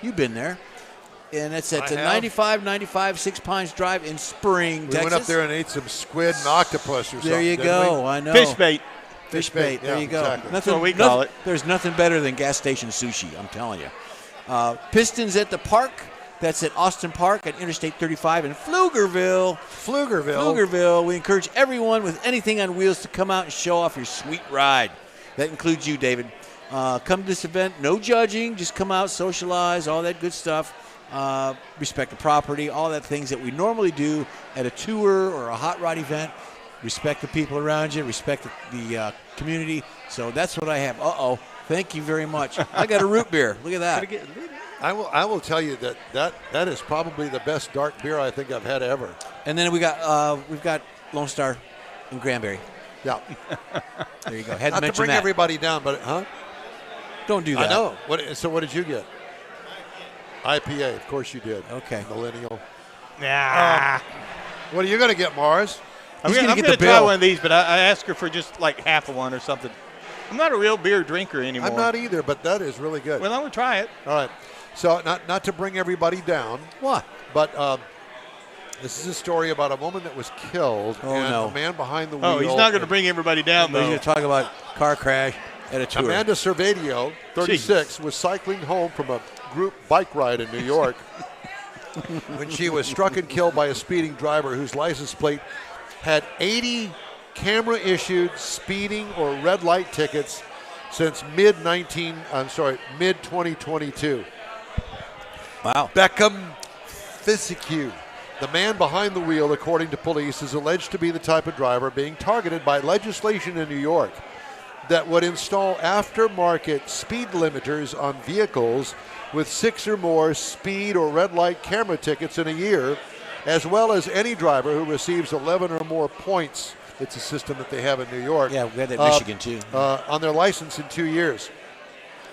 You've been there. And it's at 9595 Six Pines Drive in Spring, Texas. We went up there and ate some squid and octopus or something. There you go. I know. Fish bait. Fish bait. There you go. Exactly. That's what we call it. There's nothing better than gas station sushi, I'm telling you. Pistons at the Park. That's at Austin Park at Interstate 35 in Pflugerville. We encourage everyone with anything on wheels to come out and show off your sweet ride. That includes you, David. Come to this event. No judging. Just come out, socialize, all that good stuff. Respect the property, all that things that we normally do at a tour or a hot rod event. Respect the people around you. Respect the community. So that's what I have. Thank you very much. I got a root beer. Look at that. I will tell you that is probably the best dark beer I think I've had ever. And then we've got Lone Star and Granberry. Yeah. There you go. Had Not to bring everybody down, but don't do that. I know. What did you get? IPA, of course you did. Okay. Millennial. Nah. What are you going to get, Mars? I'm going to try one of these, but I asked her for just like half of one or something. I'm not a real beer drinker anymore. I'm not either, but that is really good. Well, I'm going to try it. All right. So not to bring everybody down. What? But this is a story about a woman that was killed. A man behind the wheel. Oh, he's not going to bring everybody down, though. He's going to talk about car crash at a tour. Amanda Cervedio, 36, was cycling home from a group bike ride in New York when she was struck and killed by a speeding driver whose license plate had 80 camera-issued speeding or red light tickets since mid-2022. Wow. Beckham Fitzhugh, the man behind the wheel, according to police, is alleged to be the type of driver being targeted by legislation in New York that would install aftermarket speed limiters on vehicles with 6 or more speed or red light camera tickets in a year, as well as any driver who receives 11 or more points. It's a system that they have in New York. Yeah, we had that in Michigan, too. On their license in 2 years.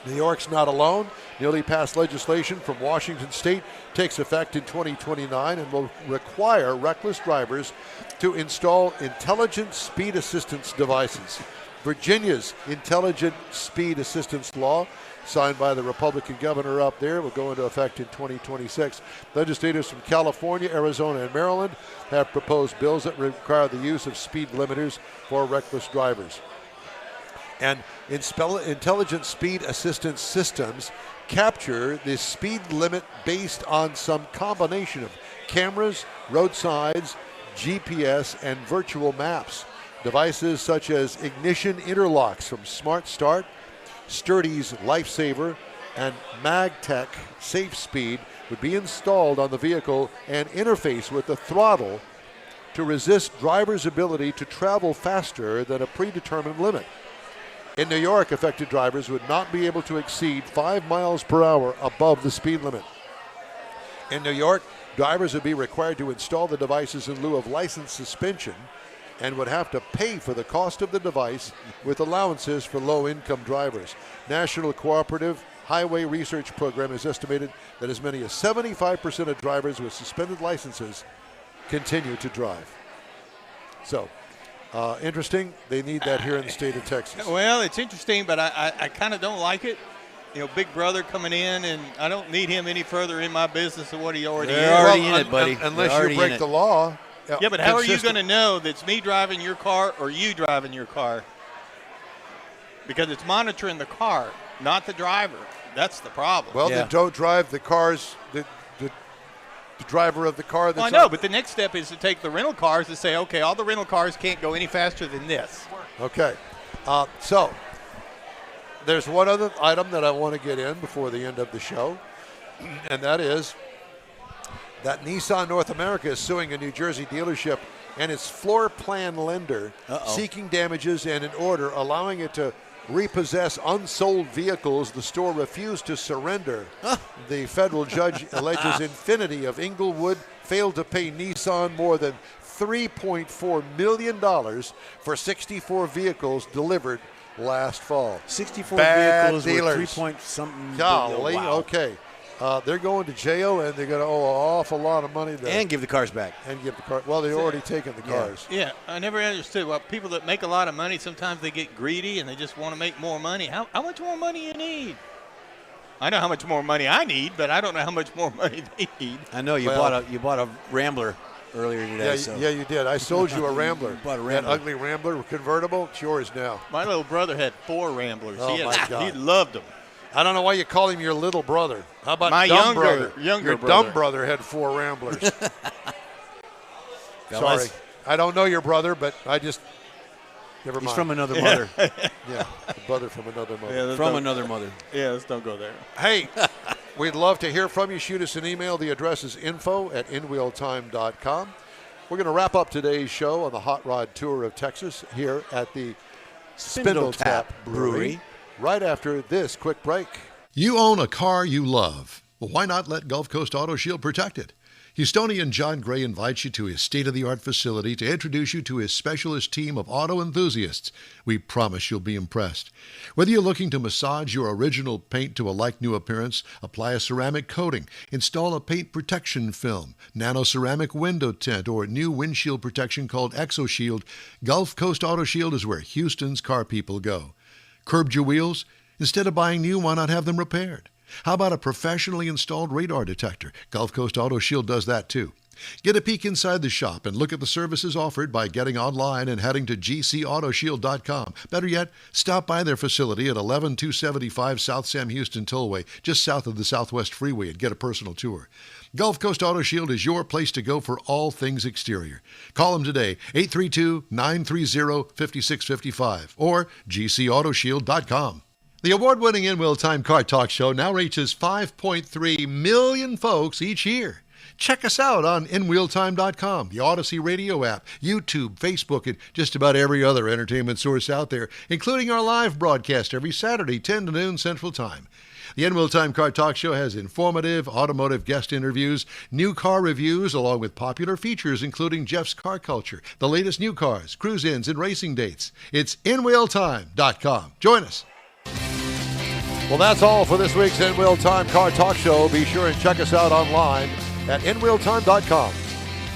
New York's not alone. Newly passed legislation from Washington State takes effect in 2029 and will require reckless drivers to install intelligent speed assistance devices. Virginia's Intelligent Speed Assistance Law, signed by the Republican governor up there, will go into effect in 2026. Legislators from California, Arizona, and Maryland have proposed bills that require the use of speed limiters for reckless drivers. And intelligent speed assistance systems capture the speed limit based on some combination of cameras, roadsides, GPS, and virtual maps. Devices such as ignition interlocks from Smart Start, Sturdy's Lifesaver, and MagTech Safe Speed would be installed on the vehicle and interface with the throttle to resist drivers' ability to travel faster than a predetermined limit. In New York, affected drivers would not be able to exceed 5 miles per hour above the speed limit. In New York, drivers would be required to install the devices in lieu of license suspension and would have to pay for the cost of the device with allowances for low-income drivers. National Cooperative Highway Research Program has estimated that as many as 75% of drivers with suspended licenses continue to drive. So, interesting. They need that here in the state of Texas. Well, it's interesting, but I kind of don't like it. You know, Big Brother coming in, and I don't need him any further in my business than what he already is. They're already in it, buddy. Unless you break the law. Yeah, but how are you going to know that's me driving your car or you driving your car? Because it's monitoring the car, not the driver. That's the problem. Well, then don't drive the cars, the driver of the car. That's I know, but the next step is to take the rental cars and say, okay, all the rental cars can't go any faster than this. Okay. So there's one other item that I want to get in before the end of the show, and that is that Nissan North America is suing a New Jersey dealership and its floor plan lender, seeking damages and an order allowing it to repossess unsold vehicles the store refused to surrender. The federal judge alleges Infiniti of Inglewood failed to pay Nissan more than $3.4 million for 64 vehicles delivered last fall. 64 Bad vehicles dealers. with 3-point-something. Golly, Wow. okay. They're going to jail, and they're going to owe an awful lot of money. And give the cars back. And give the car. Well, they've already taken the cars. Yeah, I never understood. Well, people that make a lot of money, sometimes they get greedy and they just want to make more money. How much more money you need? I know how much more money I need, but I don't know how much more money they need. I know you bought a Rambler earlier today. Yeah, you did. I sold you a Rambler. Bought a Rambler. That ugly Rambler convertible. It's yours now. My little brother had 4 Ramblers. Oh, my God. He loved them. I don't know why you call him your little brother. How about my dumb younger brother? Your brother. dumb brother had 4 Ramblers. Sorry. I don't know your brother, but I just never mind. He's from another mother. Yeah, the brother from another mother. Yeah, From another mother. Yeah, let's don't go there. Hey, we'd love to hear from you. Shoot us an email. The address is info@inwheeltime.com. We're going to wrap up today's show on the Hot Rod Tour of Texas here at the Spindletap Brewery right after this quick break. You own a car you love. Well, why not let Gulf Coast Auto Shield protect it? Houstonian John Gray invites you to his state-of-the-art facility to introduce you to his specialist team of auto enthusiasts. We promise you'll be impressed. Whether you're looking to massage your original paint to a like-new appearance, apply a ceramic coating, install a paint protection film, nano-ceramic window tint, or new windshield protection called ExoShield, Gulf Coast Auto Shield is where Houston's car people go. Curbed your wheels? Instead of buying new, why not have them repaired? How about a professionally installed radar detector? Gulf Coast Auto Shield does that too. Get a peek inside the shop and look at the services offered by getting online and heading to gcautoshield.com. Better yet, stop by their facility at 11275 South Sam Houston Tollway, just south of the Southwest Freeway, and get a personal tour. Gulf Coast Auto Shield is your place to go for all things exterior. Call them today, 832-930-5655 or gcautoshield.com. The award-winning In Wheel Time Car Talk Show now reaches 5.3 million folks each year. Check us out on InWheelTime.com, the Odyssey Radio app, YouTube, Facebook, and just about every other entertainment source out there, including our live broadcast every Saturday, 10 to noon Central Time. The In Wheel Time Car Talk Show has informative automotive guest interviews, new car reviews, along with popular features including Jeff's Car Culture, the latest new cars, cruise-ins, and racing dates. It's InWheelTime.com. Join us. Well, that's all for this week's In Wheel Time Car Talk Show. Be sure and check us out online at inwheeltime.com.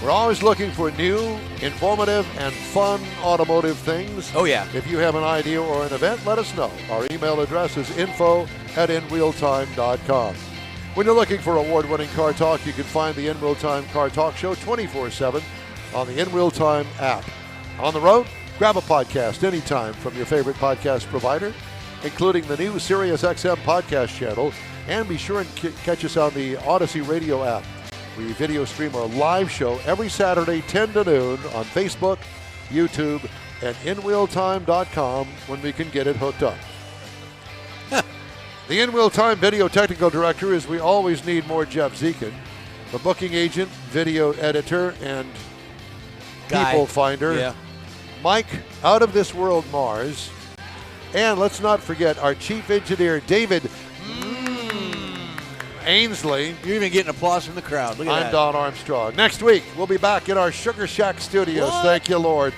We're always looking for new, informative, and fun automotive things. Oh, yeah. If you have an idea or an event, let us know. Our email address is info@inwheeltime.com. When you're looking for award-winning car talk, you can find the In Wheel Time Car Talk Show 24/7 on the In Wheel Time app. On the road, Grab a podcast anytime from your favorite podcast provider, including the new SiriusXM podcast channel, and be sure and catch us on the Odyssey Radio app. We video stream our live show every Saturday 10 to noon on Facebook, YouTube, and InWheelTime.com when we can get it hooked up. The In Wheel Time video technical director is we always need more Jeff Zekin. The booking agent, video editor, and people finder, Yeah. Mike Out of This World Mars. And let's not forget our chief engineer, David Ainsley. You're even getting applause from the crowd. Look at I'm that. Don Armstrong. Next week, we'll be back in our Sugar Shack studios. What? Thank you, Lord.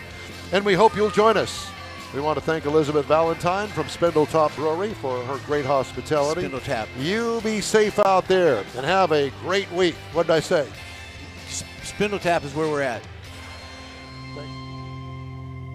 And we hope you'll join us. We want to thank Elizabeth Valentine from Spindletap Brewery for her great hospitality. Spindletap. You be safe out there and have a great week. What did I say? Spindletap is where we're at.